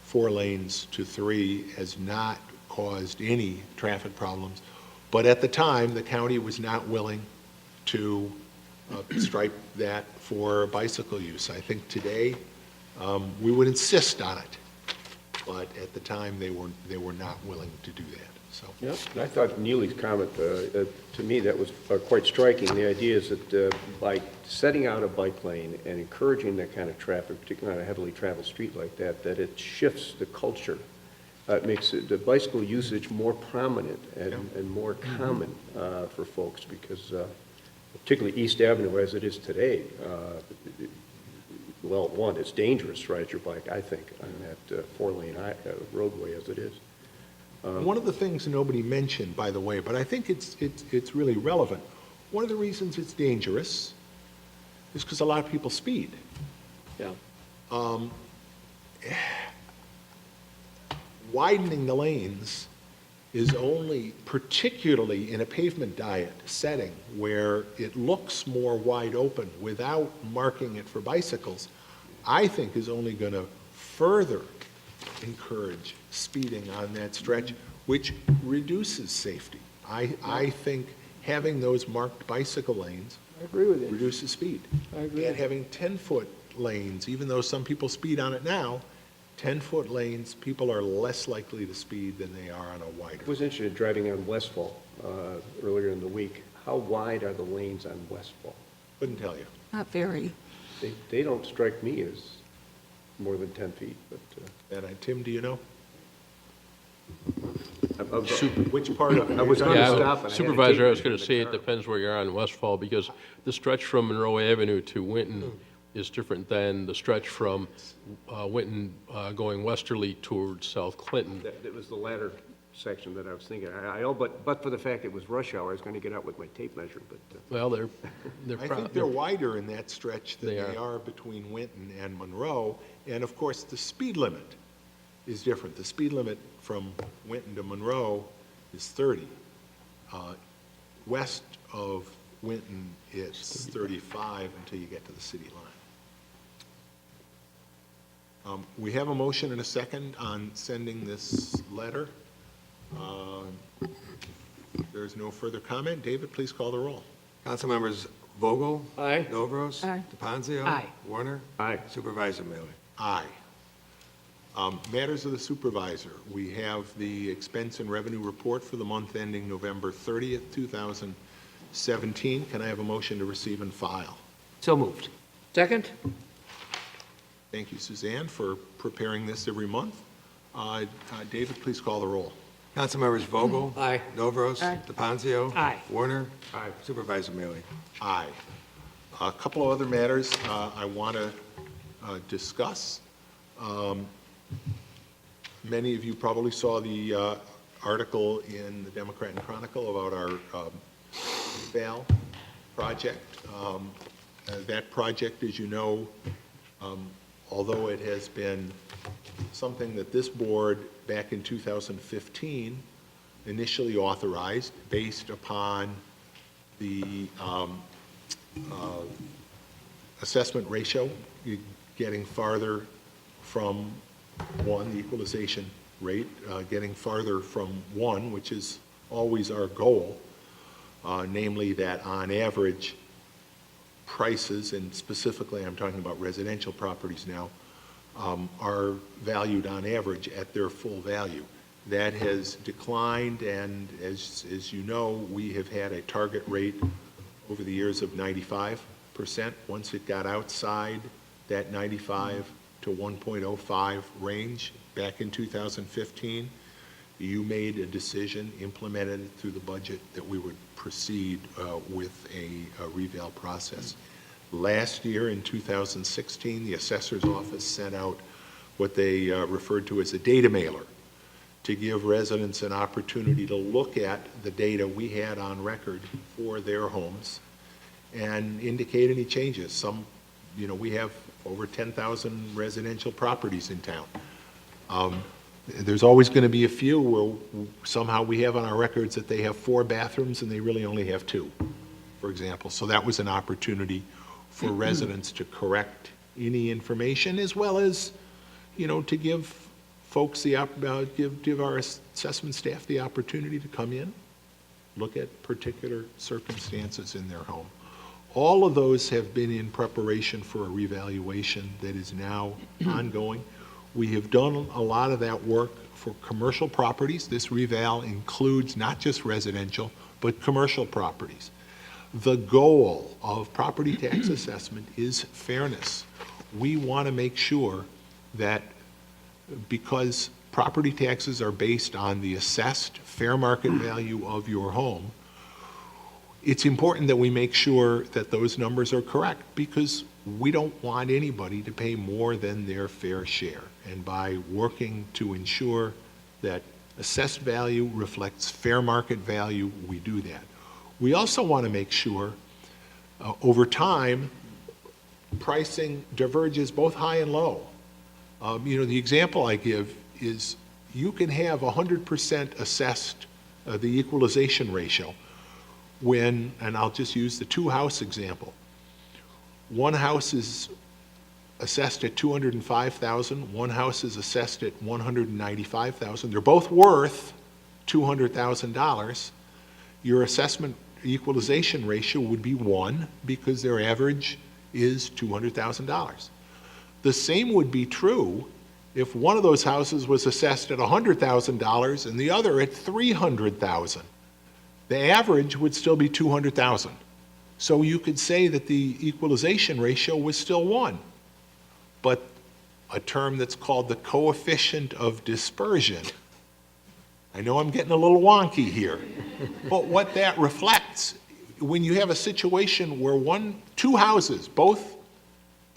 4 lanes to 3 has not caused any traffic problems. But at the time, the county was not willing to stripe that for bicycle use. I think today, we would insist on it. But at the time, they were not willing to do that, so. Yep. I thought Neely's comment, to me, that was quite striking. The idea is that by setting out a bike lane and encouraging that kind of traffic, particularly on a heavily traveled street like that, that it shifts the culture. It makes the bicycle usage more prominent and more common for folks, because particularly East Avenue as it is today, well, one, it's dangerous to ride your bike, I think, on that 4-lane roadway as it is. One of the things nobody mentioned, by the way, but I think it's really relevant, one of the reasons it's dangerous is because a lot of people speed. Yeah. Widening the lanes is only, particularly in a pavement diet setting where it looks more wide open without marking it for bicycles, I think is only going to further encourage speeding on that stretch, which reduces safety. I think having those marked bicycle lanes I agree with you. reduces speed. I agree. And having 10-foot lanes, even though some people speed on it now, 10-foot lanes, people are less likely to speed than they are on a wider. I was interested in driving on Westfall earlier in the week. How wide are the lanes on Westfall? Couldn't tell you. Not very. They don't strike me as more than 10 feet, but. And Tim, do you know? Which part of it? I was going to Yeah, stop. and I had a Supervisor, tape I was measure going in to the say it car. depends where you are in Westfall, because the stretch from Monroe Avenue to Winton is different than the stretch from Winton going westerly towards South Clinton. That was the latter section that I was thinking. But for the fact it was rush hour, I was going to get out with my tape measure, but. Well, they're I think they're wider in that stretch than They they are between Winton and Monroe. And of course, the speed limit is different. The speed limit from Winton to Monroe is 30. West of Winton, it's 35 until you get to the city line. We have a motion and a second on sending this letter. There's no further comment. David, please call the roll. Councilmembers Vogel? Aye. Novros? Aye. DePonzio? Aye. Warner? Aye. Supervisor Mealy? Aye. Matters of the supervisor. We have the expense and revenue report for the month ending November 30th, 2017. Can I have a motion to receive and file? So moved. Second? Thank you, Suzanne, for preparing this every month. David, please call the roll. Councilmembers Vogel? Aye. Novros? Aye. DePonzio? Aye. Warner? Aye. Supervisor Mealy? Aye. A couple of other matters I want to discuss. Many of you probably saw the article in the Democrat and Chronicle about our VAL project. That project, as you know, although it has been something that this board back in 2015 initially authorized based upon the assessment ratio, getting farther from one, the equalization rate, getting farther from one, which is always our goal, namely that on average prices, and specifically I'm talking about residential properties now, are valued on average at their full value. That has declined, and as you know, we have had a target rate over the years of 95%. Once it got outside that 95 to 1.05 range back in 2015, you made a decision, implemented it through the budget, that we would proceed with a reval process. Last year in 2016, the assessor's office sent out what they referred to as a data mailer to give residents an opportunity to look at the data we had on record for their homes and indicate any changes. Some, we have over 10,000 residential properties in town. There's always going to be a few where somehow we have on our records that they have 4 bathrooms and they really only have 2, for example. So that was an opportunity for residents to correct any information, as well as, to give folks give our assessment staff the opportunity to come in, look at particular circumstances in their home. All of those have been in preparation for a revaluation that is now ongoing. We have done a lot of that work for commercial properties. This reval includes not just residential, but commercial properties. The goal of property tax assessment is fairness. We want to make sure that because property taxes are based on the assessed fair market value of your home, it's important that we make sure that those numbers are correct, because we don't want anybody to pay more than their fair share. And by working to ensure that assessed value reflects fair market value, we do that. We also want to make sure over time pricing diverges both high and low. The example I give is you can have 100% assessed the equalization ratio when, and I'll just use the 2-house example. One house is assessed at $205,000, one house is assessed at $195,000. They're both worth $200,000. Your assessment equalization ratio would be 1 because their average is $200,000. The same would be true if one of those houses was assessed at $100,000 and the other at $300,000. The average would still be $200,000. So you could say that the equalization ratio was still 1. But a term that's called the coefficient of dispersion, I know I'm getting a little wonky here, but what that reflects, when you have a situation where two houses, both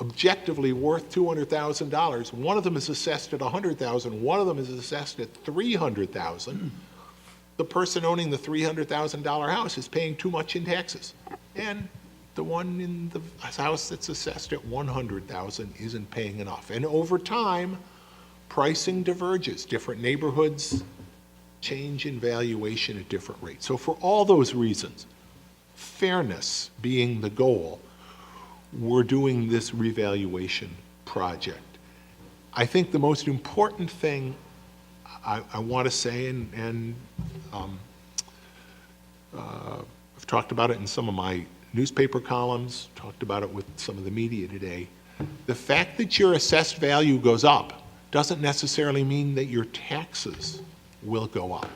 objectively worth $200,000, one of them is assessed at $100,000, one of them is assessed at $300,000, the person owning the $300,000 house is paying too much in taxes. And the one in the house that's assessed at $100,000 isn't paying enough. And over time, pricing diverges. Different neighborhoods change in valuation at different rates. So for all those reasons, fairness being the goal, we're doing this revaluation project. I think the most important thing I want to say, and I've talked about it in some of my newspaper columns, talked about it with some of the media today, the fact that your assessed value goes up doesn't necessarily mean that your taxes will go up.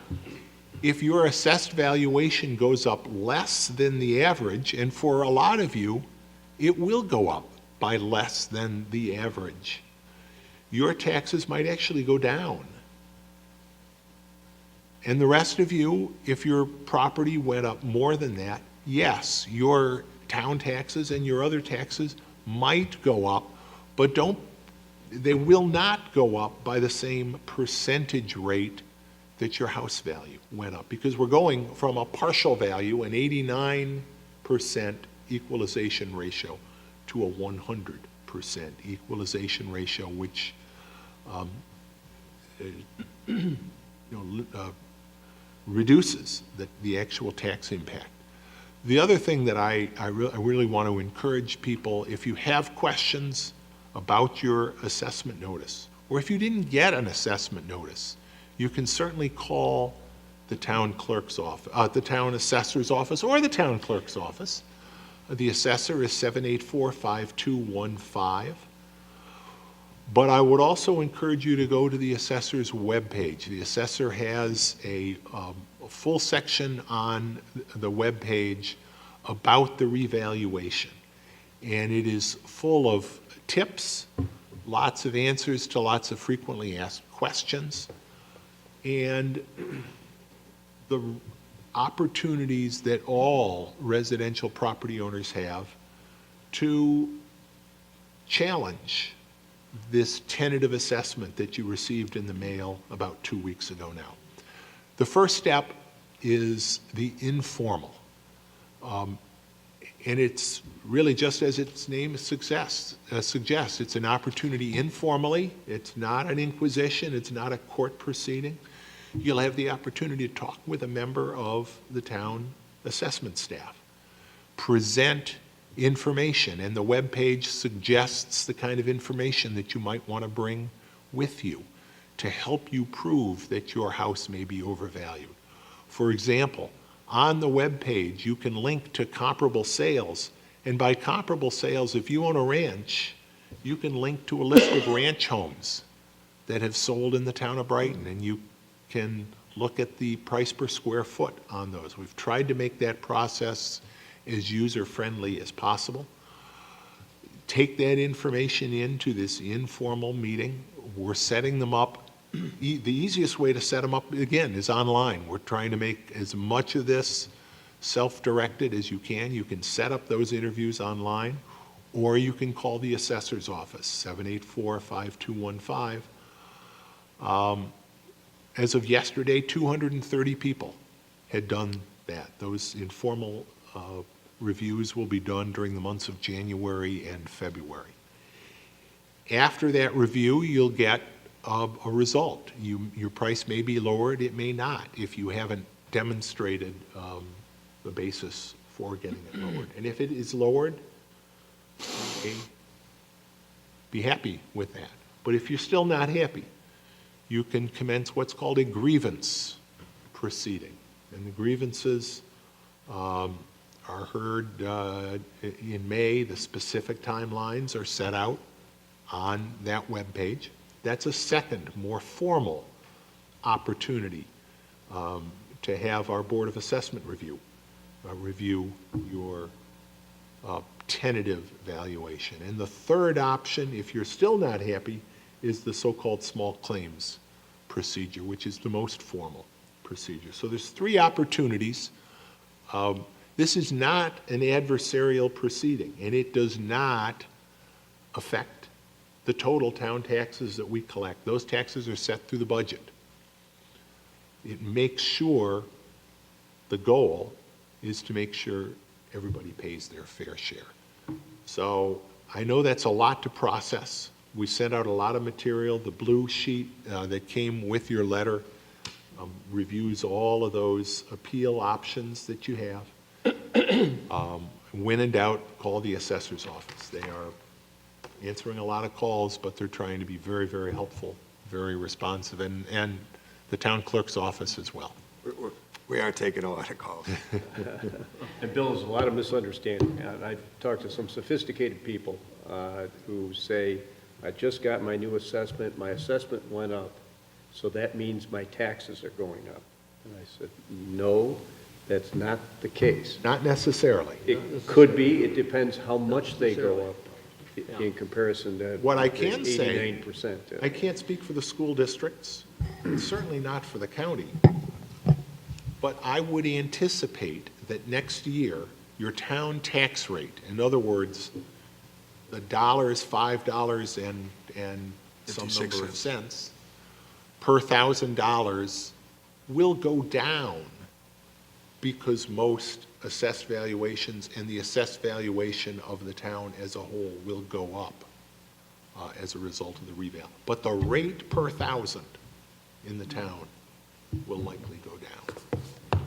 If your assessed valuation goes up less than the average, and for a lot of you, it will go up by less than the average, your taxes might actually go down. And the rest of you, if your property went up more than that, yes, your town taxes and your other taxes might go up, but they will not go up by the same percentage rate that your house value went up, because we're going from a partial value, an 89% equalization ratio, to a 100% equalization ratio, which reduces the actual tax impact. The other thing that I really want to encourage people, if you have questions about your assessment notice, or if you didn't get an assessment notice, you can certainly call the town clerk's office, the town assessor's office, or the town clerk's office. The assessor is 784-5215. But I would also encourage you to go to the assessor's webpage. The assessor has a full section on the webpage about the revaluation. And it is full of tips, lots of answers to lots of frequently asked questions, and the opportunities that all residential property owners have to challenge this tentative assessment that you received in the mail about 2 weeks ago now. The first step is the informal. And it's really just as its name suggests, it's an opportunity informally. It's not an inquisition, it's not a court proceeding. You'll have the opportunity to talk with a member of the town assessment staff, present information, and the webpage suggests the kind of information that you might want to bring with you to help you prove that your house may be overvalued. For example, on the webpage, you can link to comparable sales, and by comparable sales, if you own a ranch, you can link to a list of ranch homes that have sold in the town of Brighton, and you can look at the price per square foot on those. We've tried to make that process as user-friendly as possible. Take that information into this informal meeting. We're setting them up. The easiest way to set them up, again, is online. We're trying to make as much of this self-directed as you can. You can set up those interviews online, or you can call the assessor's office, 784-5215. As of yesterday, 230 people had done that. Those informal reviews will be done during the months of January and February. After that review, you'll get a result. Your price may be lowered, it may not, if you haven't demonstrated the basis for getting it lowered. And if it is lowered, you may be happy with that. But if you're still not happy, you can commence what's called a grievance proceeding. And the grievances are heard in May. The specific timelines are set out on that webpage. That's a second, more formal opportunity to have our Board of Assessment review your tentative valuation. And the third option, if you're still not happy, is the so-called small claims procedure, which is the most formal procedure. So there's three opportunities. This is not an adversarial proceeding, and it does not affect the total town taxes that we collect. Those taxes are set through the budget. It makes sure, the goal is to make sure everybody pays their fair share. So I know that's a lot to process. We sent out a lot of material. The blue sheet that came with your letter reviews all of those appeal options that you have. When in doubt, call the assessor's office. They are answering a lot of calls, but they're trying to be very, very helpful, very responsive, and the town clerk's office as well. We are taking a lot of calls. And Bill, there's a lot of misunderstanding. I've talked to some sophisticated people who say, I just got my new assessment, my assessment went up, so that means my taxes are going up. And I said, no, that's not the case. Not necessarily. It could be, it depends how much they go up in comparison to What I can say, 89%. I can't speak for the school districts, and certainly not for the county, but I would anticipate that next year, your town tax rate, in other words, the dollars, $5 and some 56 number of cents. cents per $1,000 will go down because most assessed valuations and the assessed valuation of the town as a whole will go up as a result of the reval. But the rate per 1,000 in the town will likely go down.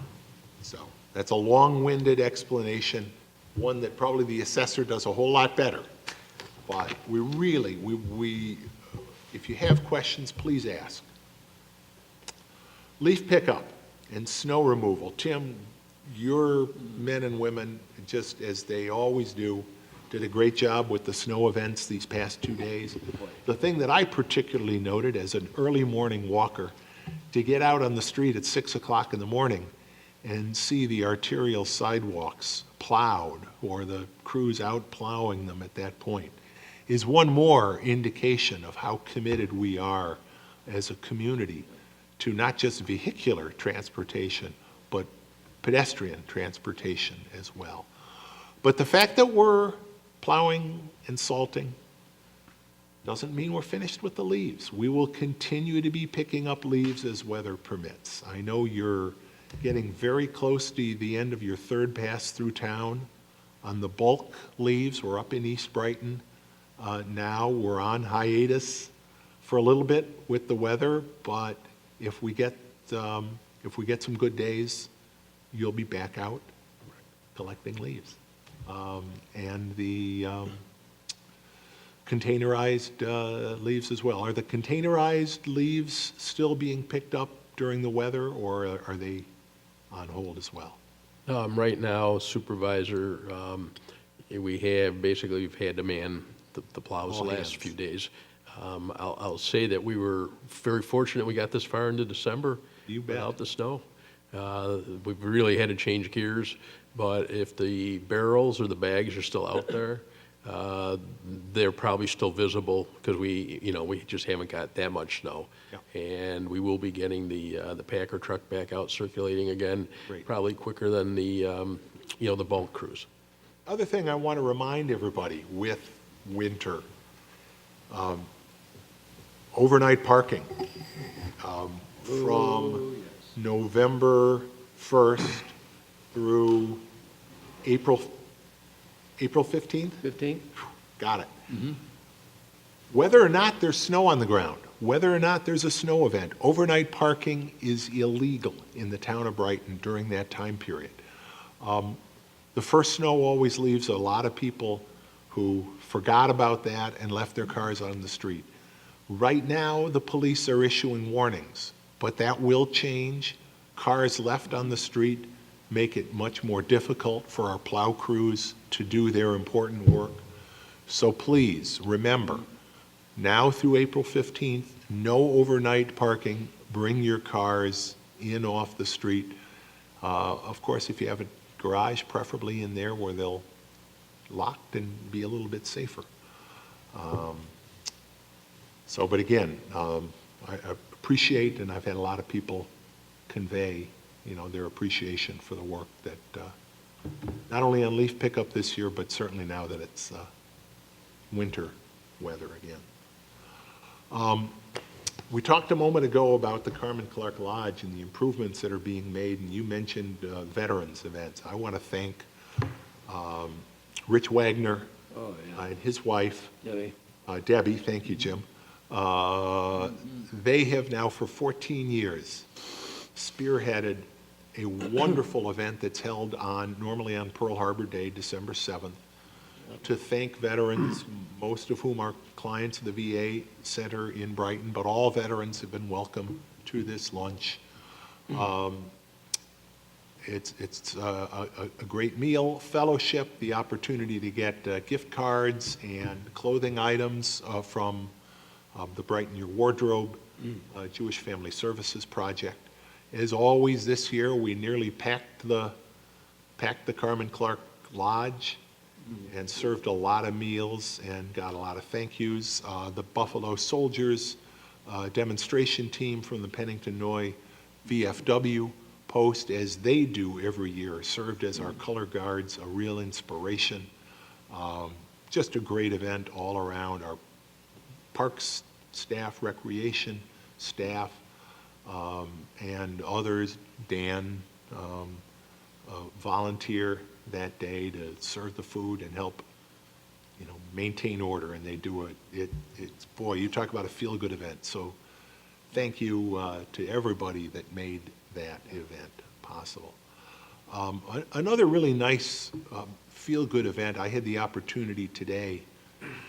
So that's a long-winded explanation, one that probably the assessor does a whole lot better. But we really, if you have questions, please ask. Leaf pickup and snow removal. Tim, your men and women, just as they always do, did a great job with the snow events these past 2 days. The thing that I particularly noted as an early morning walker, to get out on the street at 6 o'clock in the morning and see the arterial sidewalks plowed, or the crews out plowing them at that point, is one more indication of how committed we are as a community to not just vehicular transportation, but pedestrian transportation as well. But the fact that we're plowing and salting doesn't mean we're finished with the leaves. We will continue to be picking up leaves as weather permits. I know you're getting very close to the end of your third pass through town on the bulk leaves. We're up in East Brighton. Now we're on hiatus for a little bit with the weather, but if we get some good days, you'll be back out collecting leaves. And the containerized leaves as well. Are the containerized leaves still being picked up during the weather, or are they on hold as well? Right now, Supervisor, we've had to man the plows the All last hands. few days. I'll say that we were very fortunate we got this far into December You bet. without the snow. We've really had to change gears, but if the barrels or the bags are still out there, they're probably still visible because we just haven't got that much snow. Yeah. And we will be getting the Packer truck back out circulating again, Great. probably quicker than the bulk crews. Other thing I want to remind everybody with winter, overnight parking. From November 1st through April 15th? 15? Got it. Whether or not there's snow on the ground, whether or not there's a snow event, overnight parking is illegal in the town of Brighton during that time period. The first snow always leaves a lot of people who who forgot about that and left their cars on the street. Right now, the police are issuing warnings, but that will change. Cars left on the street make it much more difficult for our plow crews to do their important work. So please, remember, now through April 15th, no overnight parking. Bring your cars in off the street. Of course, if you have a garage, preferably in there where they'll locked and be a little bit safer. But again, I appreciate, and I've had a lot of people convey, their appreciation for the work that, not only on leaf pickup this year, but certainly now that it's winter weather again. We talked a moment ago about the Carmen Clark Lodge and the improvements that are being made, and you mentioned veterans events. I want to thank Rich Wagner and his wife, Debbie, thank you, Jim. They have now for 14 years spearheaded a wonderful event that's held normally on Pearl Harbor Day, December 7th, to thank veterans, most of whom are clients of the VA Center in Brighton, but all veterans have been welcome to this lunch. It's a great meal, fellowship, the opportunity to get gift cards and clothing items from the Brighten Your Wardrobe Jewish Family Services Project. As always this year, we nearly packed the Carmen Clark Lodge and served a lot of meals and got a lot of thank yous. The Buffalo Soldiers demonstration team from the Pennington Noy VFW post, as they do every year, served as our color guards, a real inspiration. Just a great event all around. Our parks staff, recreation staff, and others, Dan, volunteer that day to serve the food and help, maintain order, and they do it. It's boy, you talk about a feel-good event. So, thank you to everybody that made that event possible. Another really nice feel-good event. I had the opportunity today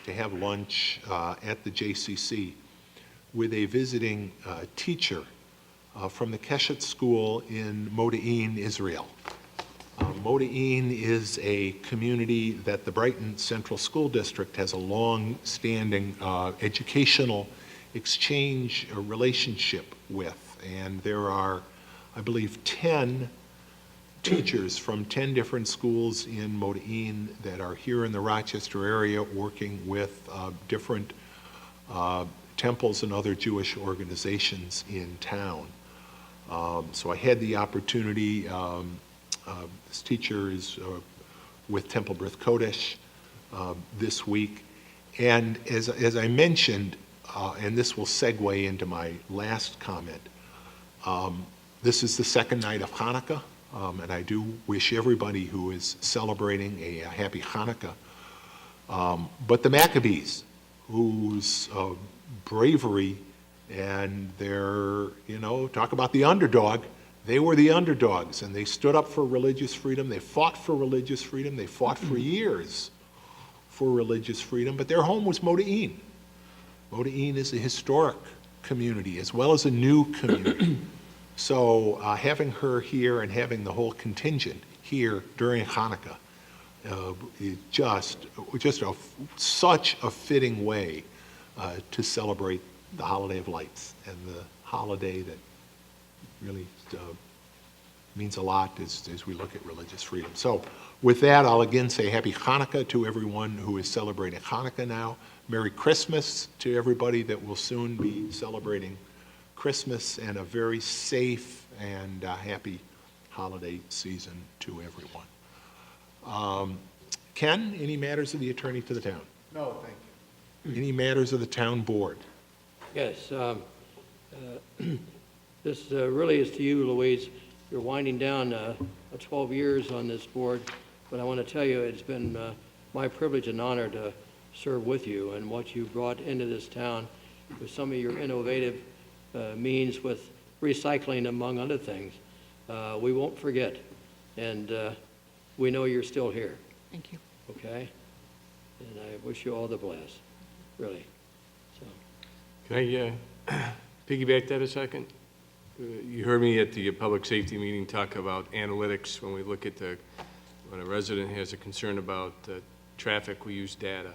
to have lunch at the JCC with a visiting teacher from the Keshet School in Modi'in, Israel. Modi'in is a community that the Brighton Central School District has a long-standing educational exchange relationship with. And there are, I believe, 10 teachers from 10 different schools in Modi'in that are here in the Rochester area working with different temples and other Jewish organizations in town. So I had the opportunity, this teacher is with Temple B'rith Kodesh this week. And as I mentioned, and this will segue into my last comment, this is the second night of Hanukkah, and I do wish everybody who is celebrating a happy Hanukkah. But the Maccabees, whose bravery and their, talk about the underdog, they were the underdogs, and they stood up for religious freedom. They fought for religious freedom. They fought for years for religious freedom, but their home was Modi'in. Modi'in is a historic community as well as a new community. So having her here and having the whole contingent here during Hanukkah is such a fitting way to celebrate the holiday of lights and the holiday that really means a lot as we look at religious freedom. So with that, I'll again say happy Hanukkah to everyone who is celebrating Hanukkah now. Merry Christmas to everybody that will soon be celebrating Christmas, and a very safe and happy holiday season to everyone. Ken, any matters of the attorney to the town? No, thank you. Any matters of the town board? Yes. This really is to you, Louise. You're winding down 12 years on this board, but I want to tell you it's been my privilege and honor to serve with you, and what you brought into this town with some of your innovative means with recycling, among other things. We won't forget, and we know you're still here. Thank you. Okay? and I wish you all the best, really. So, Can I piggyback that a second? You heard me at the public safety meeting talk about analytics. When we look at when a resident has a concern about traffic, we use data.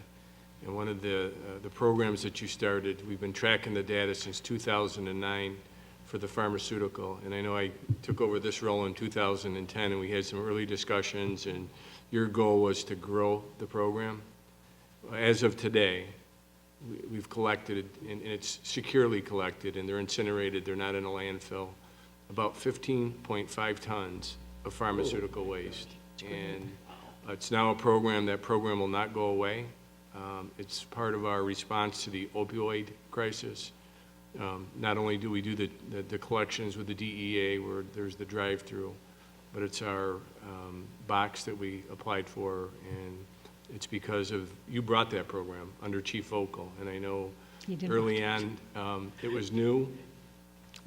And one of the programs that you started, we've been tracking the data since 2009 for the pharmaceutical. And I know I took over this role in 2010, and we had some early discussions, and your goal was to grow the program. As of today, we've collected, and it's securely collected, and they're incinerated, they're not in a landfill, about 15.5 tons of pharmaceutical waste. And it's now a program, that program will not go away. It's part of our response to the opioid crisis. Not only do we do the collections with the DEA where there's the drive-through, but it's our box that we applied for, and it's because of, you brought that program under Chief Vocal, and I know early on it was new.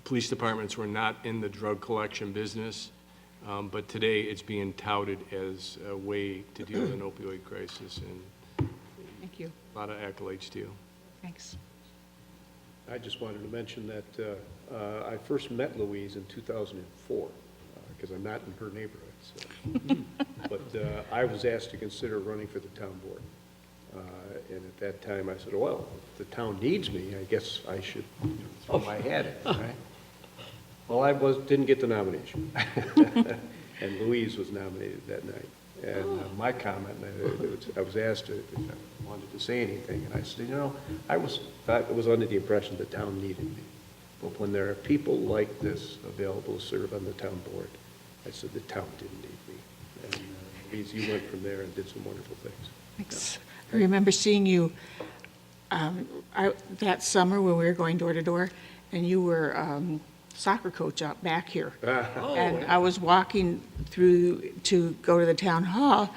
Police departments were not in the drug collection business, but today it's being touted as a way to deal with an opioid crisis, and Thank you. a lot of accolades to you. Thanks. I just wanted to mention that I first met Louise in 2004, because I'm not in her neighborhood. So. But I was asked to consider running for the town board. And at that time, I said, well, if the town needs me, I guess I should throw my hat in, right? Well, I didn't get the nomination. And Louise was nominated that night. And my comment, I was asked if I wanted to say anything, and I said, I was under the impression the town needed me. But when there are people like this available to serve on the town board, I said the town didn't need me. And Louise, you went from there and did some wonderful things. Thanks. I remember seeing you that summer when we were going door to door, and you were soccer coach out back here. And I was walking through to go to the town hall,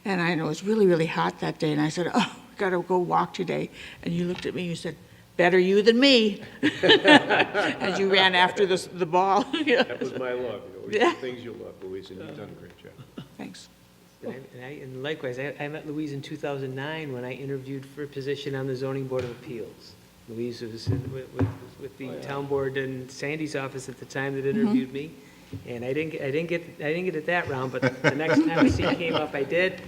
and I know it was really, really hot that day, and I said, oh, got to go walk today. And you looked at me and you said, better you than me. As you ran after the ball. That was my love. Yeah. Things you love, Louise, and you've done a great job. Thanks. And likewise, I met Louise in 2009 when I interviewed for a position on the Zoning Board of Appeals. Louise was with the town board in Sandy's office at the time that interviewed me, and I didn't get it that round, but the next time the seat came up, I did.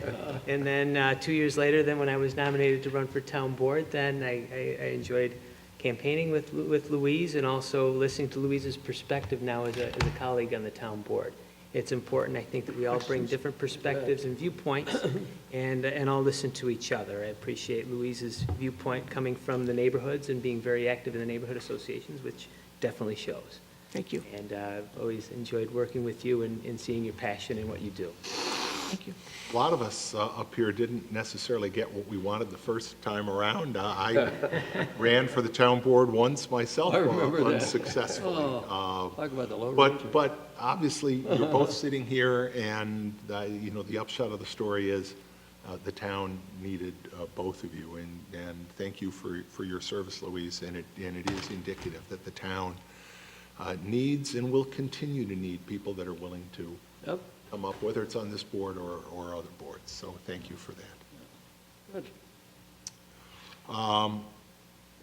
And then 2 years later, then when I was nominated to run for town board, then I enjoyed campaigning with Louise and also listening to Louise's perspective now as a colleague on the town board. It's important, I think, that we all bring different perspectives and viewpoints and all listen to each other. I appreciate Louise's viewpoint coming from the neighborhoods and being very active in the neighborhood associations, which definitely shows. Thank you. And I've always enjoyed working with you and seeing your passion in what you do. Thank you. A lot of us up here didn't necessarily get what we wanted the first time around. I ran for the town board once myself, I remember that. unsuccessfully. Talk about the low But obviously, you're both sitting here, and the upshot of the story is the town needed both of you, and thank you for your service, Louise. And it is indicative that the town needs and will continue to need people that are willing to come up, whether it's on this board or other boards. So thank you for that. Good.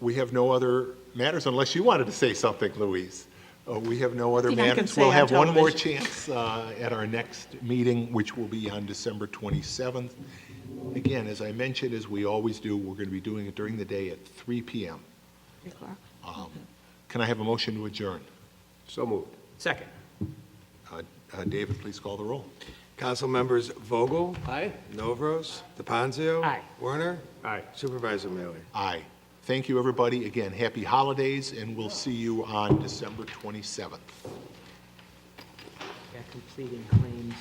We have no other matters, unless you wanted to say something, Louise. We have no other I think I can matters. say We'll on have one more television. chance at our next meeting, which will be on December 27th. Again, as I mentioned, as we always do, we're going to be doing it during the day at 3 p.m. 3 o'clock. Can I have a motion to adjourn? So moved. Second. David, please call the roll. Council members Vogel, Aye. Novros, DePonzio. Aye. Werner. Aye. Supervisor Mealy. Aye. Thank you, everybody. Again, happy holidays, and we'll see you on December 27th. Yeah, completing claims.